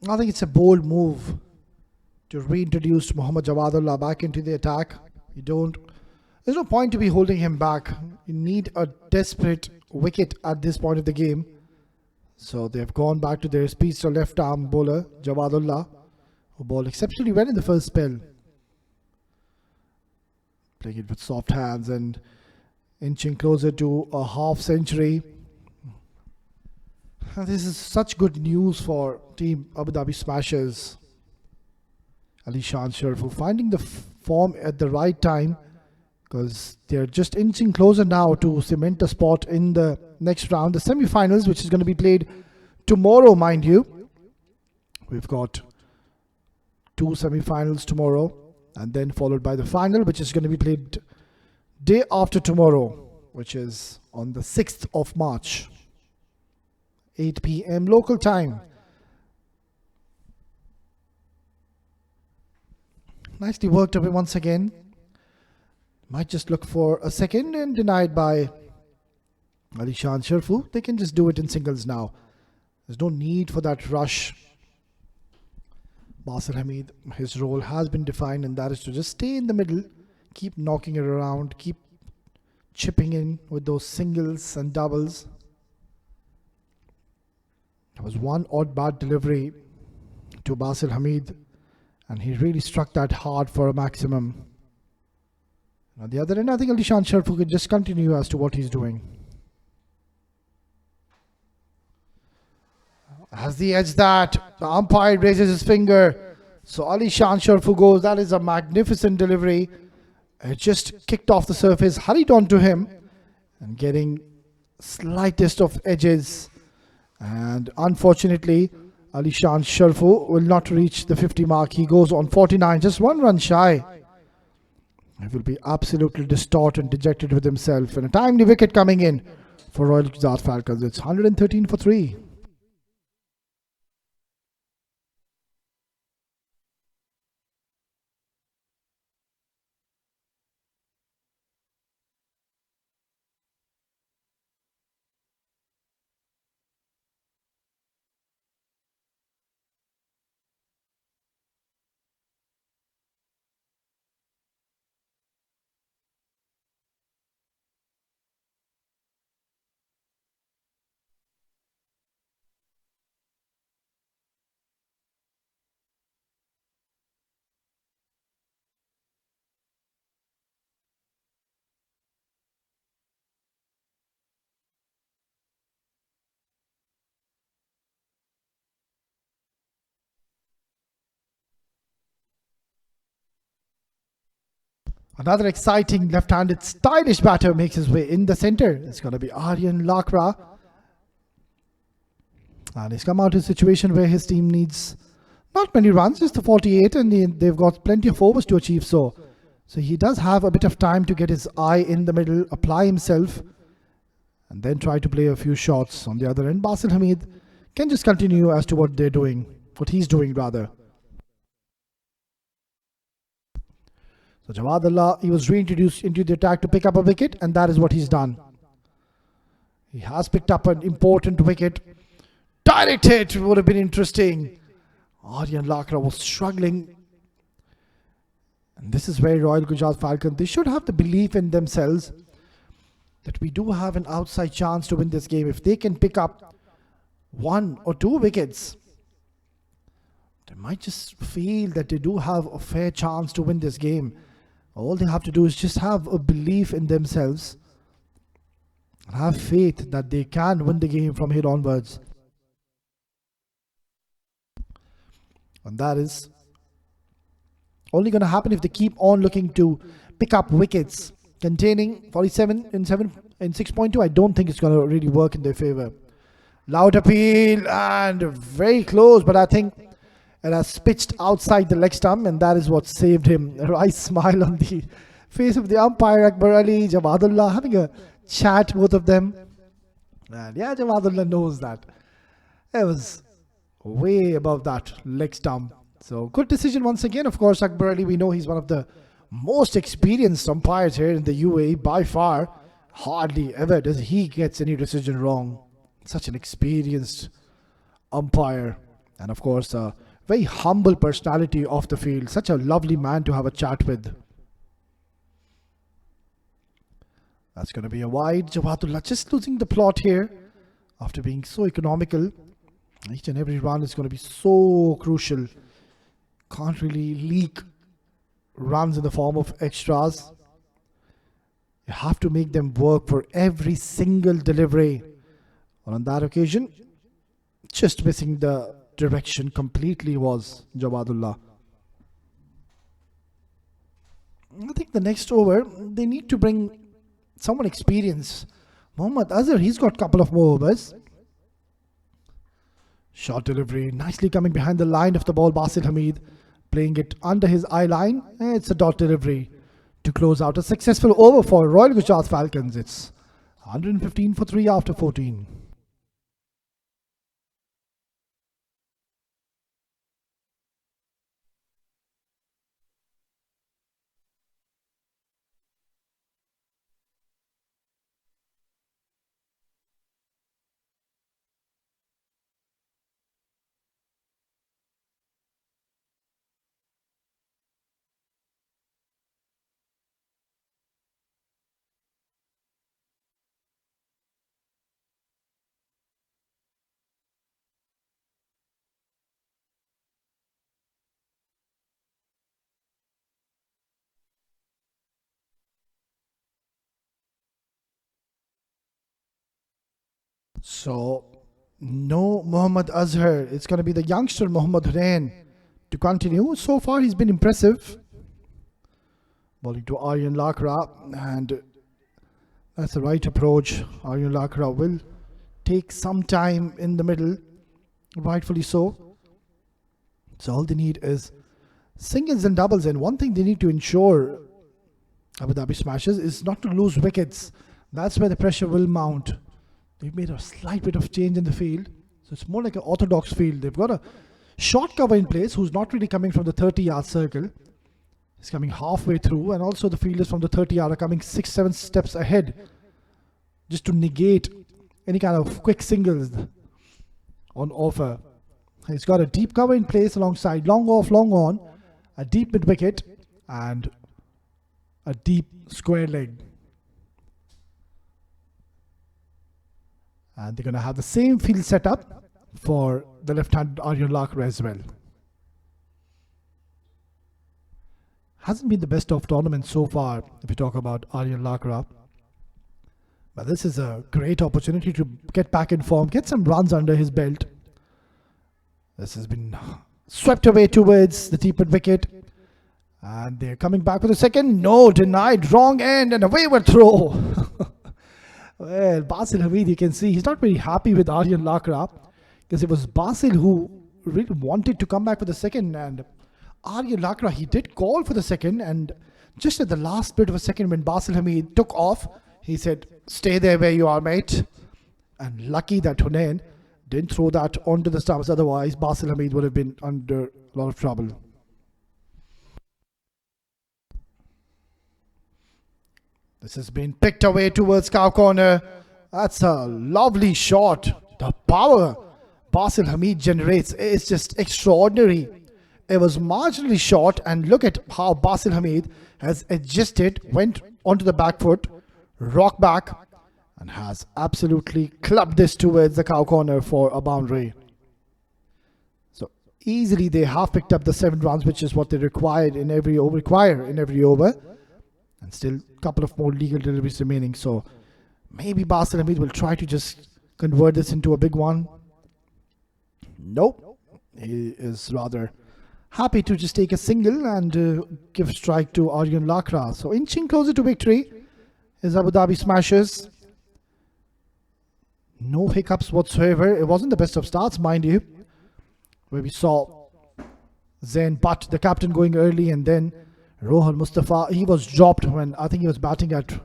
I think it's a bold move to reintroduce Mohammad Jawadullah back into the attack. There's no point to be holding him back. You need a desperate wicket at this point of the game. So they've gone back to their speedster left arm bowler, Jawadullah, who bowled exceptionally well in the first spell. Playing it with soft hands and inching closer to a half century. And this is such good news for Team Abu Dhabi Smashers. Ali Shan Sharfu finding the form at the right time, because they're just inching closer now to cement a spot in the next round, the semi-finals, which is going to be played tomorrow, mind you. We've got 2 semi-finals tomorrow, and then followed by the final, which is going to be played day after tomorrow, which is on the 6th of March, 8 p.m. local time. Nicely worked up once again. Might just look for a second and denied by Ali Shan Sharfu. They can just do it in singles now. There's no need for that rush. Basil Hamid, his role has been defined, and that is to just stay in the middle, keep knocking it around, keep chipping in with those singles and doubles. There was one odd bad delivery to Basil Hamid, and he really struck that hard for a maximum. On the other end, I think Ali Shan Sharfu could just continue as to what he's doing. Has the edge that the umpire raises his finger, so Ali Shan Sharfu goes. That is a magnificent delivery. It just kicked off the surface, hurried onto him, and getting slightest of edges. And unfortunately, Ali Shan Sharfu will not reach the 50 mark. He goes on 49, just 1 run shy. He will be absolutely distraught and dejected with himself. And a timely wicket coming in for Royal Gujrat Falcons. It's 113 for 3. Another exciting left-handed stylish batter makes his way in the center. It's going to be Aryan Lakra. And he's come out of a situation where his team needs not many runs, just the 48, and they've got plenty of overs to achieve so. So he does have a bit of time to get his eye in the middle, apply himself, and then try to play a few shots. On the other end, Basil Hamid can just continue as to what they're doing, what he's doing rather. So Jawadullah, he was reintroduced into the attack to pick up a wicket, and that is what he's done. He has picked up an important wicket. Direct hit would have been interesting. Aryan Lakra was struggling. And this is where Royal Gujrat Falcons, they should have the belief in themselves that we do have an outside chance to win this game. If they can pick up 1 or 2 wickets, they might just feel that they do have a fair chance to win this game. All they have to do is just have a belief in themselves and have faith that they can win the game from here onwards. And that is only going to happen if they keep on looking to pick up wickets. Containing 47 in 6.2, I don't think it's going to really work in their favor. Loud appeal and very close, but I think it has pitched outside the leg stump, and that is what saved him. A nice smile on the face of the umpire, Akbar Ali, Jawadullah, having a chat, both of them. And yeah, Jawadullah knows that. It was way above that leg stump. So good decision once again. Of course, Akbar Ali, we know he's one of the most experienced umpires here in the UAE by far. Hardly ever does he gets any decision wrong. Such an experienced umpire. And of course, a very humble personality off the field. Such a lovely man to have a chat with. That's going to be a wide. Jawahirullah just losing the plot here after being so economical. Each and every run is going to be so crucial. Can't really leak runs in the form of extras. You have to make them work for every single delivery. And on that occasion, just missing the direction completely was Jawahirullah. I think the next over, they need to bring someone experienced. Mohammad Azhar, he's got a couple of more overs. Short delivery, nicely coming behind the line of the ball. Basil Hamid playing it under his eye line. It's a dot delivery to close out a successful over for Royal Gujrat Falcons. It's 115 for 3 after 14. So, no Mohammad Azhar. It's going to be the youngster Mohammad Hussain to continue. So far, he's been impressive. Bowling to Aryan Lakra, and that's the right approach. Aryan Lakra will take some time in the middle, rightfully so. So, all they need is singles and doubles. And one thing they need to ensure, Abu Dhabi Smashers, is not to lose wickets. That's where the pressure will mount. They've made a slight bit of change in the field. So it's more like an orthodox field. They've got a short cover in place who's not really coming from the 30-yard circle. He's coming halfway through, and also the fielders from the 30-yard are coming 6-7 steps ahead just to negate any kind of quick singles on offer. He's got a deep cover in place alongside long off, long on, a deep mid-wicket, and a deep square leg. And they're going to have the same field setup for the left-handed Aryan Lakra as well. Hasn't been the best of tournament so far if you talk about Aryan Lakra. But this is a great opportunity to get back in form, get some runs under his belt. This has been swept away towards the deep wicket. And they're coming back with a second. No, denied, wrong end, and a wayward throw. Well, Basil Hamid, you can see he's not very happy with Aryan Lakra, because it was Basil who really wanted to come back for the second, and Aryan Lakra, he did call for the second, and just at the last bit of a second when Basil Hamid took off, he said, "Stay there where you are, mate." And lucky that Hunain didn't throw that onto the stumps, otherwise Basil Hamid would have been under a lot of trouble. This has been picked away towards cow corner. That's a lovely shot. The power Basil Hamid generates is just extraordinary. It was marginally short, and look at how Basil Hamid has adjusted, went onto the back foot, rock back, and has absolutely clubbed this towards the cow corner for a boundary. So easily they have picked up the 7 runs, which is what they require in every over. And still a couple of more legal deliveries remaining. So maybe Basil Hamid will try to just convert this into a big one. Nope. He is rather happy to just take a single and give strike to Aryan Lakra. So inching closer to victory is Abu Dhabi Smashers. No hiccups whatsoever. It wasn't the best of starts, mind you, where we saw Zain Butt, the captain, going early, and then Rohan Mustafa, he was dropped when I think he was batting at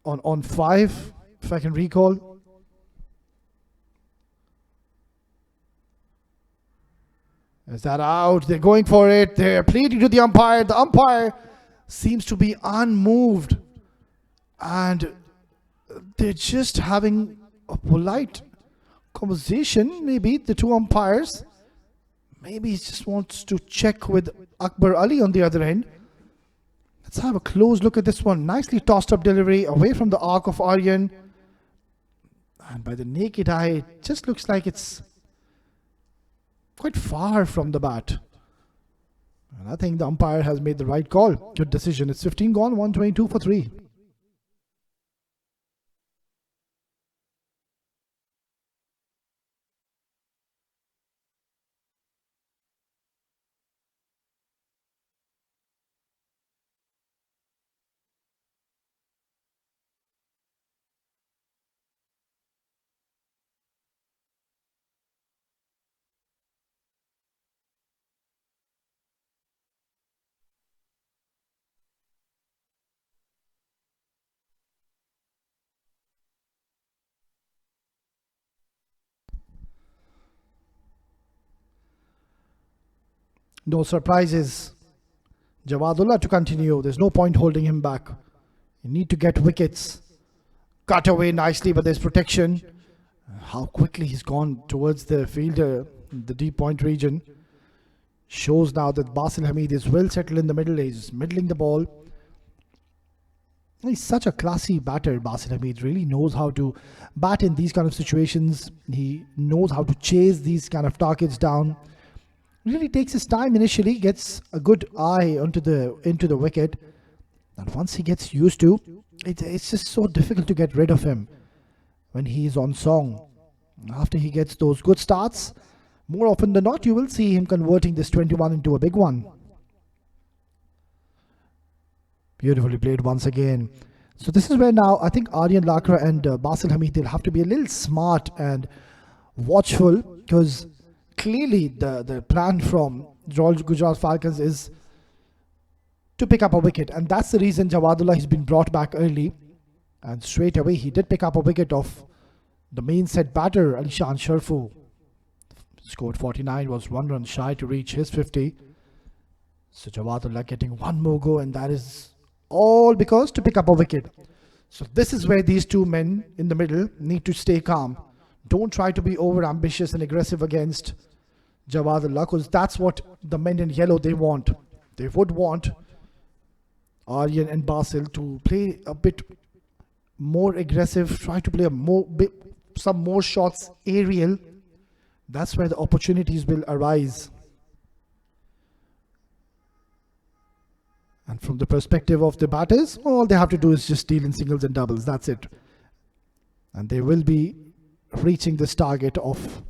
on 5, if I can recall. Is that out? They're going for it. They're pleading to the umpire. The umpire seems to be unmoved, and they're just having a polite conversation, maybe, the two umpires. Maybe he just wants to check with Akbar Ali on the other end. Let's have a close look at this one. Nicely tossed up delivery away from the arc of Aryan. And by the naked eye, it just looks like it's quite far from the bat. And I think the umpire has made the right call. Good decision. It's 15 gone, 122 for 3. No surprises. Jawadullah to continue. There's no point holding him back. You need to get wickets. Cut away nicely, but there's protection. How quickly he's gone towards the fielder in the deep point region shows now that Basil Hamid is well settled in the middle. He's middling the ball. He's such a classy batter. Basil Hamid really knows how to bat in these kind of situations. He knows how to chase these kind of targets down. Really takes his time initially, gets a good eye into the wicket, and once he gets used to it's just so difficult to get rid of him when he is on song. After he gets those good starts, more often than not you will see him converting this 21 into a big one. Beautifully played once again. So this is where now I think Aryan Lakra and Basil Hamid, they'll have to be a little smart and watchful, because clearly the plan from Gujrat Falcons is to pick up a wicket, and that's the reason Jawadullah has been brought back early, and straight away he did pick up a wicket of the main set batter Alishan Sharfu. Scored 49, was 1 run shy to reach his 50. So Jawadullah getting one more go, and that is all because to pick up a wicket. So this is where these two men in the middle need to stay calm. Don't try to be over ambitious and aggressive against Jawadullah, because that's what the men in yellow they want. They would want Aryan and Basil to play a bit more aggressive, try to play some more shots aerial. That's where the opportunities will arise. And from the perspective of the batters, all they have to do is just deal in singles and doubles. That's it. And they will be reaching this target of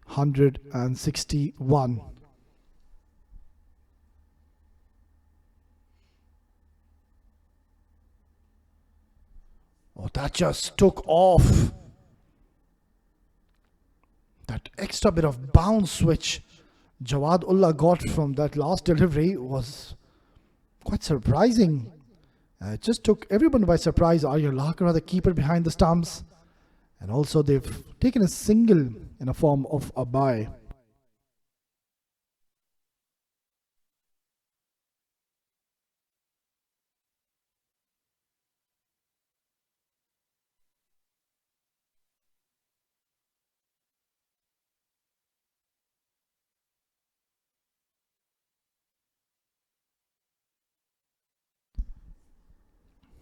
161. Oh, that just took off. That extra bit of bounce which Jawadullah got from that last delivery was quite surprising. It just took everyone by surprise. Aryan Lakra, the keeper behind the stumps. And also they've taken a single in a form of a bye.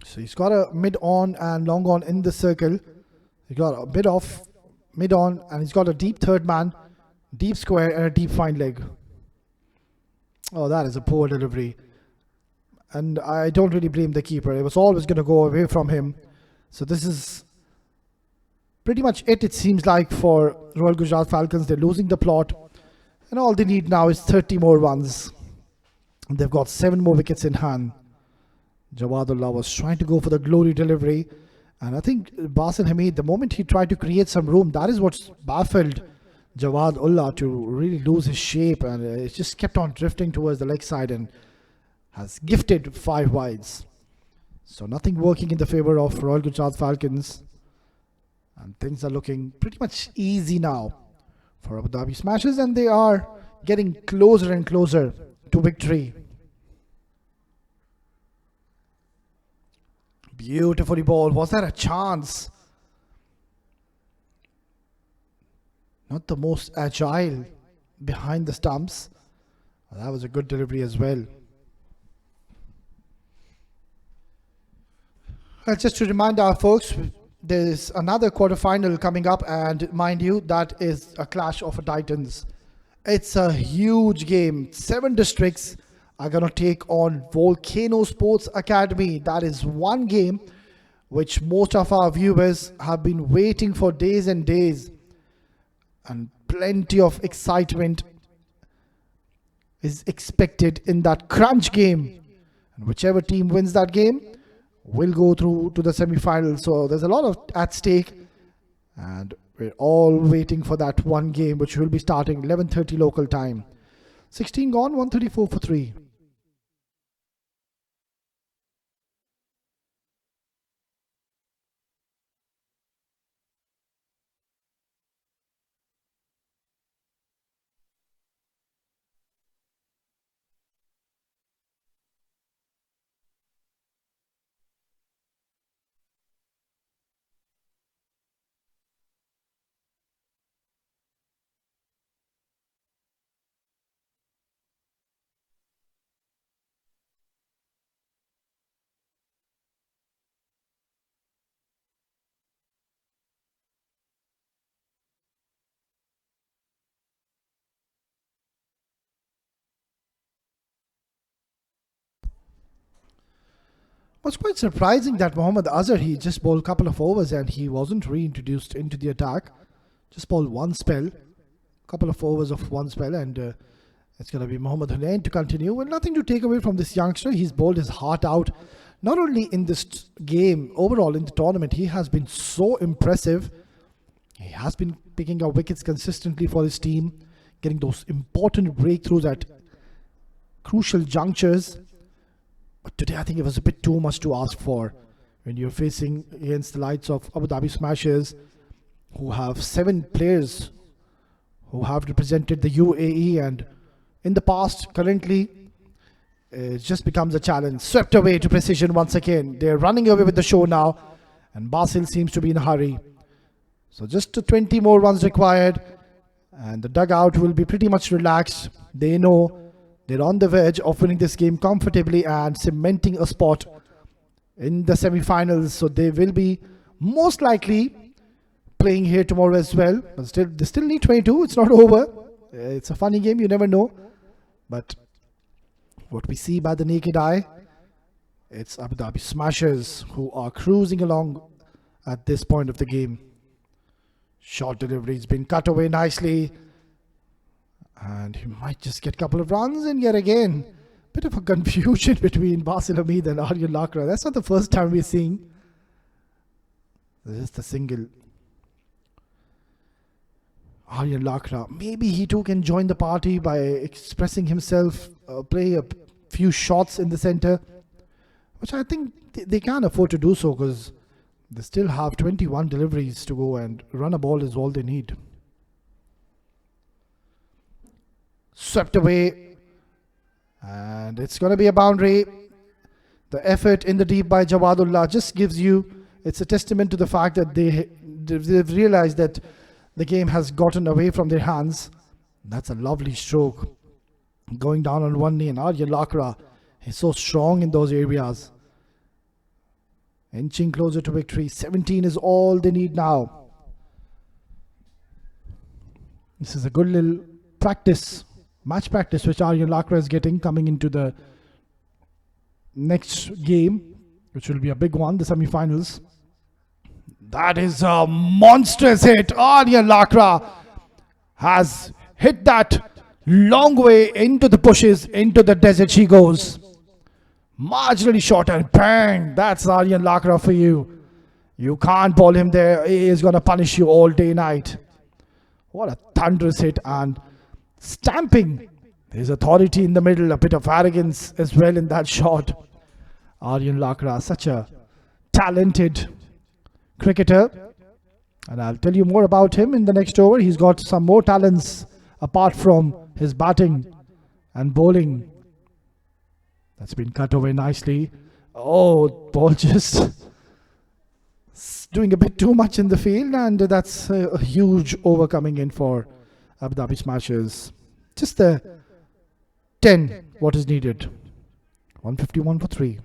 So he's got a mid on and long on in the circle. He's got a bit off, mid on, and he's got a deep third man, deep square, and a deep fine leg. Oh, that is a poor delivery. And I don't really blame the keeper. It was always going to go away from him. So this is pretty much it seems like, for Royal Gujrat Falcons. They're losing the plot. And all they need now is 30 more runs. And they've got 7 more wickets in hand. Jawadullah was trying to go for the glory delivery, and I think Basil Hamid, the moment he tried to create some room, that is what's baffled Jawadullah to really lose his shape, and it just kept on drifting towards the leg side and has gifted 5 wides. So nothing working in the favor of Royal Gujrat Falcons, and things are looking pretty much easy now for Abu Dhabi Smashers, and they are getting closer and closer to victory. Beautifully bowled. Was that a chance? Not the most agile behind the stumps. That was a good delivery as well. Just to remind our folks, there's another quarterfinal coming up, and mind you, that is a clash of titans. It's a huge game. 7 districts are going to take on Volcano Sports Academy. That is one game which most of our viewers have been waiting for days and days, and plenty of excitement is expected in that crunch game, and whichever team wins that game will go through to the semi-finals. So there's a lot of at stake, and we're all waiting for that one game, which will be starting 11:30 local time. 16 gone, 134 for 3. Was quite surprising that Mohammad Azhar, he just bowled a couple of overs and he wasn't reintroduced into the attack. Just bowled one spell, couple of overs of one spell, and it's going to be Mohammad Hunain to continue. Well, nothing to take away from this youngster. He's bowled his heart out. Not only in this game, overall in the tournament, he has been so impressive. He has been picking up wickets consistently for his team, getting those important breakthroughs at crucial junctures. But today I think it was a bit too much to ask for when you're facing against the likes of Abu Dhabi Smashers, who have 7 players who have represented the UAE, and in the past, currently, it just becomes a challenge. Swept away to precision once again. They're running away with the show now, and Basil seems to be in a hurry. So just 20 more runs required, and the dugout will be pretty much relaxed. They know they're on the verge of winning this game comfortably and cementing a spot in the semi-finals. So they will be most likely playing here tomorrow as well. But still, they still need 22. It's not over. It's a funny game. You never know. But what we see by the naked eye, it's Abu Dhabi Smashers who are cruising along at this point of the game. Short delivery has been cut away nicely, and he might just get a couple of runs, and yet again bit of a confusion between Basil Hamid and Aryan Lakra. That's not the first time we're seeing just a single. Aryan Lakra, maybe he too can join the party by expressing himself, play a few shots in the center, which I think they can afford to do so, because they still have 21 deliveries to go, and run a ball is all they need. Swept away, and it's going to be a boundary. The effort in the deep by Jawadullah just gives you, it's a testament to the fact that they've realized that the game has gotten away from their hands. That's a lovely stroke. Going down on one knee, and Aryan Lakra is so strong in those areas. Inching closer to victory. 17 is all they need now. This is a good little practice, match practice, which Aryan Lakra is getting coming into the next game, which will be a big one, the semi-finals. That is a monstrous hit. Aryan Lakra has hit that long way into the bushes, into the desert she goes. Marginally short, and bang, that's Aryan Lakra for you. You can't bowl him there. He is going to punish you all day night. What a thunderous hit, and stamping. There's authority in the middle, a bit of arrogance as well in that shot. Aryan Lakra, such a talented cricketer, and I'll tell you more about him in the next over. He's got some more talents apart from his batting and bowling. That's been cut away nicely. Oh, ball just doing a bit too much in the field, and that's a huge over coming in for Abu Dhabi Smashers. Just the 10 what is needed. 151 for 3.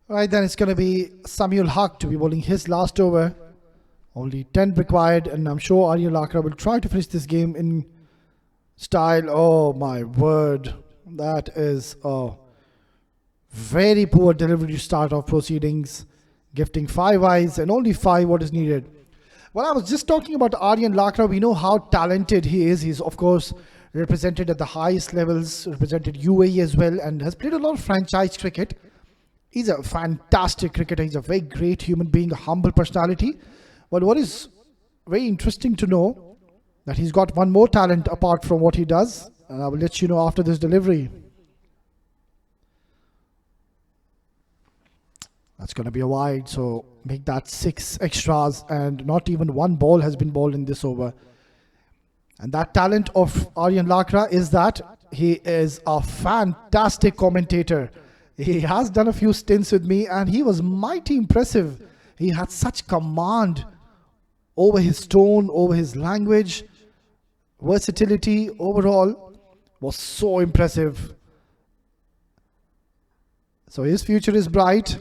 Right, then it's going to be Samuel Haq to be bowling his last over. Only 10 required, and I'm sure Aryan Lakra will try to finish this game in style. Oh my word. That is a very poor delivery to start off proceedings. Gifting 5 eyes and only 5 what is needed. Well, I was just talking about Aryan Lakra. We know how talented he is. He's, of course, represented at the highest levels, represented UAE as well, and has played a lot of franchise cricket. He's a fantastic cricketer. He's a very great human being, a humble personality. But what is very interesting to know, that he's got one more talent apart from what he does. And I will let you know after this delivery. That's going to be a wide, so make that 6 extras, and not even one ball has been bowled in this over. And that talent of Aryan Lakra is that he is a fantastic commentator. He has done a few stints with me and he was mighty impressive. He had such command over his tone, over his language, versatility overall was so impressive. So his future is bright,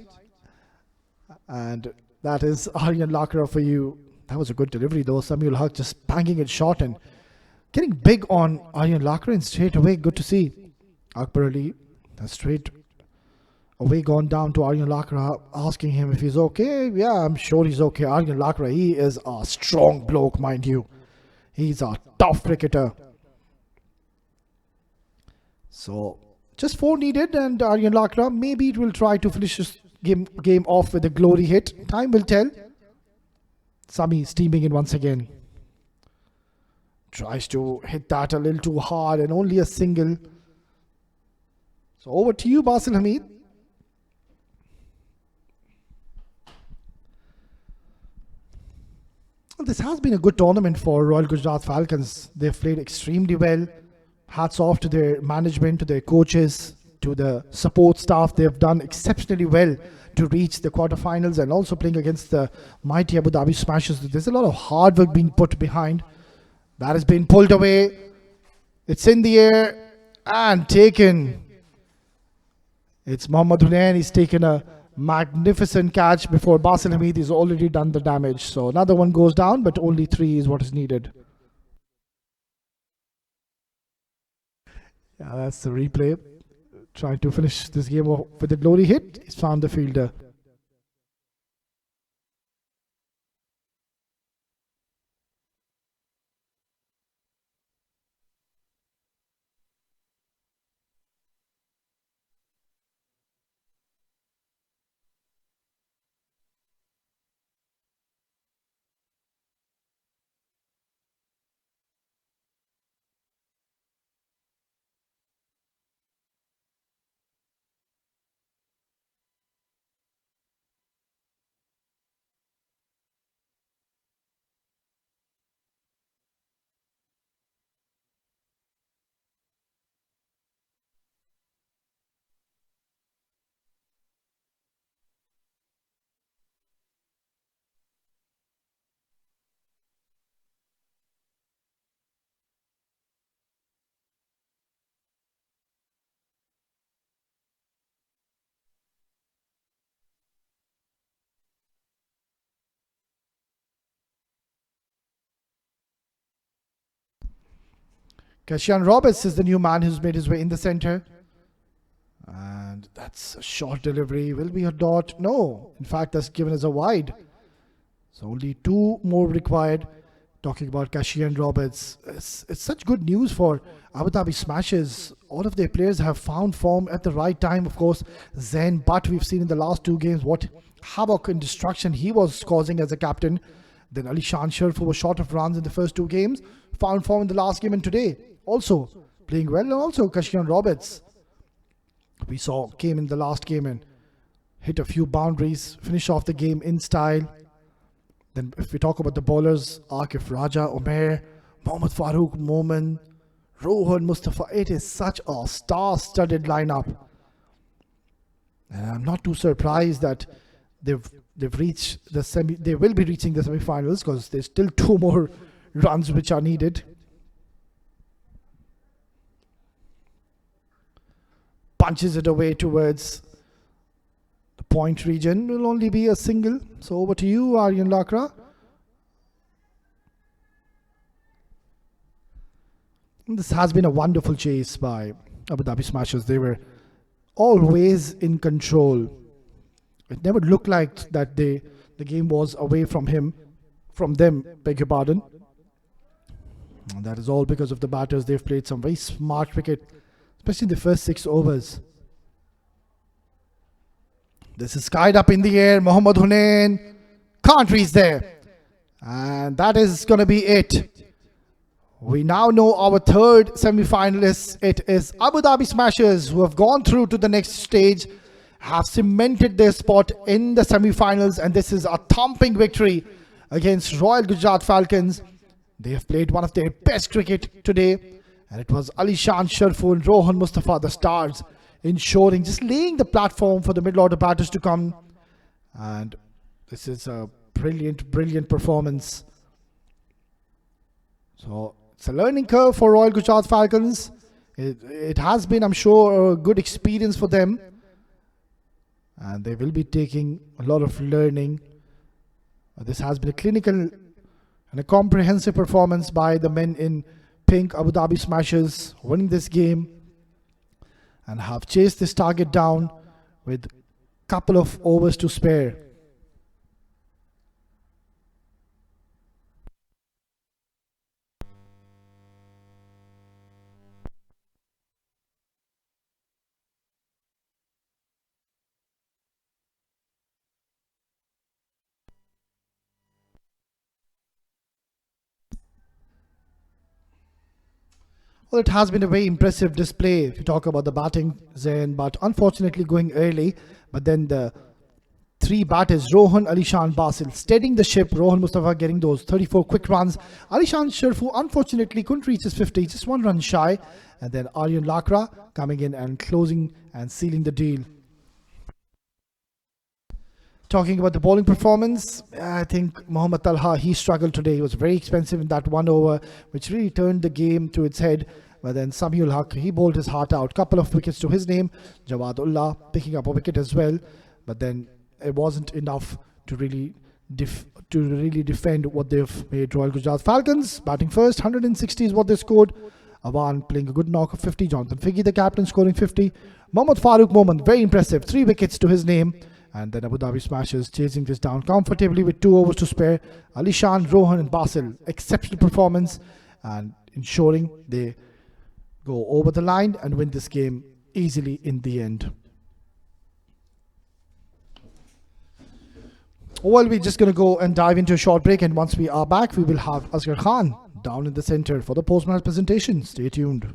and that is Aryan Lakra for you. That was a good delivery though. Samuel Haq just banging it short and getting big on Aryan Lakra, and straight away good to see. Akbar Ali, that's straight away gone down to Aryan Lakra, asking him if he's okay. Yeah, I'm sure he's okay. Aryan Lakra, he is a strong bloke, mind you. He's a tough cricketer. So just 4 needed, and Aryan Lakra, maybe it will try to finish this game off with a glory hit. Time will tell. Sami steaming in once again. Tries to hit that a little too hard, and only a single. So over to you, Basil Hamid. Well, this has been a good tournament for Royal Gujrat Falcons. They've played extremely well. Hats off to their management, to their coaches, to the support staff. They've done exceptionally well to reach the quarterfinals, and also playing against the mighty Abu Dhabi Smashers. There's a lot of hard work being put behind. That has been pulled away. It's in the air and taken. It's Mohammad Hunain. He's taken a magnificent catch before Basil Hamid has already done the damage. So another one goes down, but only 3 is what is needed. Yeah, that's the replay. Trying to finish this game off with a glory hit. He's found the fielder. Kashan Roberts is the new man who's made his way in the center. And that's a short delivery. Will be a dot? No. In fact, that's given as a wide. So only 2 more required Talking about Kashi and Roberts, it's such good news for Abu Dhabi Smashers. All of their players have found form at the right time. Of course, Zain Butt, we've seen in the last two games what havoc and destruction he was causing as a captain. Then Ali Sharfu was short of runs in the first two games, found form in the last game and today. Also playing well, and also Kashi and Roberts. We saw came in the last game and hit a few boundaries, finish off the game in style. Then if we talk about the bowlers, Akif Raja, Umair, Mohammad Farooq, Momin, Rohan, Mustafa, it is such a star-studded lineup. And I'm not too surprised that they've reached the semi. They will be reaching the semi-finals because there's still two more runs which are needed. Punches it away towards the point region. Will only be a single. So over to you, Aryan Lakra. This has been a wonderful chase by Abu Dhabi Smashers. They were always in control. It never looked like that the game was away from them, beg your pardon. And that is all because of the batters. They've played some very smart cricket, especially in the first 6 overs. This is skied up in the air. Mohammad Hunain can't reach there. And that is going to be it. We now know our third semi-finalists. It is Abu Dhabi Smashers who have gone through to the next stage, have cemented their spot in the semi-finals, and this is a thumping victory against Royal Gujrat Falcons. They have played one of their best cricket today, and it was Ali Sharfu and Rohan Mustafa, the stars, ensuring, just laying the platform for the middle order batters to come. And this is a brilliant performance. So it's a learning curve for Royal Gujrat Falcons. It has been, I'm sure, a good experience for them. And they will be taking a lot of learning. This has been a clinical and a comprehensive performance by the men in pink, Abu Dhabi Smashers, winning this game and have chased this target down with a couple of overs to spare. Well, it has been a very impressive display if you talk about the batting, Zain, but unfortunately going early. But then the three batters, Rohan, Alishan, Basil, steadying the ship. Rohan Mustafa getting those 34 quick runs. Alishan Sharfu unfortunately couldn't reach his 50, just one run shy. And then Aryan Lakra coming in and closing and sealing the deal. Talking about the bowling performance, I think Mohammad Talha, he struggled today. He was very expensive in that 1 over, which really turned the game to its head. But then Samiul Haq, he bowled his heart out. Couple of wickets to his name. Jawadullah picking up a wicket as well. But then it wasn't enough to really defend what they've made. Royal Gujrat Falcons batting first, 160 is what they scored. Awan playing a good knock of 50. Jonathan Figgy, the captain, scoring 50. Mohammad Farooq Momin, very impressive. 3 wickets to his name. And then Abu Dhabi Smashers chasing this down comfortably with 2 overs to spare. Alishan, Rohan and Basil, exceptional performance and ensuring they go over the line and win this game easily in the end. Well, we're just going to go and dive into a short break, and once we are back, we will have Asghar Khan down in the center for the post-match presentation. Stay tuned.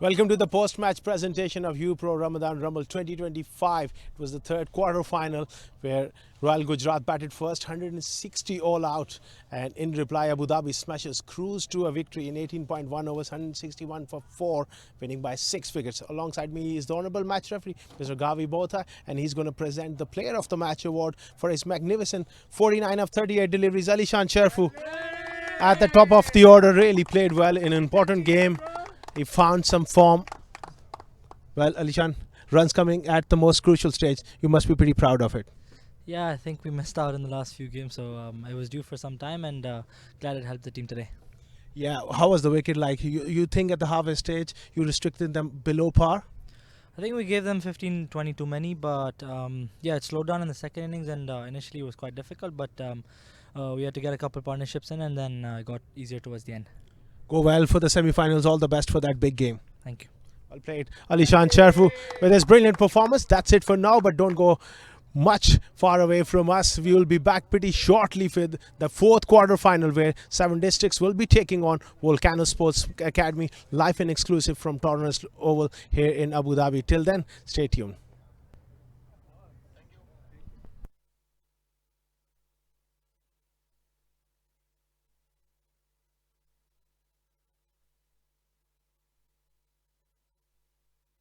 Welcome to the post-match presentation of UPro Ramadan Rumble 2025. It was the third quarter final where Royal Gujrat batted first, 160 all out, and in reply Abu Dhabi Smashers cruised to a victory in 18.1 overs, 161 for 4, winning by 6 wickets. Alongside me is the honourable match referee, Mr. Gavi Botha, and he's going to present the Player of the Match award for his magnificent 49 of 38 deliveries. Alishan Sharfu at the top of the order, really played well in an important game. He found some form. Well, Alishan, runs coming at the most crucial stage. You must be pretty proud of it. Yeah, I think we missed out in the last few games, so I was due for some time, and glad it helped the team today. Yeah, how was the wicket like? You think at the halfway stage you restricted them below par? I think we gave them 15-20 too many, but yeah, it slowed down in the second innings, and initially it was quite difficult, but we had to get a couple partnerships in, and then it got easier towards the end. Go well for the semi-finals. All the best for that big game. Thank you. Well played, Alishan Sharfu, with his brilliant performance. That's it for now, but don't go much far away from us. We will be back pretty shortly with the fourth quarter final where 7 districts will be taking on Volcano Sports Academy, live and exclusive from Torrance Oval here in Abu Dhabi. Till then, stay tuned.